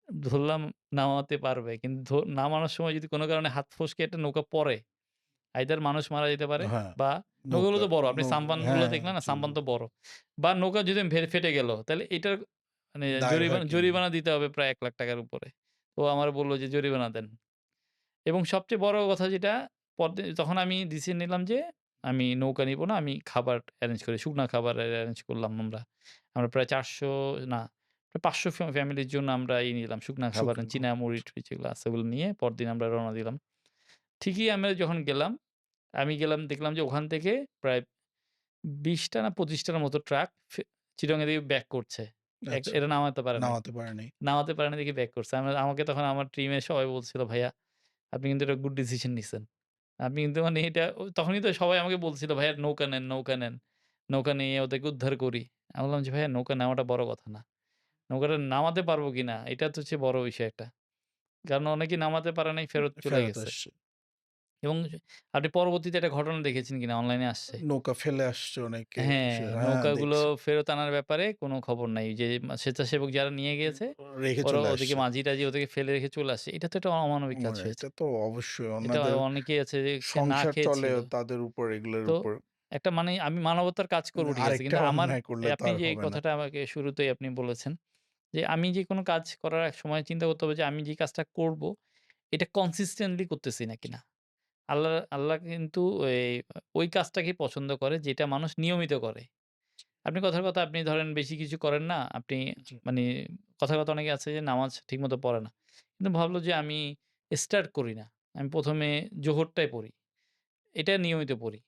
ধরলাম নামাতে পারবে। কিন্তু নামানোর সময় যদি কোন কারণে হাত ফসকে একটা নৌকা পড়ে, আইদার মানুষ মারা যেতে পারে হ্যাঁ, বা নৌকাগুলো নৌকা তো বড়। আপনি নৌকা সাম্পান গুলো হ্যাঁ, দেখলেন না? জি, সাম্পান জি। তো বড়। বা নৌকা যদি ফেটে গেল, তাহলে এটার মানে দায়ভার কে নিবে? জরিমানা দিতে হবে প্রায় ৳১,০০,০০০ র উপরে। ও আমারে বলল যে, "জরিমানা দেন।" এবং সবচেয়ে বড় কথা যেটা তখন আমি ডিসিশন নিলাম যে আমি নৌকা নিবো না। আমি খাবার এরেঞ্জ করি। শুকনা খাবার এরেঞ্জ করলাম আমরা। আমরা প্রায় ৪০০ না প্রায় ৫০০ ফ্যামিলির জন্য আমরা নিলাম শুকনা খাবার, শুকনো। চিনা মুড়ি-টুড়ি যেগুলো আছে ওগুলো নিয়ে পরদিন আমরা রওনা দিলাম। ঠিকই আমরা যখন গেলাম, আমি গেলাম দেখলাম যে ওখান থেকে প্রায় ২০ টা না ২৫ টার মতো ট্রাক চিটাগং এর দিকে ব্যাক করছে। আচ্ছা, এরা নামাতে পারে নাই। নামাতে পারেনি। নামাতে পারে নাই দেখে ব্যাক করছে। আমাকে তখন আমার টিমের সবাই বলছিল, "ভাইয়া আপনি কিন্তু এটা গুড ডিসিশন নিছেন।" আপনি কিন্তু মানে এটা তখনই তো সবাই আমাকে বলছিল, "ভাইয়া নৌকা নেন, নৌকা নেন। নৌকা নিয়ে ওদেরকে উদ্ধার করি।" আমি বললাম যে, "ভাইয়া নৌকা নেওয়াটা বড় কথা না। নৌকাটা নামাতে পারবো কিনা এটা তো হচ্ছে বড় বিষয় একটা।" কারণ অনেকেই নামাতে পারে নাই, ফেরত চলে ফেরত গেছে। আসছে। এবং আপনি পরবর্তীতে একটা ঘটনা দেখেছেন কিনা অনলাইনে আসছে। নৌকা ফেলে আসছে অনেকে। হ্যাঁ, হ্যাঁ, নৌকাগুলো দেখছি। ফেরত আনার ব্যাপারে কোনো খবর নাই। যে স্বেচ্ছাসেবক যারা নিয়ে গিয়েছে, রেখে ওরা চলে ওদিকে আসছে। মাঝি-টাঝি ওদেরকে ফেলে রেখে চলে আসছে। এটা তো একটা অমানবিক কাজ হয়েছে। এটা তো অবশ্যই এটা ওনাদের অনেকেই আছে যে সে না সংসার চলে খেয়েছিল। তাদের উপর এগুলোর তো উপর। একটা মানে আমি মানবতার কাজ করব ঠিক আছে। আরেকটা কিন্তু আমার অন্যায় করলে তো আপনি আর যে এই হবে না। কথাটা আমাকে শুরুতেই আপনি বলেছেন যে, আমি যেকোনো কাজ করার এক সময় চিন্তা করতে হবে যে, আমি যে কাজটা করব, এটা কনসিস্টেন্টলি করতেছি নাকি না। আল্লাহ কিন্তু ওই কাজটাকেই পছন্দ করে যেটা মানুষ নিয়মিত করে। আপনি কথার কথা আপনি ধরেন বেশি কিছু করেন না। আপনি জি। মানে কথার কথা অনেকে আছে যে নামাজ ঠিকমতো পড়ে না। কিন্তু ভাবলো যে আমি স্টার্ট করি না। আমি ১ম এ জোহরটাই পড়ি। এটা নিয়মিত পড়ি।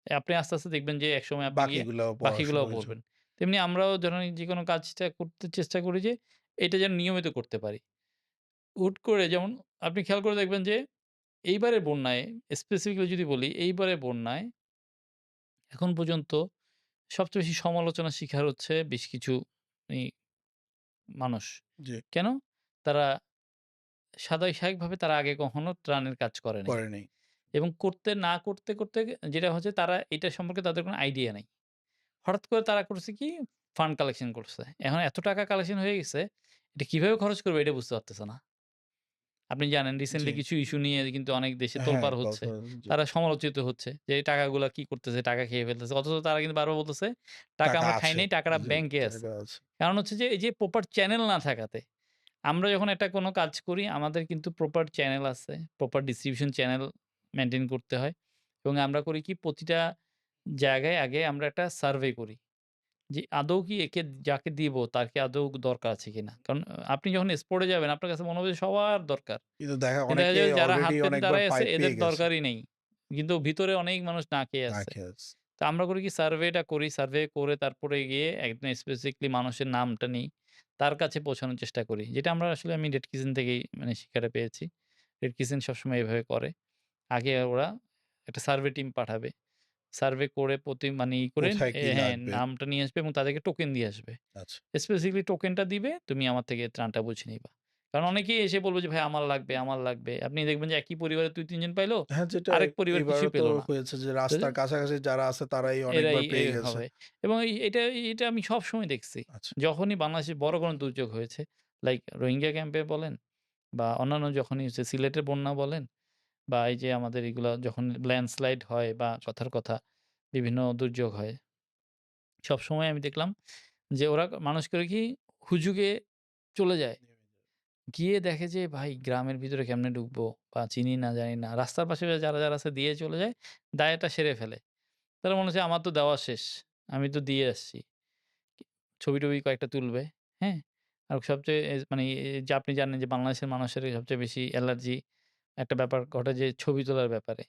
আপনি আস্তে, আস্তে দেখবেন যে একসময় আপনি গিয়ে বাকিগুলাও পড়া শুরু বাকিগুলাও হয়েছে। পড়বেন। তেমনি আমরাও ধরেন যেকোনো কাজটা করতে চেষ্টা করি যে এটা যেন নিয়মিত করতে পারি। হুট করে যেমন আপনি খেয়াল করে দেখবেন যে এইবারের বন্যায় স্পেসিফিক্যালি যদি বলি, এইবারের বন্যায় এখন পর্যন্ত সবচেয়ে বেশি সমালোচনার শিকার হচ্ছে বেশ কিছু ই মানুষ। জি, কেন? তারা স্বাভাবিকভাবে তারা আগে কখনো ত্রাণের কাজ করে নাই। করে নেই। এবং করতে না করতে, করতে যেটা হচ্ছে তারা এটা সম্পর্কে তাদের কোনো আইডিয়া নাই। হঠাৎ করে তারা করছে কি ফান্ড কালেকশন করছে। এখন এত টাকা কালেকশন হয়ে গেছে, এটা কিভাবে খরচ করবে এটা বুঝতে পারতেছে না। আপনি জানেন জি। রিসেন্টলি কিছু ইস্যু নিয়ে কিন্তু অনেক দেশে হ্যাঁ, তোলপাড় হচ্ছে। কথা জি। তারা সমালোচিত হচ্ছে যে এই টাকাগুলা কি করতেছে, টাকা খেয়ে ফেলতেছে। অথচ তারা কিন্তু বারবার বলতেছে, "টাকা টাকা আমরা খাই আছে। নাই, টাকাটা জি, ব্যাংকে আছে।" জায়গা আছে। কারণ হচ্ছে যে এই যে প্রপার চ্যানেল না থাকাতে। আমরা যখন একটা কোনো কাজ করি আমাদের কিন্তু প্রপার চ্যানেল আছে। প্রপার ডিস্ট্রিবিউশন চ্যানেল মেইনটেইন করতে হয়। এবং আমরা করি কি প্রতিটা জায়গায় আগে আমরা একটা সার্ভে করি। যে আদৌ কি একে যাকে দিব তার কি আদৌ দরকার আছে কিনা? কারণ আপনি যখন স্পোর্টে যাবেন আপনার কাছে মনে হবে যে সবার দরকার। কিন্তু কিন্তু দেখা অনেকে যাবে যারা হাত অলরেডি পেতে অনেকবার দাঁড়ায় আছে পাইপ এদের পেয়ে গেছে। দরকারই নেই। কিন্তু ভিতরে অনেক মানুষ না খেয়ে না আছে। খেয়ে আছে। তো আমরা করি কি সার্ভেটা করি। সার্ভে করে তারপরে গিয়ে একদম স্পেসিফিকলি মানুষের নামটা নিই। তার কাছে পৌঁছানোর চেষ্টা করি। যেটা আমরা আসলে আমি রেড কিচেন থেকেই মানে শিক্ষাটা পেয়েছি। রেড কিচেন সবসময় এভাবে করে। আগে ওরা একটা সার্ভে টিম পাঠাবে। সার্ভে করে মানে করে কোথায় কি হ্যাঁ, লাগবে? নামটা নিয়ে আসবে এবং তাদেরকে টোকেন দিয়ে আসবে। আচ্ছা। স্পেসিফিকলি টোকেনটা দিবে, তুমি আমার থেকে ত্রাণটা বুঝে নিবা। কারণ অনেকেই এসে বলবে যে, "ভাই আমার লাগবে, আমার লাগবে।" আপনি দেখবেন যে একই পরিবারের ২-৩ জন পাইলো, হ্যাঁ, যেটা আরেক পরিবার এবারও কিছুই তো পেল না। হয়েছে যে তো রাস্তার কাছাকাছি যারা আছে তারাই এরাই অনেকবার পেয়ে এই গেছে। হবে এবং এটা আমি সবসময় দেখছি। আচ্ছা। যখনই বাংলাদেশে বড় কোনো দুর্যোগ হয়েছে, লাইক রোহিঙ্গা ক্যাম্পে বলেন বা অন্যান্য যখনই হচ্ছে সিলেটের বন্যা বলেন বা এই যে আমাদের এগুলা যখন ল্যান্ডস্লাইড হয় বা কথার কথা বিভিন্ন দুর্যোগ হয়, সবসময় আমি দেখলাম যে ওরা মানুষ করে কি হুজুগে চলে যায়। গিয়ে দেখে যে ভাই গ্রামের ভিতরে কেমনে ঢুকবো বা চিনি না জানি না। রাস্তার পাশে যারা, যারা আছে দিয়ে চলে যায়, দায়টা সেরে ফেলে। তারা মনে হচ্ছে আমার তো দেওয়া শেষ। আমি তো দিয়ে আসছি। ছবি-টবি কয়েকটা তুলবে, হ্যাঁ? আর সবচেয়ে মানে যে আপনি জানেন যে বাংলাদেশের মানুষের সবচেয়ে বেশি অ্যালার্জি একটা ব্যাপার ঘটে যে ছবি তোলার ব্যাপারে।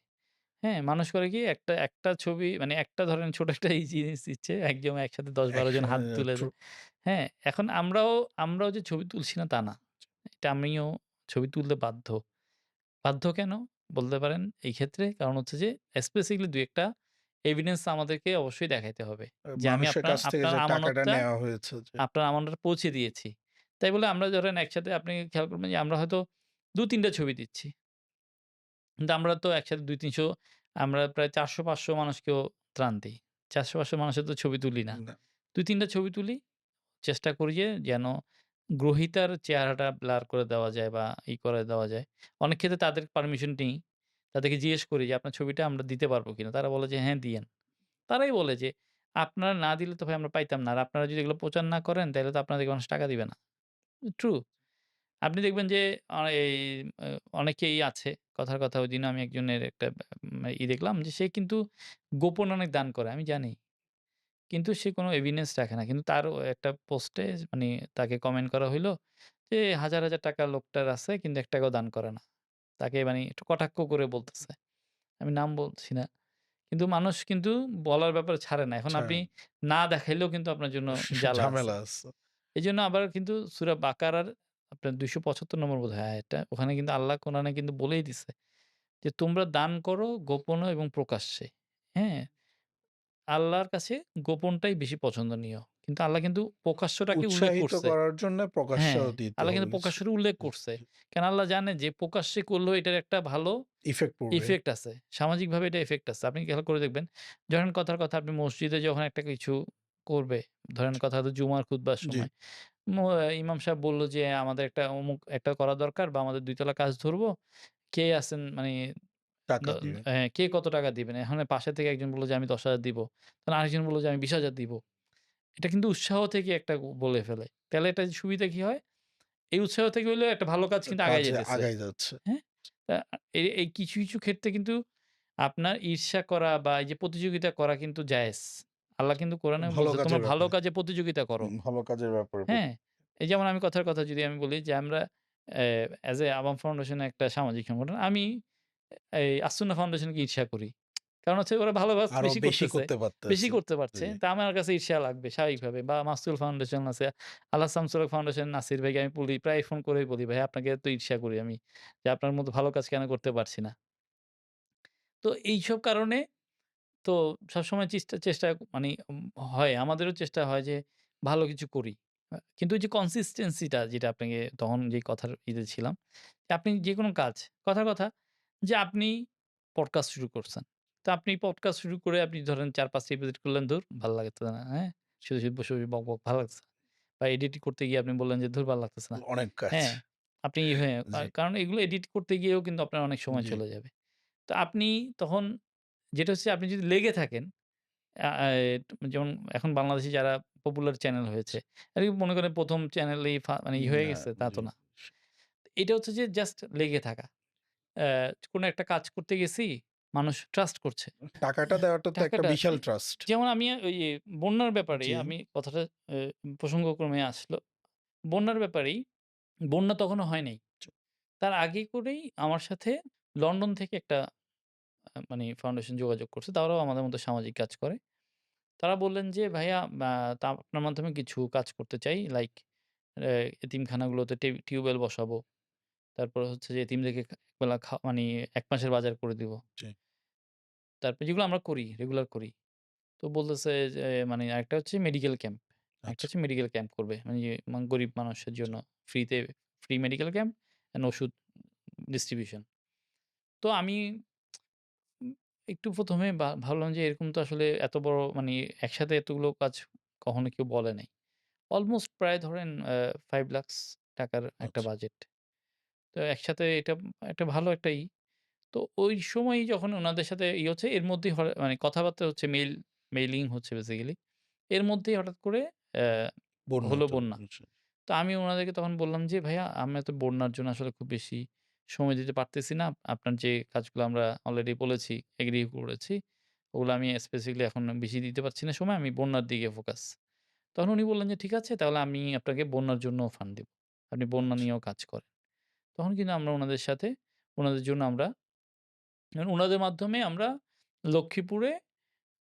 হ্যাঁ? মানুষ করে কি একটা ছবি মানে একটা ধরেন ছোট একটা জিনিস দিচ্ছে একদম একসাথে ১০-১২ জন হাত তুলে ট্রু দেয়। হ্যাঁ? এখন আমরাও যে ছবি তুলছি না তা না। এটা আমিও ছবি তুলতে বাধ্য। বাধ্য কেন? বলতে পারেন এই ক্ষেত্রে কারণ হচ্ছে যে স্পেসিফিকলি ২-১ টা এভিডেন্স আমাদেরকে অবশ্যই দেখাইতে হবে। যে আমি মানুষের আপনার কাছ থেকে আপনার যে টাকাটা আমানতটা নেওয়া হয়েছে যে আপনার আমানতটা পৌঁছে দিয়েছি। তাই বলে আমরা ধরেন একসাথে আপনি খেয়াল করবেন যে আমরা হয়তো ২-৩ টা ছবি দিচ্ছি। কিন্তু আমরা তো একসাথে ২-৩০০ আমরা প্রায় ৪০০-৫০০ মানুষকেও ত্রাণ দেই। ৪০০-৫০০ মানুষের তো ছবি তুলি না। না ২-৩ টা ছবি তুলি। চেষ্টা করি যে যেন গ্রহীতার চেহারাটা ব্লার করে দেওয়া যায় বা করে দেওয়া যায়। অনেক ক্ষেত্রে তাদের পারমিশন নেই। তাদেরকে জিজ্ঞেস করি যে, "আপনার ছবিটা আমরা দিতে পারবো কিনা?" তারা বলে যে, "হ্যাঁ, দিয়েন।" তারাই বলে যে, "আপনারা না দিলে তো ভাই আমরা পাইতাম না। আর আপনারা যদি এগুলো প্রচার না করেন তাইলে তো আপনাদেরকে মানুষ টাকা দিবে না।" ট্রু। আপনি দেখবেন যে এই আ অনেকেই আছে। কথার কথা ঐদিন আমি একজনের একটা দেখলাম যে সে কিন্তু গোপনে অনেক দান করে। আমি জানি। কিন্তু সে কোনো এভিডেন্স রাখে না। কিন্তু তার একটা পোস্টে মানে তাকে কমেন্ট করা হইলো যে, "হাজার, হাজার টাকা লোকটার আছে কিন্তু ৳১ দান করে না।" তাকে মানে একটু কটাক্ষ করে বলতেছে। আমি নাম বলছি না। কিন্তু মানুষ কিন্তু বলার ব্যাপারে ছাড়ে না। এখন আপনি ছাড়েন। না দেখাইলেও কিন্তু আপনার জন্য জ্বালা আছে। ঝামেলা আছে। এজন্য আবার কিন্তু সূরা বাকারার আপনার ২৭৫ নম্বর বোধহয় আয়াতটা। ওখানে কিন্তু আল্লাহ কোরআনে কিন্তু বলেই দিছে যে, "তোমরা দান করো গোপনে এবং প্রকাশ্যে।" হ্যাঁ? আল্লাহর কাছে গোপনটাই বেশি পছন্দনীয়। কিন্তু আল্লাহ কিন্তু প্রকাশ্যটাকে উল্লেখ উৎসাহিত করছে। করার জন্য হ্যাঁ, প্রকাশ্যও দিতে আল্লাহ কিন্তু হয়েছে। প্রকাশ্যটা উল্লেখ করছে। জি, কেন আল্লাহ জানে যে প্রকাশ্যে করলেও এটার একটা ভালো ইফেক্ট পড়বে। ইফেক্ট আছে। সামাজিকভাবে এটা ইফেক্ট আছে। আপনি খেয়াল করে দেখবেন, ধরেন কথার কথা আপনি মসজিদে যখন একটা কিছু করবে, ধরেন কথা হলো জুমার খুতবার জি, সময় ইমাম সাহেব বলল যে, "আমাদের একটা অমুক একটা করা দরকার বা আমাদের ২ তলা কাজ ধরবো। কে আছেন মানে টাকা দিবেন। হ্যাঁ, কে কত টাকা দিবেন?" এখন পাশে থেকে একজন বলল যে, "আমি ১০,০০০ দিব।" তখন আরেকজন বলল যে, "আমি ২০,০০০ দিব।" এটা কিন্তু উৎসাহ থেকে একটা বলে ফেলে। তাহলে এটার সুবিধা কি হয়? এই উৎসাহ থেকে হইলেও একটা ভালো কাজ কিন্তু আগায় কাজে যাইতেছে। আগাই যাচ্ছে। হ্যাঁ? তা এই কিছু, কিছু ক্ষেত্রে কিন্তু আপনার ঈর্ষা করা বা এই যে প্রতিযোগিতা করা কিন্তু জায়েজ। আল্লাহ কিন্তু কোরআনে ভালো বলছে, "তোমরা কাজের ভালো ব্যাপারে। কাজে প্রতিযোগিতা করো।" ভালো কাজের ব্যাপারে হ্যাঁ? এই যেমন আমি কথার কথা যদি আমি বলি যে আমরা অ্যাজ এ আবাম ফাউন্ডেশন একটা সামাজিক সংগঠন। আমি এই আসুন্নাহ ফাউন্ডেশনকে ঈর্ষা করি। কারণ হচ্ছে ওরা ভালো কাজ আরো বেশি বেশি করতেছে। করতে বেশি পারতেছে। করতে পারছে। জি, তা আমার কাছে ঈর্ষা লাগবে স্বাভাবিকভাবে। বা মাসুল ফাউন্ডেশন আছে, আল্লাহ শামসুল হক ফাউন্ডেশন নাসির ভাইকে আমি বলি, প্রায় ফোন করেই বলি, "ভাই আপনাকে তো ঈর্ষা করি আমি। যে আপনার মতো ভালো কাজ কেন করতে পারছি না?" তো এইসব কারণে তো সবসময় চেষ্টা চেষ্টা মানি হয়। আমাদেরও চেষ্টা হয় যে ভালো কিছু করি। কিন্তু ওই যে consistency টা যেটা আপনাকে তখন যে কথার ছিলাম। যে আপনি যেকোনো কাজ, কথার কথা যে আপনি পডকাস্ট শুরু করছেন। তো আপনি পডকাস্ট শুরু করে আপনি ধরেন ৪-৫ টা এপিসোড করলেন, "ধুর ভাল লাগতেছে না।" হ্যাঁ? শুধু বসে, বসে বক, বক ভাল লাগতেছে না। বা এডিট করতে গিয়ে আপনি বললেন যে, "ধুর ভাল লাগতেছে না।" অনেক কাজ। হ্যাঁ? আপনি হ্যাঁ, জি, কারণ এগুলো এডিট করতে গিয়েও কিন্তু আপনার অনেক সময় জি। চলে যাবে। তো আপনি তখন যেটা হচ্ছে আপনি যদি লেগে থাকেন আ আ যেমন এখন বাংলাদেশী যারা পপুলার চ্যানেল হয়েছে। আর মনে করেন ১ম চ্যানেলেই মানে হয়ে না, গেছে তা জি। তো না। এটা হচ্ছে যে জাস্ট লেগে থাকা। কোন একটা কাজ করতে গেছি, মানুষ ট্রাস্ট করছে। টাকাটা দেওয়াটা তো একটা টাকাটা বিশাল ট্রাস্ট। যেমন আমি ওই বন্যার ব্যাপারে জি, আমি কথাটা প্রসঙ্গক্রমে আসলো। বন্যার ব্যাপারেই বন্যা তখনো হয় নাই। তার আগে করেই আমার সাথে লন্ডন থেকে একটা মানে ফাউন্ডেশন যোগাযোগ করছে। তারাও আমাদের মতো সামাজিক কাজ করে। তারা বললেন যে, "ভাইয়া তা আপনার মাধ্যমে কিছু কাজ করতে চাই। লাইক এ এতিমখানাগুলোতে টিউবওয়েল বসাবো। তারপর হচ্ছে যে এতিমদেরকে একবেলা মানি ১ মাসের বাজার করে দিব।" জি। তারপর যেগুলো আমরা করি, রেগুলার করি। তো বলতেছে যে মানে আরেকটা হচ্ছে মেডিকেল ক্যাম্প। আরেকটা আচ্ছা, হচ্ছে মেডিকেল ক্যাম্প করবে। মানে যে গরিব মানুষের আচ্ছা। জন্য ফ্রিতে ফ্রি মেডিকেল ক্যাম্প অ্যান্ড ওষুধ ডিস্ট্রিবিউশন। তো আমি উম একটু ১ম এ ভাবলাম যে এরকম তো আসলে এত বড় মানে একসাথে এতগুলো কাজ কখনো কেউ বলে নাই। অলমোস্ট প্রায় ধরেন ৫ লাখস টাকার একটা আচ্ছা। বাজেট। তো একসাথে এটা একটা ভালো একটা তো ওই সময়ই যখন উনাদের সাথে হচ্ছে এর মধ্যেই মানে কথাবার্তা হচ্ছে মেইলিং হচ্ছে বেসিক্যালি। এর মধ্যেই হঠাৎ করে হলো বন্যাটা। বন্যা। আচ্ছা। তো আমি উনাদেরকে তখন বললাম যে, "ভাইয়া আমরা তো বন্যার জন্য আসলে খুব বেশি সময় দিতে পারতেছি না। আপনার যে কাজগুলো আমরা অলরেডি বলেছি, এগ্রি করেছি, ওগুলো আমি স্পেসিফিকলি এখন বেশি দিতে পারছি না সময়। আমি বন্যার দিকে ফোকাস।" তখন উনি বললেন যে, "ঠিক আছে তাহলে আমি আপনাকে বন্যার জন্যও ফান্ড দিব। আপনি বন্যা আচ্ছা। নিয়েও কাজ করেন।" তখন কিন্তু আমরা উনাদের সাথে উনাদের জন্য আমরা উনাদের মাধ্যমে আমরা লক্ষ্মীপুরে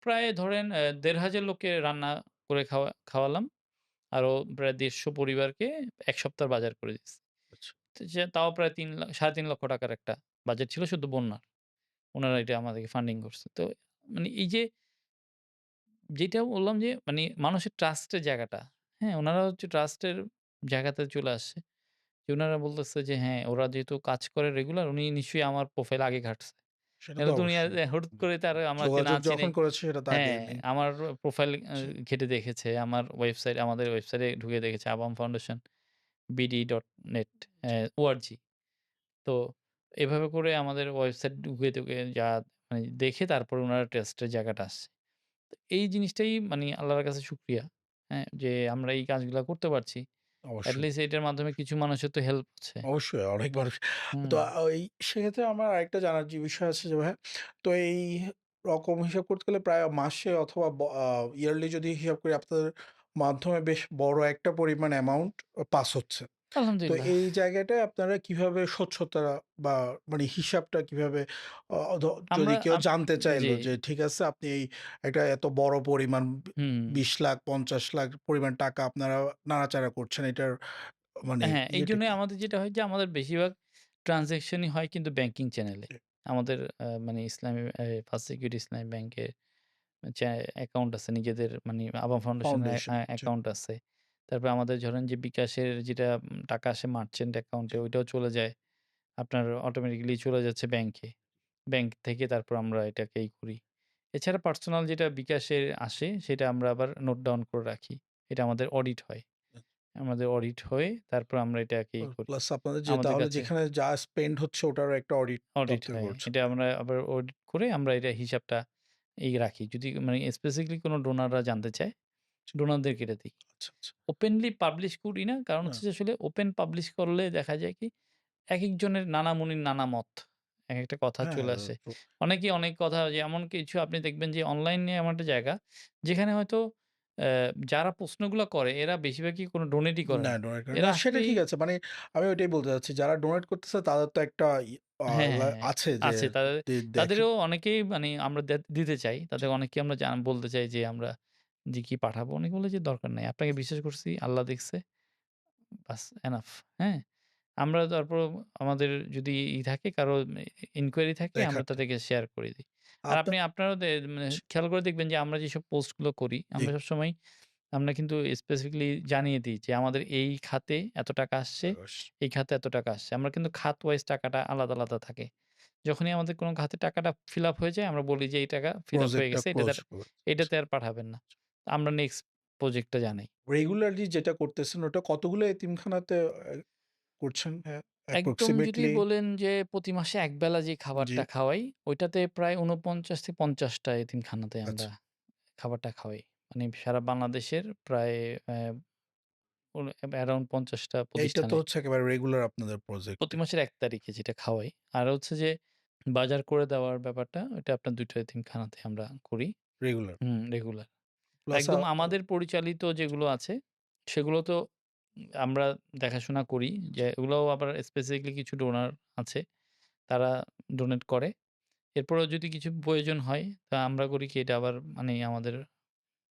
প্রায় ধরেন ১,৫০০ লোককে রান্না করে খাওয়ালাম। আরো প্রায় ১৫০ পরিবারকে ১ সপ্তাহের বাজার করে দিচ্ছি। আচ্ছা। তো যে তাও প্রায় ৩,৫০,০০০ টাকার একটা বাজেট ছিল শুধু বন্যার। উনারা এটা আমাদেরকে ফান্ডিং করছে। তো মানে এই যে যেটা বললাম যে মানে মানুষের ট্রাস্ট এর জায়গাটা, হ্যাঁ? উনারা হচ্ছে ট্রাস্ট এর জায়গাতে চলে আসছে। যে উনারা বলতেছে যে হ্যাঁ, ওরা যেহেতু কাজ করে রেগুলার উনি নিশ্চয়ই আমার প্রোফাইল আগে ঘাঁটছে। সেটা তো নাহলে তো উনি অবশ্যই। হুট জি। করে তার আমাকে না যোগাযোগ যখন চিনেই করেছে সেটা তো আগে হ্যাঁ, নেই। আমার প্রোফাইল জি, ঘেঁটে দেখেছে। আমাদের ওয়েবসাইটে ঢুকে দেখেছে আবাম ফাউন্ডেশন বিডি.নেট জি। org তো এভাবে করে আমাদের ওয়েবসাইট ঢুকে, ঢুকে যা মানে দেখে তারপরে উনারা ট্রাস্টের জায়গাটা আসছে। তো এই জিনিসটাই মানে আল্লাহর কাছে শুকরিয়া। হ্যাঁ? যে আমরা এই কাজগুলা করতে পারছি। এট অবশ্যই। লিস্ট এটার মাধ্যমে কিছু মানুষের তো হেল্প হচ্ছে। অবশ্যই অনেক মানুষ তো হুম, ওই সেক্ষেত্রে আমার আরেকটা জানার যে বিষয় আছে যে ভাইয়া, তো এই রকম হিসাব করতে গেলে প্রায় মাসে অথবা ইয়ারলি যদি হিসাব করি আপনাদের মাধ্যমে বেশ বড় একটা পরিমাণ অ্যামাউন্ট পাস হচ্ছে। তো আলহামদুলিল্লাহ। এই জায়গাটায় আপনারা কিভাবে স্বচ্ছতা বা মানে হিসাবটা কিভাবে অ দ আমরা যদি কেউ জানতে জি, চাইলো যে ঠিক আছে আপনি এই একটা এত বড় পরিমাণ হুম। ২০,০০,০০০ ৫০,০০,০০০ পরিমাণ টাকা আপনারা নাড়াচাড়া করছেন। এটার মানে হ্যাঁ, ইয়েটা এইজন্যই কি? আমাদের যেটা হয় যে আমাদের বেশিরভাগ ট্রান্সেকশনই হয় কিন্তু ব্যাংকিং চ্যানেলে। আমাদের মানে ইসলামী ফার্স্ট সিকিউরিটি ইসলামী ব্যাংকের অ্যাকাউন্ট আছে নিজেদের মানে আবাম ফাউন্ডেশনের ফাউন্ডেশন। জি, অ্যাকাউন্ট আছে। তারপরে আমাদের ধরেন যে বিকাশের যেটা টাকা আসে মার্চেন্ট অ্যাকাউন্টে ওইটাও চলে যায়। আপনার অটোমেটিক্যালি চলে যাচ্ছে ব্যাংকে। ব্যাংক থেকে তারপর আমরা এটাকে করি। এছাড়া পার্সোনাল যেটা বিকাশে আসে সেটা আমরা আবার নোট ডাউন করে রাখি। এটা আমাদের অডিট হয়। আমাদের অডিট হয়ে তারপর আমরা এটাকে করি। প্লাস আপনাদের যে আমাদের তাহলে কাছে যেখানে যা স্পেন্ড হচ্ছে ওটারও একটা অডিট অডিট দপ্তর হয়। করছেন। এটা আমরা আবার অডিট করে আমরা এটা হিসাবটা রাখি। যদি মানে স্পেসিফিকলি কোনো ডোনাররা জানতে চায়, ডোনারদেরকে এটা দেই। আচ্ছা, আচ্ছা। ওপেনলি পাবলিশ করি না। কারণ না, হচ্ছে যে আসলে ওপেন পাবলিশ করলে দেখা যায় কি একেকজনের নানা মুনির নানা মত। একেকটা কথা হ্যাঁ, চলে আসে। তো অনেকেই অনেক কথা যে এমন কিছু আপনি দেখবেন যে অনলাইনে এমন একটা জায়গা যেখানে হয়তো অ্যা যারা প্রশ্নগুলা করে এরা বেশিরভাগই কোনো ডোনেটই করে না না। ডোনেট করে এরা না সেটা আসলেই ঠিক আছে। মানে আমি ওইটাই বলতে চাচ্ছি যারা ডোনেট করতেছে তাদের তো একটা আ হ্যাঁ, লা হ্যাঁ, হ্যাঁ, আছে যে আছে। দেখে তাদেরও অনেকেই মানে আমরা দিতে চাই। তাদের অনেককে আমরা বলতে চাই যে আমরা যে কি পাঠাবো? অনেকে বলে যে দরকার নাই। আপনাকে বিশ্বাস করছি, আল্লাহ দেখছে। বাস এনাফ। হ্যাঁ? আমরা তারপরেও আমাদের যদি থাকে কারো ইনকোয়ারি থাকে আমরা দেখার তাদেরকে শেয়ার করে দিই। আর আপনার আপনারাও মানে খেয়াল করে দেখবেন যে আমরা যেসব পোস্ট গুলো করি জি, আমরা সবসময় আমরা কিন্তু স্পেসিফিকলি জানিয়ে দিই যে আমাদের এই খাতে এত টাকা আসছে, এই খাতে এত টাকা আসছে। আমরা কিন্তু খাত ওয়াইজ টাকাটা আলাদা, আলাদা থাকে। যখনই আমাদের কোনো খাতে টাকাটা ফিল আপ হয়ে যায় আমরা বলি যে এই টাকা ফিল আপ হয়ে প্রজেক্টটা গেছে। ক্লোজ করে। এটাতে আর পাঠাবেন না। আমরা নেক্সট প্রজেক্টটা জানাই। রেগুলারলি যেটা করতেছেন ওটা কতগুলো এতিমখানাতে করছেন একদম যদি অ্যাপ্রক্সিমেটলি? বলেন যে প্রতি মাসে একবেলা যে জি, খাবারটা খাওয়াই, ওইটাতে প্রায় ৪৯ থেকে ৫০ টা এতিমখানাতে আমরা আচ্ছা। খাবারটা খাওয়াই। মানে সারা বাংলাদেশের প্রায় অ্যারাউন্ড ৫০ টা এইটা তো প্রতিষ্ঠানে হচ্ছে একেবারে রেগুলার আপনাদের প্রজেক্ট প্রতি মাসের ১ তারিখে যেটা খাওয়াই। আর হচ্ছে যে বাজার করে দেওয়ার ব্যাপারটা ওইটা আপনার ২ টা এতিমখানাতে আমরা করি। রেগুলার। রেগুলার। প্লাস একদম আমাদের পরিচালিত যেগুলো আছে সেগুলো তো আমরা দেখাশোনা করি যে এগুলোও আবার স্পেসিফিকলি কিছু ডোনার আছে। তারা ডোনেট করে। এরপরেও যদি কিছু প্রয়োজন হয় তা আমরা করি কি এটা আবার মানে আমাদের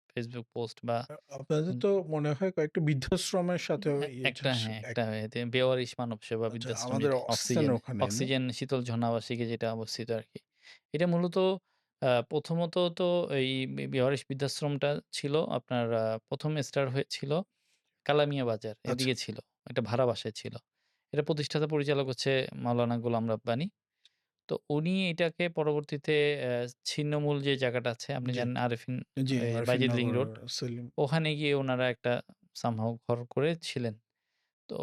Facebook পোস্ট বা আপনাদের উম তো মনে হয় কয়েকটা বৃদ্ধাশ্রমের সাথেও একটা এক একটা এতে বেওয়ারিশ মানব সেবা আচ্ছা বৃদ্ধাশ্রম আমাদের যেটা অক্সিজেনের ওখানে না? অক্সিজেন শীতল ঝর্ণাবাসিকে যেটা অবস্থিত আরকি। এটা মূলত প্রথমত তো এই বেওয়ারিশ বৃদ্ধাশ্রমটা ছিল আপনার ১ম স্টার্ট হয়েছিল কালামিয়া বাজার আচ্ছা, এদিকে ছিল। একটা ভাড়া বাসায় ছিল। এটা প্রতিষ্ঠাতা পরিচালক হচ্ছে মাওলানা গোলাম রাব্বানী। তো উনি এটাকে পরবর্তীতে ছিন্নমূল যে জায়গাটা আছে আপনি জি, জানেন আরেফিন জি বাইজিদ লিং আরফিননগর রোড। সেলিম ওখানে গিয়ে উনারা একটা সামহাউ ঘর করেছিলেন। তো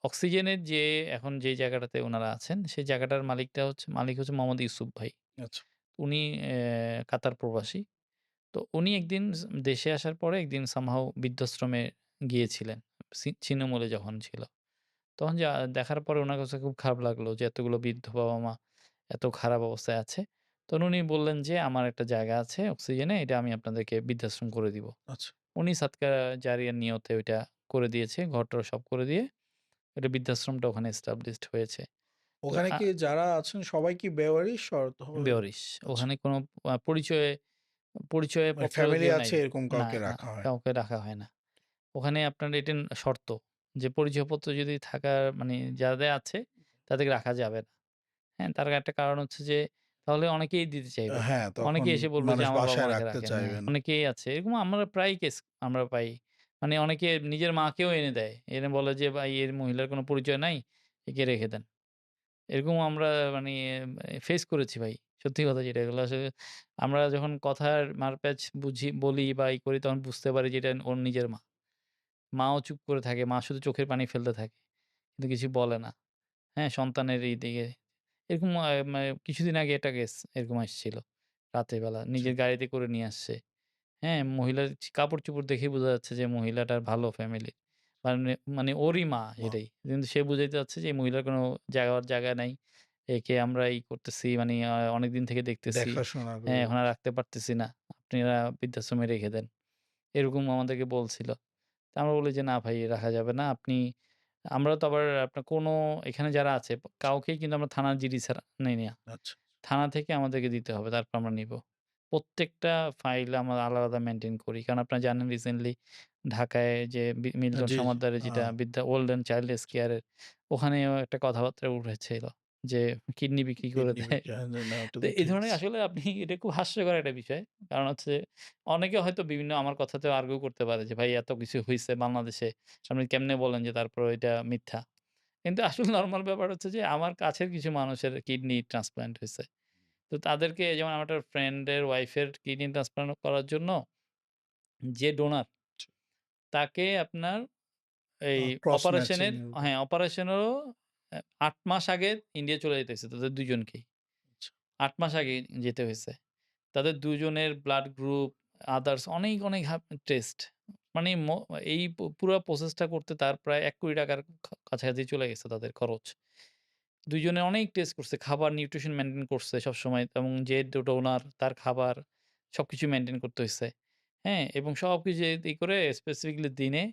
অক্সিজেনের যে এখন যে জায়গাটাতে উনারা আছেন সেই জায়গাটার মালিক হচ্ছে মোহাম্মদ ইউসুফ ভাই। আচ্ছা, উনি কাতার প্রবাসী। তো উনি একদিন দেশে আসার পরে একদিন সামহাউ বৃদ্ধাশ্রমে গিয়েছিলেন। ছিন্নমূলে যখন ছিল। তখন দেখার পরে উনার কাছে খুব খারাপ লাগলো যে এতগুলো বৃদ্ধ বাবা-মা এত খারাপ অবস্থায় আছে। তখন উনি বললেন যে, "আমার একটা জায়গা আছে অক্সিজেনে, এটা আমি আপনাদেরকে বৃদ্ধাশ্রম করে দিব।" আচ্ছা। উনি সাদকা জারিয়ার নিয়তে ওইটা করে দিয়েছে। ঘর-টর সব করে দিয়ে ওইটা বৃদ্ধাশ্রমটা ওখানে এস্টাবলিশড হয়েছে। তো ওখানে কি যারা আছেন সবাই কি বেওয়ারিশ? বেওয়ারিশ। আচ্ছা। ওখানে কোনো পরিচয় মানে পরিচয়পত্র ফ্যামিলি কেউ নাই। আছে এরকম না, কাউকে না রাখা হয় না। কাউকে রাখা হয় না। ওখানে আপনার এটা শর্ত যে পরিচয়পত্র যদি থাকার মানে যাদের আছে তাদেরকে রাখা যাবে না। হ্যাঁ? তার একটা কারণ হচ্ছে যে তাহলে অনেকেই দিতে চাইবে। হ্যাঁ, তখন অনেকেই এসে বলবে যে মানুষ আমার বাসায় বাবা-মাকে রাখতে রাখেন। হ্যাঁ, চাইবে না। অনেকেই আছে। এরকম আমরা প্রায় কেস আমরা পাই। মানে অনেকে নিজের মাকেও এনে দেয়। এনে বলে যে, "ভাই এর মহিলার কোনো পরিচয় নাই, একে রেখে দেন।" এরকম আমরা মানে ফেস করেছি ভাই। সত্যি কথা যেটা এগুলো আসলে আমরা যখন কথার মারপ্যাঁচ বলি বা করি তখন বুঝতে পারি যে এটা ওর নিজের মা। মাও চুপ করে থাকে। মা শুধু চোখের পানি ফেলতে থাকে। কিন্তু কিছু বলে না। হ্যাঁ? সন্তানের এই দিকে এরকম মানে কিছুদিন আগে একটা কেস এরকম আসছিল। রাতের বেলা জি, নিজের গাড়িতে করে নিয়ে আসছে। হ্যাঁ? মহিলার কাপড়-চোপড় দেখেই বোঝা যাচ্ছে যে মহিলাটার ভালো ফ্যামিলি। মানে মানে ওরই মা বাহ! সেটাই। কিন্তু সে বুঝাইতে চাচ্ছে যে এই মহিলার কোনো জায়গা নাই। একে আমরা করতেছি মানে অনেকদিন থেকে দেখতেছি। দেখাশোনা হ্যাঁ, করে। এখন আর রাখতে পারতেছি না। আপনারা বৃদ্ধাশ্রমে রেখে দেন। এরকম আমাদেরকে বলছিল। তা আমরা বলি যে, "না ভাই রাখা যাবে না। আমরা তো আবার আপনার কোনো এখানে যারা আছে কাউকেই কিন্তু আমরা থানার জিডি ছাড়া নেই না। আচ্ছা। থানা থেকে আমাদেরকে দিতে হবে। তারপর আমরা নিবো। প্রত্যেকটা ফাইল আমরা আলাদা মেইনটেইন করি। কারণ আপনারা জানেন রিসেন্টলি ঢাকায় যে মিল্টন জি, জি। সমাদ্দারে যেটা ওল্ড অ্যান্ড চাইল্ড কেয়ার এর ওখানেও একটা কথাবার্তা উঠেছিল যে কিডনি বিক্রি করে কিডনি দেয়। বিক্রি হয় না ওটা তো এই ধরনের দেখেছি। আসলে আপনি এটা খুব হাস্যকর একটা বিষয়। কারণ হচ্ছে অনেকে হয়তো বিভিন্ন আমার কথাতেও আর্গুও করতে পারে যে, "ভাই এত কিছু হইছে বাংলাদেশে। আপনি কেমনে বলেন যে তারপরেও এটা মিথ্যা?" কিন্তু আসলে নরমাল ব্যাপার হচ্ছে যে আমার কাছের কিছু মানুষের কিডনি ট্রান্সপ্লান্ট হইছে। তো তাদেরকে যেমন আমার একটা ফ্রেন্ডের ওয়াইফের কিডনি ট্রান্সপ্লান্ট করার জন্য যে ডোনার তাকে আপনার এই ক্রস ম্যাচিং অপারেশনের এর উপর। হ্যাঁ, অপারেশনেরও ৮ মাস আগে ইন্ডিয়া চলে যেতে হইছে তাদের ২ জনকেই। আচ্ছা। ৮ মাস আগে যেতে হইছে। তাদের ২ জনের ব্লাড গ্রুপ, আদার্স অনেক টেস্ট। মানে এই পুরা প্রসেসটা করতে তার প্রায় ৳১,০০,০০,০০০ র কাছাকাছি চলে গেছে তাদের খরচ। ২ জনে অনেক টেস্ট করছে। খাবার নিউট্রিশন মেইনটেইন করছে সবসময় এবং যে ডোনার তার খাবার সবকিছু মেইনটেইন করতে হইছে। হ্যাঁ? এবং সবকিছু করে স্পেসিফিকলি দিনে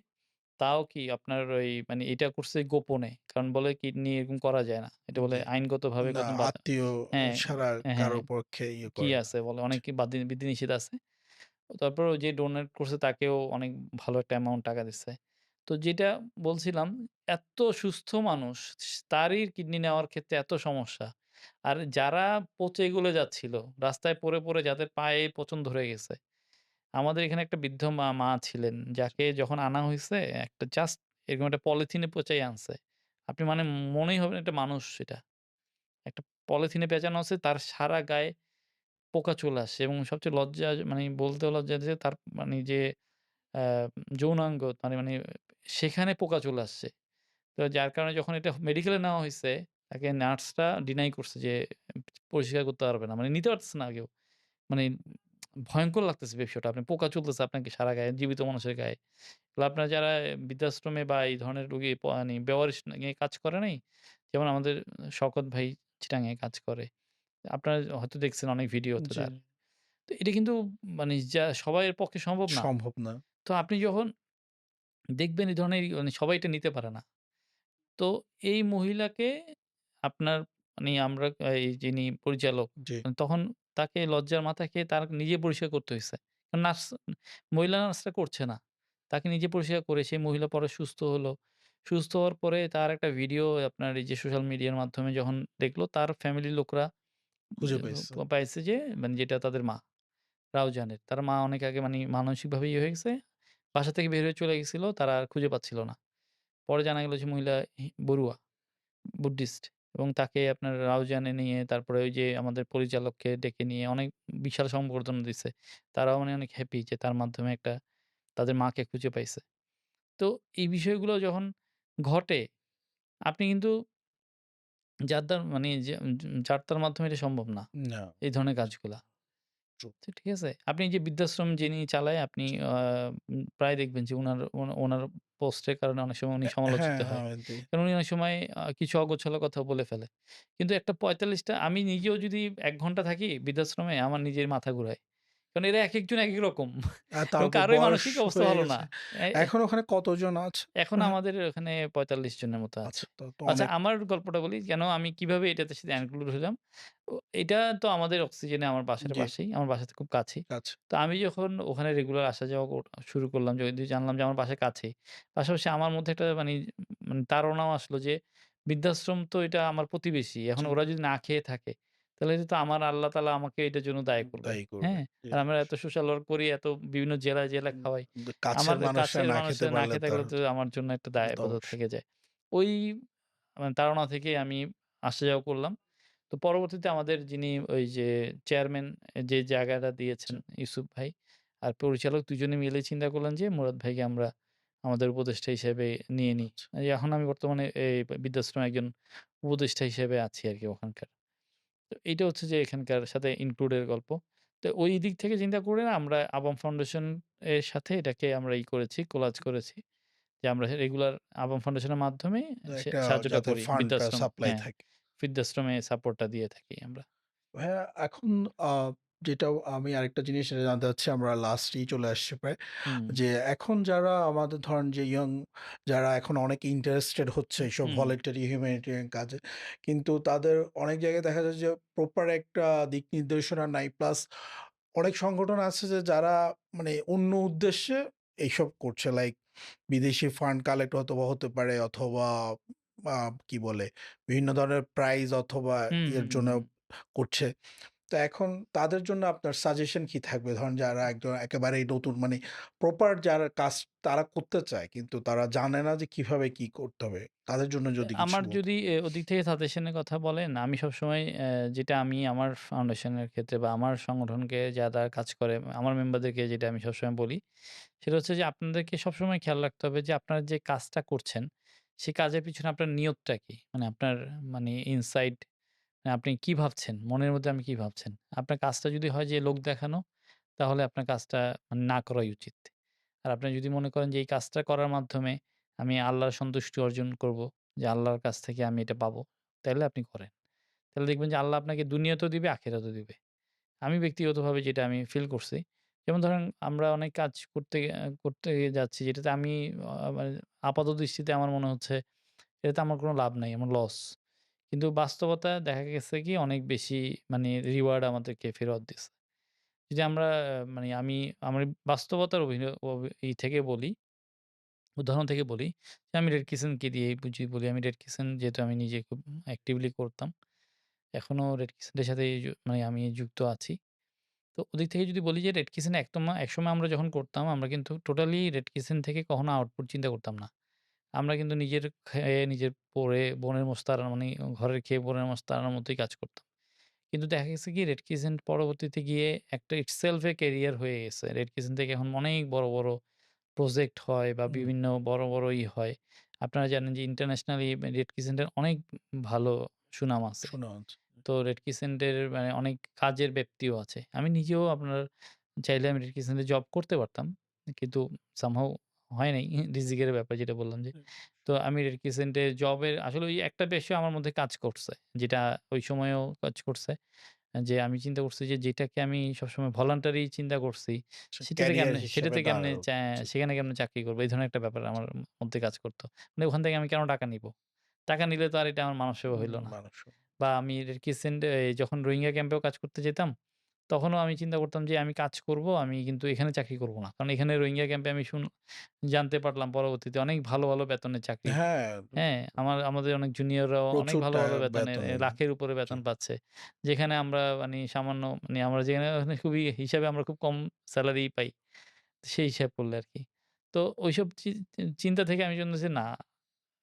তাও কি আপনার ওই মানে এটা করছে গোপনে। কারণ বলে কিডনি এরকম করা যায় না। এটা বলে জি। আইনগতভাবে না, কত আত্মীয় হ্যাঁ, ছাড়া হ্যাঁ, কারো পক্ষে ইয়ে কি করে না। আছে বলে জি, অনেক বিধিনিষেধ আছে। তারপরেও যে ডোনেট করছে তাকেও অনেক ভালো একটা অ্যামাউন্ট টাকা দিছে। তো যেটা বলছিলাম এত সুস্থ মানুষ তারই কিডনি নেওয়ার ক্ষেত্রে এত সমস্যা। আর যারা পচে গলে যাচ্ছিল, রাস্তায় পড়ে যাদের পায়ে পচন ধরে গেছে। আমাদের এখানে একটা বৃদ্ধ মা ছিলেন যাকে যখন আনা হইছে একটা জাস্ট এরকম একটা পলিথিনে পেঁচাইয়া আনছে। আপনি মানে মনেই হবে না এটা মানুষ এটা। একটা পলিথিনে পেঁচানো আছে তার সারা গায়ে পোকা চলে আসছে এবং সবচেয়ে লজ্জা মানে বলতেও লজ্জা যে তার মানে যে আ যৌনাঙ্গ মানে মানে সেখানে পোকা চলে আসছে। তো যার কারণে যখন এটা মেডিকেলে নেওয়া হইছে, তাকে নার্সরা ডিনাই করছে যে পরিস্কার করতে পারবে না। মানে নিতে পারতেছে না কেউ। মানে ভয়ংকর লাগতেছে বিষয়টা। আপনি পোকা চলতেছে আপনাকে সারা গায়ে, জীবিত মানুষের গায়ে। তো আপনারা যারা বৃদ্ধাশ্রমে বা এই ধরনের রোগী মানে বেওয়ারিশ নিয়ে কাজ করে নাই? যেমন আমাদের শওকত ভাই চিটাগাং এ কাজ করে। আপনারা হয়তো দেখছেন অনেক ভিডিওতে জি, তার। তো এটা কিন্তু মানে যা সবাইয়ের পক্ষে সম্ভব না। সম্ভব না। তো আপনি যখন দেখবেন এই ধরনের মানে সবাই এটা নিতে পারে না। তো এই মহিলাকে আপনার মানে আমরা এই যিনি পরিচালক জি, তখন তাকে লজ্জার মাথা খেয়ে তার নিজে পরিষ্কার করতে হইছে। কারণ নার্স মহিলা নার্সরা করছে না। তাকে নিজে পরিষ্কার করে সেই মহিলা পরে সুস্থ হলো। সুস্থ হওয়ার পরে তার একটা ভিডিও আপনার এই যে সোশ্যাল মিডিয়ার মাধ্যমে যখন দেখলো তার ফ্যামিলির লোকরা খুঁজে পাইছে। পাইছে যে মানে যেটা তাদের মা রাউজানের। তার মা অনেক আগে মানে মানসিকভাবে ইয়ে হয়ে গেছে। বাসা থেকে বের হয়ে চলে গেছিল। তারা আর খুঁজে পাচ্ছিল না। পরে জানা গেল যে মহিলা বড়ুয়া। বুদ্ধিস্ট এবং তাকে আপনার রাউজানে নিয়ে তারপরে ওই যে আমাদের পরিচালককে ডেকে নিয়ে অনেক বিশাল সংবর্ধনা দিছে। তারাও মানে অনেক হ্যাপি যে তার মাধ্যমে একটা তাদের মাকে খুঁজে পাইছে। তো এই বিষয়গুলো যখন ঘটে আপনি কিন্তু মানে যে যার তার মাধ্যমে এটা সম্ভব না। না, এই ধরনের কাজগুলা। ট্রু। তো ঠিক আছে? আপনি যে বৃদ্ধাশ্রম যিনি চালায় আপনি প্রায় দেখবেন যে উনার পোস্টের কারণে অনেক সময় উনি সমালোচিত হ্যাঁ, হয়। হ্যাঁ, কারণ উনি অনেক সময় কিছু অগোছালো কথা বলে ফেলে। কিন্তু একটা ৪৫ টা আমি নিজেও যদি ১ ঘন্টা থাকি বৃদ্ধাশ্রমে আমার নিজের মাথা ঘুরায়। কারণ এরা একেকজন একেক রকম এবং তারপর কারোই বয়স মানসিক অবস্থা হয়ে ভালো না। গেছে। এ এ এখন ওখানে কতজন আছে? এখন আমাদের ওখানে ৪৫ জনের মতো আছে। আচ্ছা, তো আচ্ছা অনেক আমার গল্পটা বলি কেন আমি কিভাবে এটাতে সাথে এনক্লুড হইলাম। এটা তো আমাদের অক্সিজেনে আমার বাসার জি, পাশেই। আমার বাসা খুব কাছেই। আচ্ছা, তো আমি যখন ওখানে রেগুলার আসা যাওয়া শুরু করলাম যদি জানলাম যে আমার বাসার কাছেই। পাশাপাশি আমার মধ্যে একটা মানে তাড়নাও আসলো যে বৃদ্ধাশ্রম তো এটা আমার প্রতিবেশী। এখন জি, ওরা যদি না খেয়ে থাকে তাহলে এটা তো আমার আল্লাহ তাআলা আমাকে এটার জন্য দায়ী করবে। দায়ী করবে। হ্যাঁ? জি, আর আমরা এত সোশ্যাল ওয়ার্ক করি, এত বিভিন্ন জেলায় খাওয়াই। কাছের আমার মানুষরা কাছের না খেতে মানুষরা না পারলে খেয়ে তার থাকলে তো আমার জন্য একটা তা তো দায়বদ্ধতা অবশ্যই। থেকে যায়। ওই মানে তাড়না থেকে আমি আসা যাওয়া করলাম। তো পরবর্তীতে আমাদের যিনি ওই যে চেয়ারম্যান যে জায়গাটা দিয়েছেন আচ্ছা, ইউসুফ ভাই আর পরিচালক ২ জনে মিলে চিন্তা করলেন যে মুরাদ ভাইকে আমরা আমাদের উপদেষ্টা হিসেবে নিয়ে নিই। আচ্ছা। এই এখন আমি বর্তমানে এই বৃদ্ধাশ্রমে একজন উপদেষ্টা হিসেবে আছি আরকি ওখানকার। তো এইটা হচ্ছে যে এখানকার সাথে ইনক্লুড এর গল্প। তো ওই দিক থেকে চিন্তা করে না আমরা আবাম ফাউন্ডেশন এর সাথে এটাকে আমরা করেছি, কোলাজ করেছি। যে আমরা রেগুলার আবাম ফাউন্ডেশনের মাধ্যমে একটা সাহায্যটা যাতে করি। ফান্ডটা বৃদ্ধাশ্রম সাপ্লাই হ্যাঁ, থাকে। বৃদ্ধাশ্রমে সাপোর্টটা দিয়ে থাকি আমরা। ভাইয়া এখন আ যেটাও আমি আরেকটা জিনিস সেটা জানতে চাচ্ছি আমরা লাস্টেই চলে আসছি প্রায়। হুম, যে এখন যারা আমাদের ধরেন যে যারা এখন অনেক ইন্টারেস্টেড হচ্ছে এইসব হুম, ভলান্টারি হিউম্যানিটেরিয়ান কাজে। কিন্তু তাদের অনেক জায়গায় দেখা যায় যে প্রপার একটা দিক নির্দেশনা নাই। প্লাস অনেক সংগঠন আছে যে যারা মানে অন্য উদ্দেশ্যে এইসব করছে। লাইক বিদেশি ফান্ড কালেক্ট হয়তোবা হতে পারে অথবা আ কি বলে বিভিন্ন ধরনের প্রাইজ অথবা হুম, ইয়ের হুম, জন্য হুম। করছে। তো এখন তাদের জন্য আপনার সাজেশন কি থাকবে? ধরেন যারা একদম একেবারেই নতুন মানে প্রপার যারা কাজ তারা করতে চায় কিন্তু তারা জানে না যে কিভাবে কি করতে হবে। তাদের জন্য যদি কিছু আমার বলতেন। যদি ওদিক থেকে সাজেশন এর কথা বলেন, আমি সবসময় যেটা আমি আমার ফাউন্ডেশনের ক্ষেত্রে বা আমার সংগঠনকে যারা কাজ করে, আমার মেম্বারদেরকে যেটা আমি সবসময় বলি, সেটা হচ্ছে যে আপনাদেরকে সবসময় খেয়াল রাখতে হবে যে আপনারা যে কাজটা করছেন, সেই কাজের পিছনে আপনার নিয়তটা কি? মানে আপনার মানে ইনসাইড আপনি কি ভাবছেন? মনের মধ্যে আপনি কি ভাবছেন? আপনার কাজটা যদি হয় যে লোক দেখানো, তাহলে আপনার কাজটা মানে না করাই উচিত। আর আপনি যদি মনে করেন যে এই কাজটা করার মাধ্যমে আমি আল্লাহর সন্তুষ্টি অর্জন করব, যে আল্লাহর কাছ থেকে আমি এটা পাবো, তাইলে আপনি করেন। তাহলে দেখবেন যে আল্লাহ আপনাকে দুনিয়াতেও দিবে, আখিরাতেও দিবে। আমি ব্যক্তিগতভাবে যেটা আমি ফিল করছি যেমন ধরেন আমরা অনেক কাজ করতে যাচ্ছি যেটাতে আমি মানে আপাত দৃষ্টিতে আমার মনে হচ্ছে এটাতে আমার কোনো লাভ নাই, আমার লস। কিন্তু বাস্তবতা দেখা গেছে কি অনেক বেশি মানে রিওয়ার্ড আমাদেরকে ফেরত দিছে। যদি আমরা মানে আমি আমার বাস্তবতার থেকে বলি, উদাহরণ থেকে বলি যে আমি রেড কিচেনকে দিয়েই বুঝি বলি আমি রেড কিচেন যেহেতু আমি নিজে খুব অ্যাক্টিভলি করতাম। এখনো রেড কিচেনের সাথে মানে আমি যুক্ত আছি। তো ওদিক থেকে যদি বলি যে রেড কিচেন একসময় আমরা যখন করতাম আমরা কিন্তু টোটালি রেড কিচেন থেকে কখনো আউটপুট চিন্তা করতাম না। আমরা কিন্তু নিজের খেয়ে, নিজের পড়ে, বনের মস তাড়ানো মানে ঘরের খেয়ে বনের মস তাড়ানোর মতোই কাজ করতাম। কিন্তু দেখা গেছে কি রেড কিচেন পরবর্তীতে গিয়ে একটা ইটসেলফ এ ক্যারিয়ার হয়ে গেছে। রেড কিচেন থেকে এখন অনেক বড়, বড় প্রজেক্ট হয় বা হুম, বিভিন্ন বড়, বড় হয়। আপনারা জানেন যে ইন্টারন্যাশনালি রেড ক্রিসেন্টের অনেক ভালো সুনাম আছে। শোনা হচ্ছে। তো রেড ক্রিসেন্টের মানে অনেক কাজের ব্যাপ্তিও আছে। আমি নিজেও আপনার চাইলে আমি রেড ক্রিসেন্টে জব করতে পারতাম। কিন্তু সামহাউ হয় নাই। রিজিকের ব্যাপার যেটা বললাম যে। হুম, তো আমি রেড ক্রিসেন্টে জবের আসলে ওই একটা বিষয় আমার মধ্যে কাজ করছে। যেটা ওই সময়েও কাজ করছে। যে আমি চিন্তা করছি যে যেটাকে আমি সবসময় ভলান্টারি চিন্তা করছি, ক্যারিয়ার হিসেবে সেটাতে কেমনে দাঁড়ালো। জি, সেখানে কেমনে চাকরি করব? এই ধরনের একটা ব্যাপার আমার মধ্যে কাজ করত। মানে ওখান থেকে আমি কেন টাকা নিবো? টাকা নিলে তো আর এটা আমার মানব সেবা হইল না। মানুষ। বা আমি রিসেন্ট যখন রোহিঙ্গা ক্যাম্পেও কাজ করতে যেতাম, তখনও আমি চিন্তা করতাম যে আমি কাজ করব, আমি কিন্তু এখানে চাকরি করব না। কারণ এখানে রোহিঙ্গা ক্যাম্পে আমি জানতে পারলাম পরবর্তীতে অনেক ভালো, ভালো বেতনের চাকরি। হ্যাঁ, হ্যাঁ, আমাদের অনেক জুনিয়ররাও অনেক প্রচুর ভালো, ভালো বেতনের বেতনের। লাখের উপরে জি। বেতন পাচ্ছে। যেখানে আমরা সামান্য আমরা যেখানে খুবই হিসাবে আমরা খুব কম সেলারি পাই। সেই হিসাব করলে আরকি। তো ঐসব চিন্তা থেকে আমি জন্য যে না,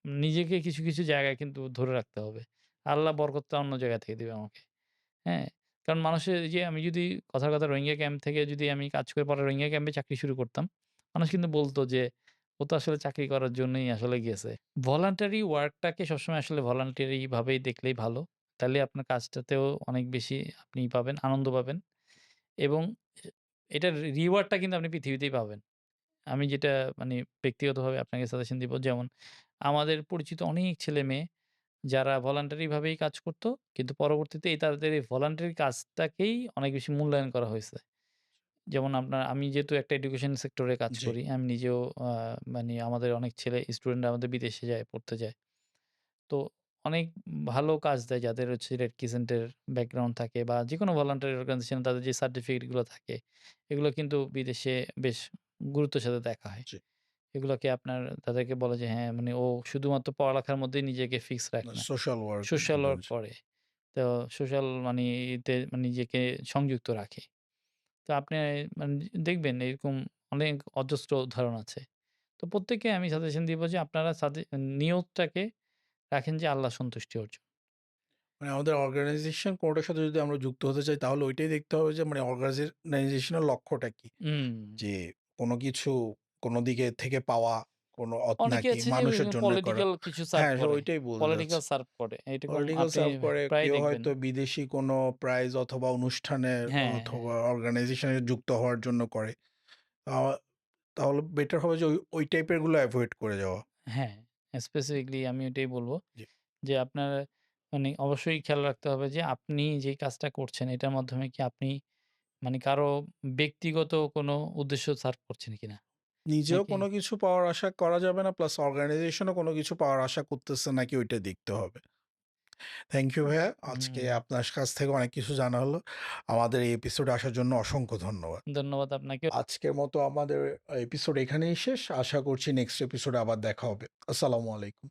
নিজেকে কিছু, কিছু জায়গায় কিন্তু ধরে রাখতে হবে। আল্লাহ বরকতটা অন্য জায়গা থেকে দিবে আমাকে। হ্যাঁ? কারণ মানুষের এই যে আমি যদি কথার কথা রোহিঙ্গা ক্যাম্প থেকে যদি আমি কাজ করে পরে রোহিঙ্গা ক্যাম্পে চাকরি শুরু করতাম, মানুষ কিন্তু বলত যে, "ও তো আসলে চাকরি করার জন্যই আসলে গেছে।" ভলান্টারি ওয়ার্কটাকে সবসময় আসলে ভলান্টারি ভাবেই দেখলেই ভালো। তাইলে আপনার কাজটাতেও অনেক বেশি আপনি পাবেন, আনন্দ পাবেন এবং এ এটার রিওয়ার্ডটা কিন্তু আপনি পৃথিবীতেই পাবেন। আমি যেটা মানে ব্যক্তিগতভাবে আপনাকে সাজেশন দিব যেমন আমাদের পরিচিত অনেক ছেলে-মেয়ে যারা ভলান্টারি ভাবেই কাজ করত। কিন্তু পরবর্তীতে তাদের এই ভলান্টারি কাজটাকেই অনেক বেশি মূল্যায়ন করা হইছে। যেমন আমি যেহেতু একটা এডুকেশন সেক্টরে কাজ জি। করি। আমি নিজেও আমাদের অনেক স্টুডেন্টরা আমাদের বিদেশে যায়, পড়তে যায়। তো অনেক ভালো কাজ দেয় যাদের হচ্ছে রেড ক্রিসেন্টের ব্যাকগ্রাউন্ড থাকে বা যেকোনো ভলান্টারি অর্গানাইজেশন তাদের যে সার্টিফিকেট গুলো থাকে, এগুলো কিন্তু বিদেশে বেশ গুরুত্বের সাথে দেখা হয়। জি। এগুলোকে তাদেরকে বলে যে হ্যাঁ, মানে ও শুধুমাত্র পড়ালেখার মধ্যেই নিজেকে ফিক্স রাখে না। সোশ্যাল ওয়ার্ক এর সোশ্যাল ভিতরে। ওয়ার্ক করে। তো সোশ্যাল নিজেকে সংযুক্ত রাখে। তো আপনি মানে দেখবেন এরকম অনেক অজস্র উদাহরণ আছে। তো প্রত্যেককে আমি সাজেশন দিব যে আপনারা নিয়তটাকে রাখেন যে আল্লাহ সন্তুষ্টি অর্জন। মানে আমাদের অর্গানাইজেশন কোনটার সাথে যদি আমরা যুক্ত হতে চাই তাহলে ওইটাই দেখতে হবে যে মানে অর্গানাইজেশনের লক্ষ্যটা কি? হুম। যে কোনো কিছু কোনো দিকে থেকে পাওয়া, কোনো অনেকে নাকি আছে যে মানুষের জন্য করা? পলিটিক্যাল কিছু সার্ভ হ্যাঁ, করে। ওইটাই বলতে পলিটিক্যাল চাচ্ছি। সার্ভ করে। এরকম পলিটিক্যাল আপনি সার্ভ করে, প্রায় কেউ দেখবেন। হয়তো বিদেশি কোনো প্রাইজ অথবা অনুষ্ঠানের হ্যাঁ, অথবা অর্গানাইজেশনে যুক্ত হওয়ার জন্য করে। আ তাহলে বেটার হবে যে ওই টাইপের গুলো এভয়েড করে যাওয়া। হ্যাঁ, স্পেসিফিকলি আমি ওইটাই বলব। জি। যে আপনার অবশ্যই খেয়াল রাখতে হবে যে আপনি যে কাজটা করছেন এটার মাধ্যমে কি আপনি কারো ব্যক্তিগত কোনো উদ্দেশ্য সার্ভ করছেন কিনা? নিজেও নাকি কোনো কিছু পাওয়ার আশা করা যাবে না, প্লাস অর্গানাইজেশনও কোনো কিছু পাওয়ার আশা করতেছে নাকি ওইটা দেখতে হবে। থ্যাংক ইউ ভাইয়া। আজকে হুম, আপনার কাছ থেকে অনেক কিছু জানা হলো। আমাদের এই এপিসোডে আসার জন্য অসংখ্য ধন্যবাদ। ধন্যবাদ আপনাকেও। আজকের মতো আমাদের এপিসোড এখানেই শেষ। আশা করছি নেক্সট এপিসোডে আবার দেখা হবে। আসসালামু আলাইকুম।